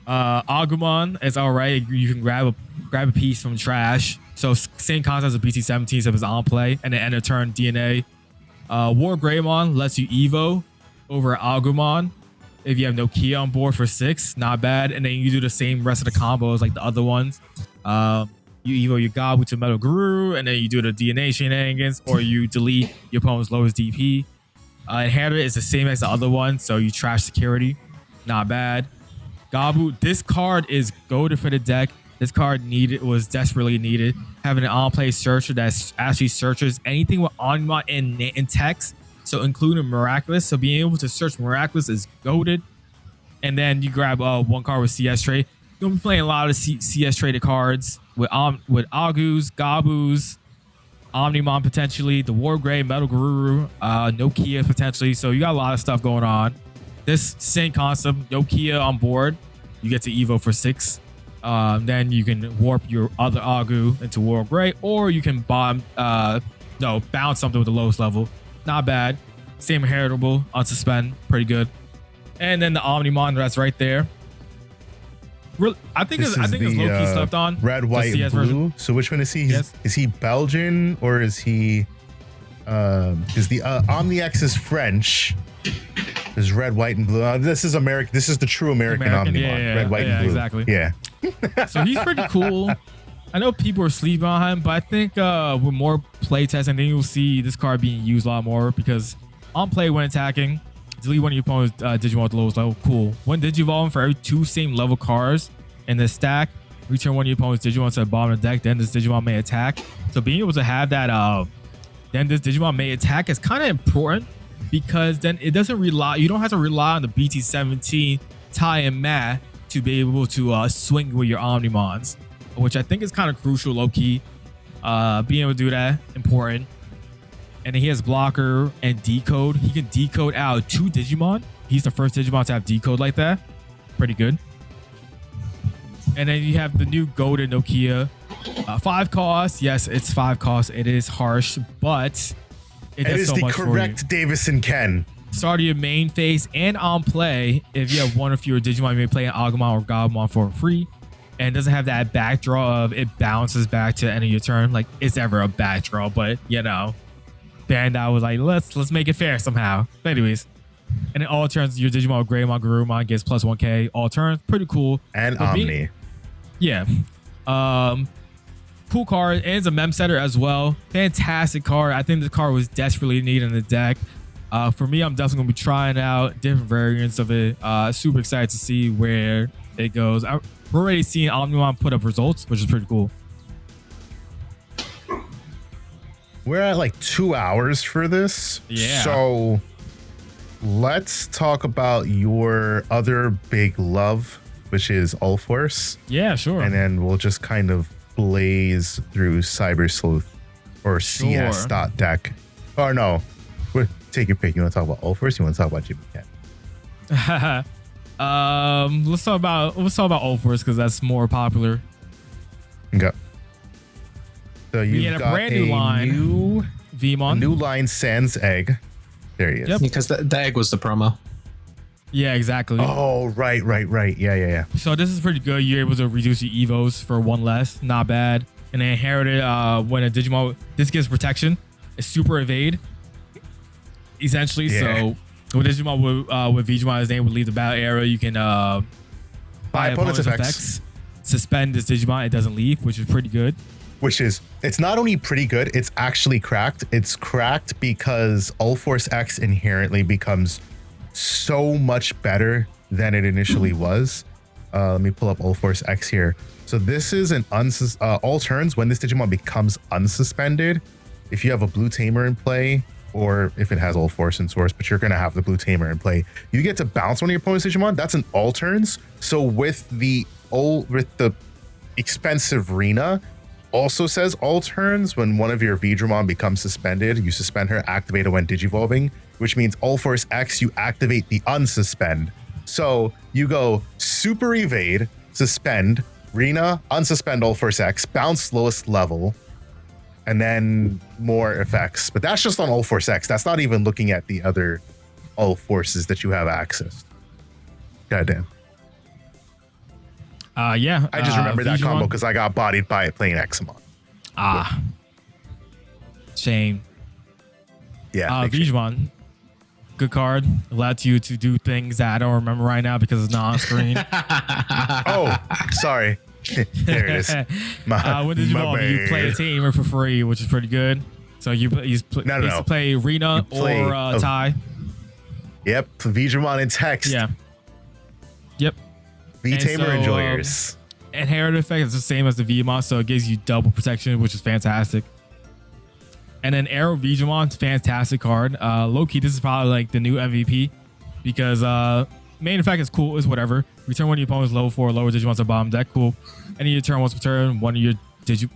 Agumon is all right. You can grab a piece from trash. So same concept as a BT22 except it's on play, and then end of turn DNA. War Greymon lets you Evo over Agumon if you have no key on board for 6, not bad. And then you do the same rest of the combos like the other ones. You Evo your Gabu to Metal Guru, and then you do the DNA shenanigans, or you delete your opponent's lowest DP. Inheritor is the same as the other one, so you trash security, not bad. Gabu, this card is goated for the deck. This card was desperately needed. Having an on-play searcher that actually searches anything with Onmon in text, so including Miraculous. So being able to search Miraculous is goated. And then you grab 1 card with CS trade. You'll be playing a lot of CS traded cards with Agus, Gabus, Omnimon potentially, the War Grey, Metal Guru, Nokia potentially. So you got a lot of stuff going on. this same concept, Nokia on board, you get to Evo for 6. Then you can warp your other Agu into World Gray, or you can bounce something with the lowest level. Not bad. Same heritable, unsuspend, pretty good. And then the Omnimon that's right there. I think it's low-key slept on. Red, white, and blue. Version. So which one is he? Is he Belgian or is he? Because the OmniX is French. There's red, white, and blue. This is American. This is the true American Omnimon. Yeah, red, white, and blue. Exactly. Yeah. So he's pretty cool. I know people are sleeping on him, but I think with more playtests, I think you'll see this card being used a lot more because on play when attacking, delete one of your opponent's Digimon at the lowest level. Cool. When Digivolving for every 2 same level cards in the stack, return one of your opponent's Digimon to the bottom of the deck, then this Digimon may attack. So being able to have that, then this Digimon may attack is kind of important because then it doesn't rely, you don't have to rely on the BT17 Ty and Matt to be able to swing with your Omnimons, which I think is kind of crucial, low-key. Being able to do that, important. And then he has blocker and decode. He can decode out 2 Digimon. He's the first Digimon to have decode like that. Pretty good. And then you have the new golden Nokia. 5 cost. Yes, it's 5 cost. It is harsh, but it does so much for you. It is the correct Davison Ken. Start of your main phase and on play. If you have one or fewer Digimon, you may play an Agumon or Gabumon for free. And it doesn't have that backdraw of it bounces back to the end of your turn. Like it's ever a backdraw, but you know. Bandai was like, let's make it fair somehow. But anyways, and in all turns, your Digimon Greymon, Garurumon gets plus 1k all turns. Pretty cool. And Omni. Yeah. Cool card. And it's a mem setter as well. Fantastic card. I think this card was desperately needed in the deck. For me, I'm definitely going to be trying out different variants of it. Super excited to see where it goes. We're already seeing Omnimon put up results, which is pretty cool. We're at like 2 hours for this. Yeah. So let's talk about your other big love, which is Ulforce. Yeah, sure. And then we'll just kind of blaze through Cyber Sleuth or CS.deck. Or no, take your pick. You want to talk about Ulforce? You want to talk about Jimmy Cat? Let's talk about Ulforce because that's more popular. Okay. So we you've get got brand new line, Vmon. A new line, Sans Egg. There he is. Yep. Because the egg was the promo. Yeah, exactly. Oh, right. Yeah. So this is pretty good. You're able to reduce your Evos for 1 less. Not bad. And then inherited when a Digimon, this gives protection. It's super evade. Essentially, so with Digimon with Digimon, name would leave the battle area. You can by opponent's effects suspend this Digimon. It doesn't leave, which is pretty good. It's not only pretty good, it's actually cracked. It's cracked because Ulforce X inherently becomes so much better than it initially was. Let me pull up Ulforce X here. So this is an all turns when this Digimon becomes unsuspended. If you have a blue tamer in play, or if it has Ulforce in source, but you're gonna have the blue tamer in play, you get to bounce one of your opponent's Digimon. That's an all turns. So with the expensive Rena, also says all turns when one of your Vidramon becomes suspended, you suspend her, activate it when digivolving, which means Ulforce X, you activate the unsuspend. So you go super evade, suspend, Rena, unsuspend Ulforce X, bounce lowest level, and then more effects. But that's just on Ulforce X. That's not even looking at the other Ulforces that you have access. Goddamn. Yeah. I just remember that combo because I got bodied by it playing Examon. Shame. Yeah. Digimon, good card. Allows you to do things that I don't remember right now because it's not on screen. Oh, sorry. There it is. With Digimon, you play a tamer for free, which is pretty good. So you play Rena or Tai. Yep. Vidramon in text. Yeah. Yep. V-Tamer Enjoyers. Inherit effect is the same as the Vmon, so it gives you double protection, which is fantastic. And then Arrow Vidramon, fantastic card. Low-key, this is probably like the new MVP because main effect is cool, is whatever. Return one of your opponent's level 4 or lower Digimon to bottom deck, cool. Any your turn once per turn, one of your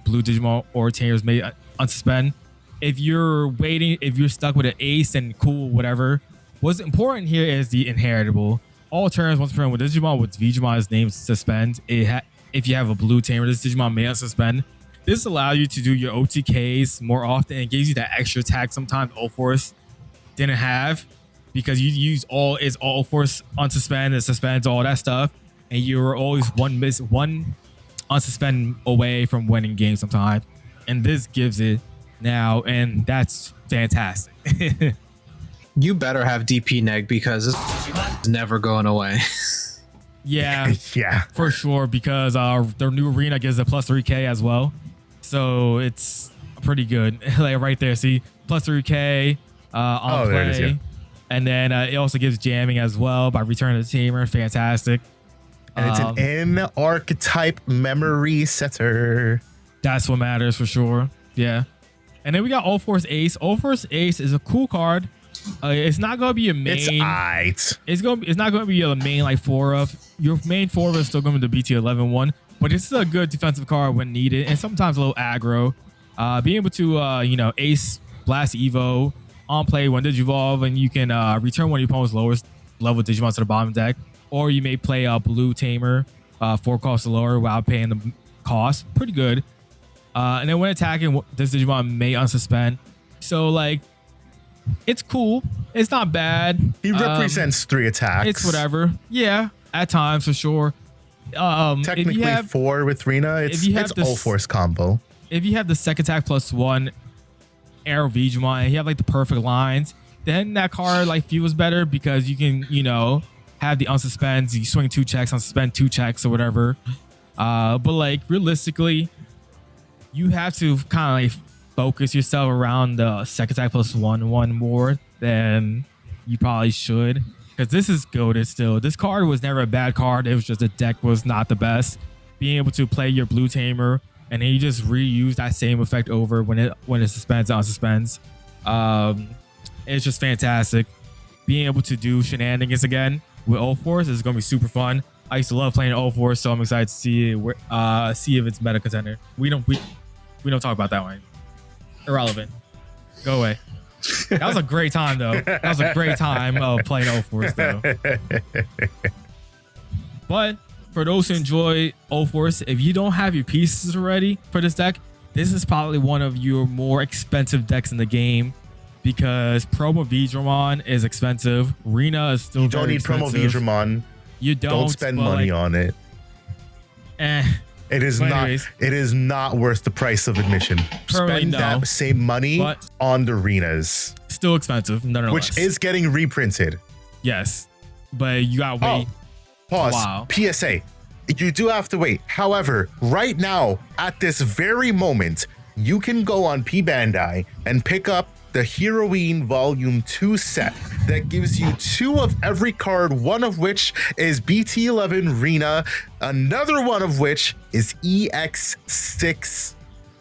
blue Digimon or Tamers may unsuspend. If you're waiting, if you're stuck with an ace and cool, whatever, What's important here is the inheritable. All turns once per turn with Digimon with Digimon's name suspend. If you have a blue tamer, this Digimon may unsuspend. This allows you to do your OTKs more often and gives you that extra attack sometimes O-Force didn't have, because you use all Force unsuspend and suspends all that stuff, and you're always one unsuspend away from winning games sometimes. And this gives it now, and that's fantastic. You better have DP neg because it's never going away. Yeah, yeah, for sure, because their new arena gives a plus 3k as well, so it's pretty good. Like right there, see, plus 3k on play. There it is, yeah. And then it also gives jamming as well by returning the tamer. Fantastic. And it's an N archetype memory setter. That's what matters for sure. Yeah. And then we got All-Force Ace. All-Force Ace is a cool card. It's not going to be a main. It's aight. It's not going to be a main like 4-of. Your main 4-of is still going to be the BT11 one. But this is a good defensive card when needed. And sometimes a little aggro. Being able to, Ace, Blast Evo, on play when Digivolve, and you can return one of your opponent's lowest level Digimon to the bottom deck, or you may play a blue tamer 4 costs lower while paying the cost. Pretty good. And then when attacking, this Digimon may unsuspend. So like, it's cool. It's not bad. He represents 3 attacks. It's whatever. Yeah, at times for sure. Technically 4 with Rina. It's all force combo. If you have the second attack plus 1 Arrow Digimon and you have like the perfect lines, then that card like feels better because you can, have the unsuspends. You swing 2 checks, unsuspend 2 checks or whatever. But like realistically, you have to kind of like focus yourself around the second attack plus 1 more than you probably should, because this is goated still. This card was never a bad card. It was just the deck was not the best. Being able to play your blue tamer and then you just reuse that same effect over when it suspends and unsuspends. It's just fantastic. Being able to do shenanigans again with O-Force is going to be super fun. I used to love playing O-Force, so I'm excited to see if it's meta contender. We don't talk about that one. Irrelevant. Go away. That was a great time though. That was a great time of playing O-Force though. But for those who enjoy O-Force, if you don't have your pieces already for this deck, this is probably one of your more expensive decks in the game, because Promo Digimon is expensive. Rina is still very expensive. You don't need Promo Digimon. You don't spend money on it. It is not worth the price of admission. Spend that same money on the Rinas. Still expensive, nonetheless. Which is getting reprinted. Yes, but you gotta wait. Pause. Wow. PSA. You do have to wait. However, right now, at this very moment, you can go on P Bandai and pick up the Heroine Volume 2 set that gives you 2 of every card, one of which is BT11 Rina, another one of which is EX6.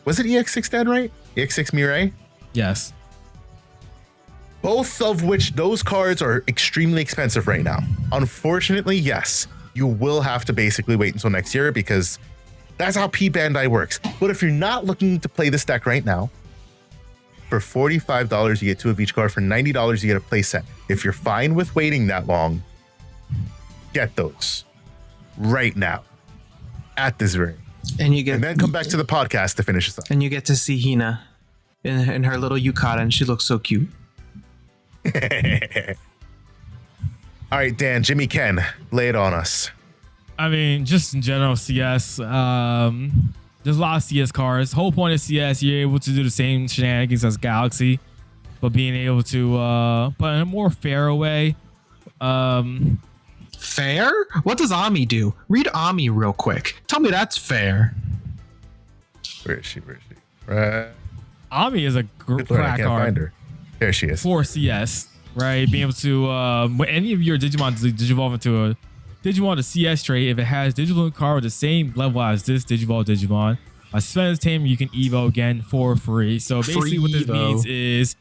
Was it EX6 then, right? EX6 Mirai? Yes. Both of which, those cards are extremely expensive right now. Unfortunately, yes, you will have to basically wait until next year because that's how P Bandai works. But if you're not looking to play this deck right now, for $45, you get 2 of each card. For $90, you get a play set. If you're fine with waiting that long, get those right now at this very. And then come back to the podcast to finish this up. And you get to see Hina in her little yukata, and she looks so cute. All right, Dan, Jimmy Ken, lay it on us. I mean, just in general, CS. There's a lot of CS cards. Whole point of CS, you're able to do the same shenanigans as Galaxy, but being able to, but in a more fair way. Fair? What does Ami do? Read Ami real quick. Tell me that's fair. Where is she? Ami is a crack card. I can't find her. There she is. For CS, right? Being able to, when any of your Digimon digivolve into a Digimon to CS trait, if it has Digimon card with the same level as this Digivolve Digimon, a suspended tamer, you can Evo again for free. So basically what this means is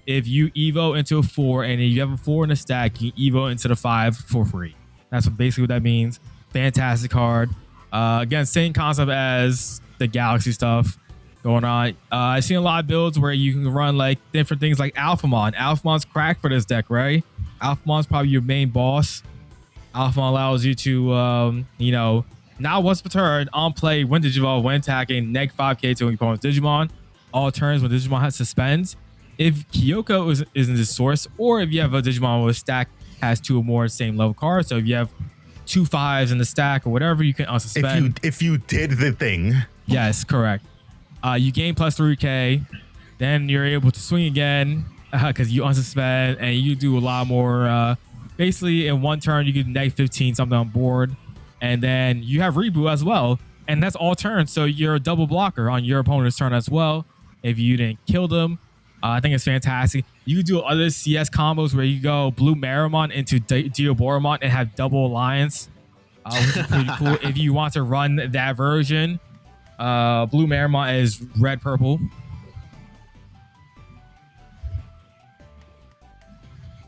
if you Evo into a 4 and you have a 4 in a stack, you can Evo into the 5 for free. That's basically what that means. Fantastic card. Again, same concept as the Galaxy stuff going on. I've seen a lot of builds where you can run like different things like Alphamon. Alphamon's cracked for this deck, right? Appmon's probably your main boss. Appmon allows you to, now once per turn, on play, when Digivolve, when attacking, neg 5k to an opponent's Digimon. All turns when Digimon has suspends. If Kyoko is in the source, or if you have a Digimon with a stack has 2 or more same level cards, so if you have 2 5s in the stack or whatever, you can unsuspend. If you did the thing. Yes, correct. You gain plus 3k, then you're able to swing again because you unsuspend, and you do a lot more. Basically, in one turn, you get neg 15 something on board, and then you have reboot as well, and that's all turns. So you're a double blocker on your opponent's turn as well. If you didn't kill them, I think it's fantastic. You can do other CS combos where you go Blue Marimon into Diaboromon and have double alliance, which is pretty cool. If you want to run that version, Blue Marimon is red purple.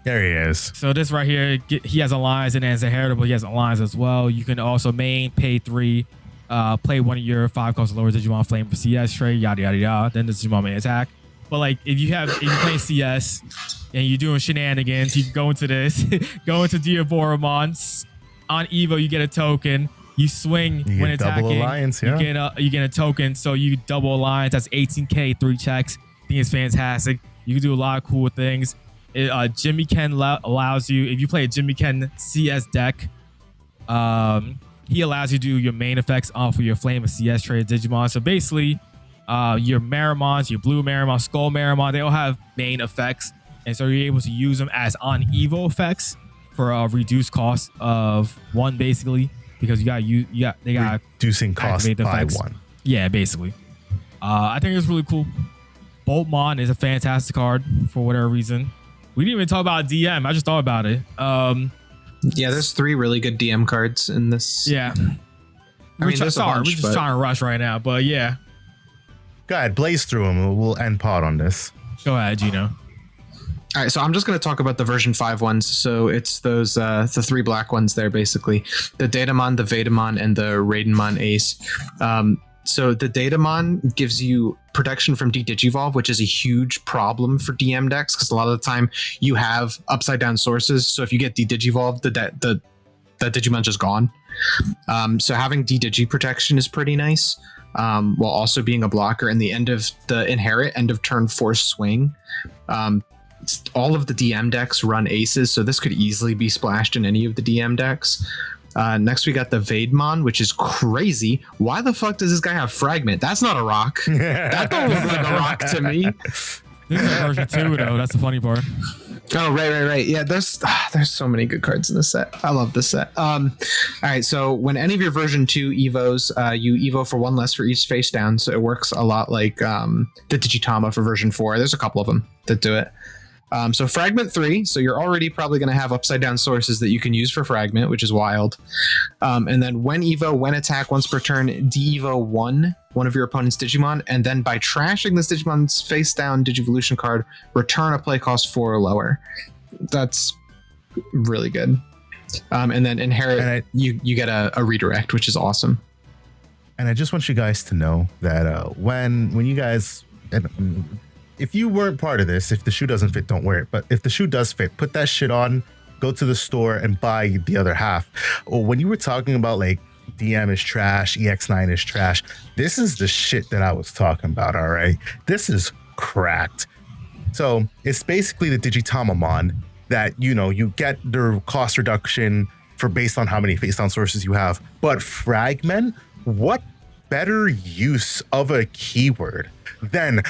There he is. So this right here, he has alliance, and as a heritable, he has alliance as well. You can also main, pay 3, play one of your 5 cost lower Digimon flame for CS trade, yada yada yada. Then the Digimon may attack. But like if you're playing CS and you're doing shenanigans, you can go into this, go into Diaboromon. On Evo, you get a token. You swing when attacking. Double alliance, yeah. You get a token, so you double alliance. That's 18k, 3 checks. I think it's fantastic. You can do a lot of cool things. Jimmy Ken allows you, if you play a Jimmy Ken CS deck, he allows you to do your main effects off of your Flame of CS traded Digimon. So basically, your Marimons, your Blue Marimon, Skull Marimon, they all have main effects, and so you're able to use them as on Evo effects for a reduced cost of 1, basically, because they got reducing cost by 1. Yeah, basically. I think it's really cool. Boltmon is a fantastic card for whatever reason. We didn't even talk about DM. I just thought about it. Yeah, there's 3 really good DM cards in this. Yeah. We're just trying to rush right now, but yeah. Go ahead, blaze through them. We'll end pod on this. Go ahead, Gino. All right, so I'm just going to talk about the version 5 ones. So it's those the 3 black ones there, basically. The Datamon, the Vadamon, and the Raidenmon Ace. So the Datamon gives you protection from de-digivolve, which is a huge problem for DM decks, because a lot of the time you have upside down sources. So if you get de-digivolved, the Digimon's just gone. So having de-digi protection is pretty nice, while also being a blocker. And the end of the inherit, end of turn force swing. All of the DM decks run aces, so this could easily be splashed in any of the DM decks. Next, we got the Vadamon, which is crazy. Why the fuck does this guy have Fragment? That's not a rock. That don't look like a rock to me. This is version 2, though. That's the funny part. Oh, right. Yeah, there's so many good cards in this set. I love this set. All right, so when any of your version 2 evos, you evo for 1 less for each face down. So it works a lot like the Digitama for version 4. There's a couple of them that do it. So Fragment 3, so you're already probably going to have upside down sources that you can use for Fragment, which is wild. And then when Evo, when attack, once per turn, de-Evo one of your opponent's Digimon, and then by trashing this Digimon's face down Digivolution card, return a play cost 4 or lower. That's really good. And then inherit, you get a redirect, which is awesome. And I just want you guys to know that when you guys... if you weren't part of this, if the shoe doesn't fit, don't wear it. But if the shoe does fit, put that shit on, go to the store and buy the other half. Or when you were talking about like DM is trash, EX9 is trash, this is the shit that I was talking about, all right? This is cracked. So it's basically the Digitamamon that, you get their cost reduction for based on how many face down sources you have. But Fragment, what better use of a keyword than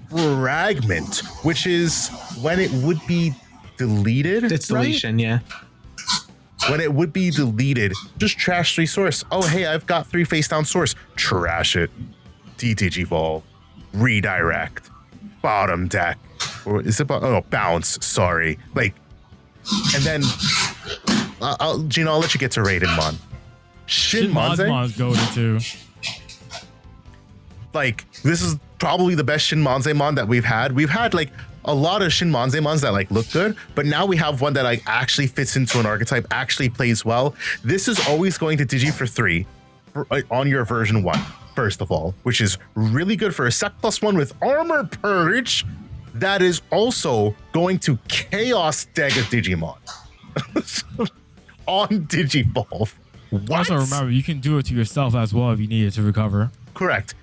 Fragment, which is when it would be deleted. It's deletion, yeah. When it would be deleted, just trash 3 source. Oh, hey, I've got 3 face down source. Trash it. De-digivolve. Redirect. Bottom deck. Or is it bounce? Sorry. Like, and then Gino, I'll let you get to Raidenmon. Shinmon's goated too. Like, this is probably the best Shinmonzemon that we've had. We've had like a lot of Shinmonzemons that like look good, but now we have one that like actually fits into an archetype, actually plays well. This is always going to Digi for 3 on your version 1, first of all, which is really good for a sec +1 with armor purge. that is also going to chaos deck a Digimon on Digivolve. What? Also, remember, you can do it to yourself as well if you need it to recover. Correct.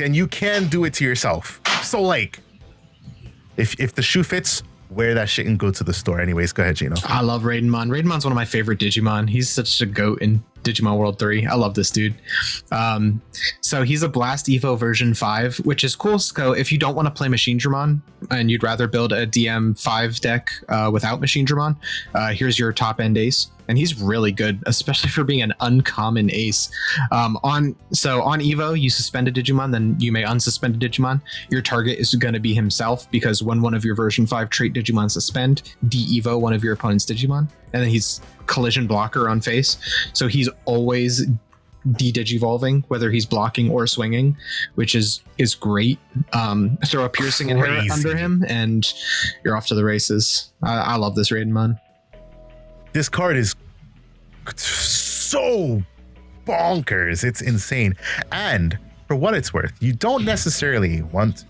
And you can do it to yourself. So, like, if the shoe fits, wear that shit and go to the store. Anyways, go ahead, Gino. I love Raidenmon. Raidenmon's one of my favorite Digimon. He's such a goat in Digimon World 3. I love this dude. So he's a Blast Evo version 5, which is cool. So if you don't want to play Machine Dramon and you'd rather build a DM5 deck without Machine Dramon, here's your top end ace. And he's really good, especially for being an uncommon ace. On Evo, you suspend a Digimon, then you may unsuspend a Digimon. Your target is going to be himself, because when one of your version 5 trait Digimon suspend, de-Evo one of your opponent's Digimon. And then he's collision blocker on face. So he's always de-digivolving, whether he's blocking or swinging, which is great. Throw a piercing inherit under him, and you're off to the races. I love this Raidenmon. This card is so bonkers. It's insane. And for what it's worth, you don't necessarily want,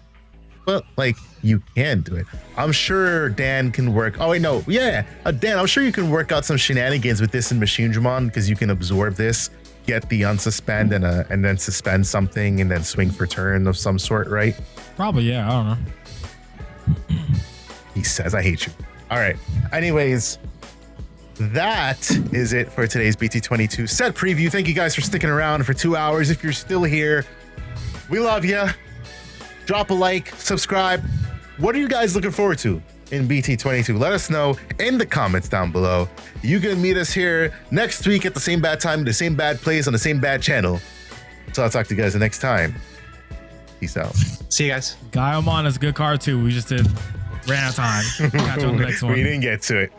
but like, you can do it. I'm sure Dan can work. Oh, wait, no. Yeah. Dan, I'm sure you can work out some shenanigans with this in Machine Dramon, because you can absorb this, get the unsuspend and then suspend something and then swing for turn of some sort, right? Probably, yeah. I don't know. He says, I hate you. All right. Anyways, that is it for today's BT22 set preview. Thank you guys for sticking around for 2 hours. If you're still here, we love you. Drop a like, subscribe. What are you guys looking forward to in BT22? Let us know in the comments down below. You can meet us here next week at the same bad time, the same bad place on the same bad channel. So I'll talk to you guys the next time. Peace out. See you guys. Diaboromon is a good card too. We just ran out of time. Catch you on the next one. We didn't get to it.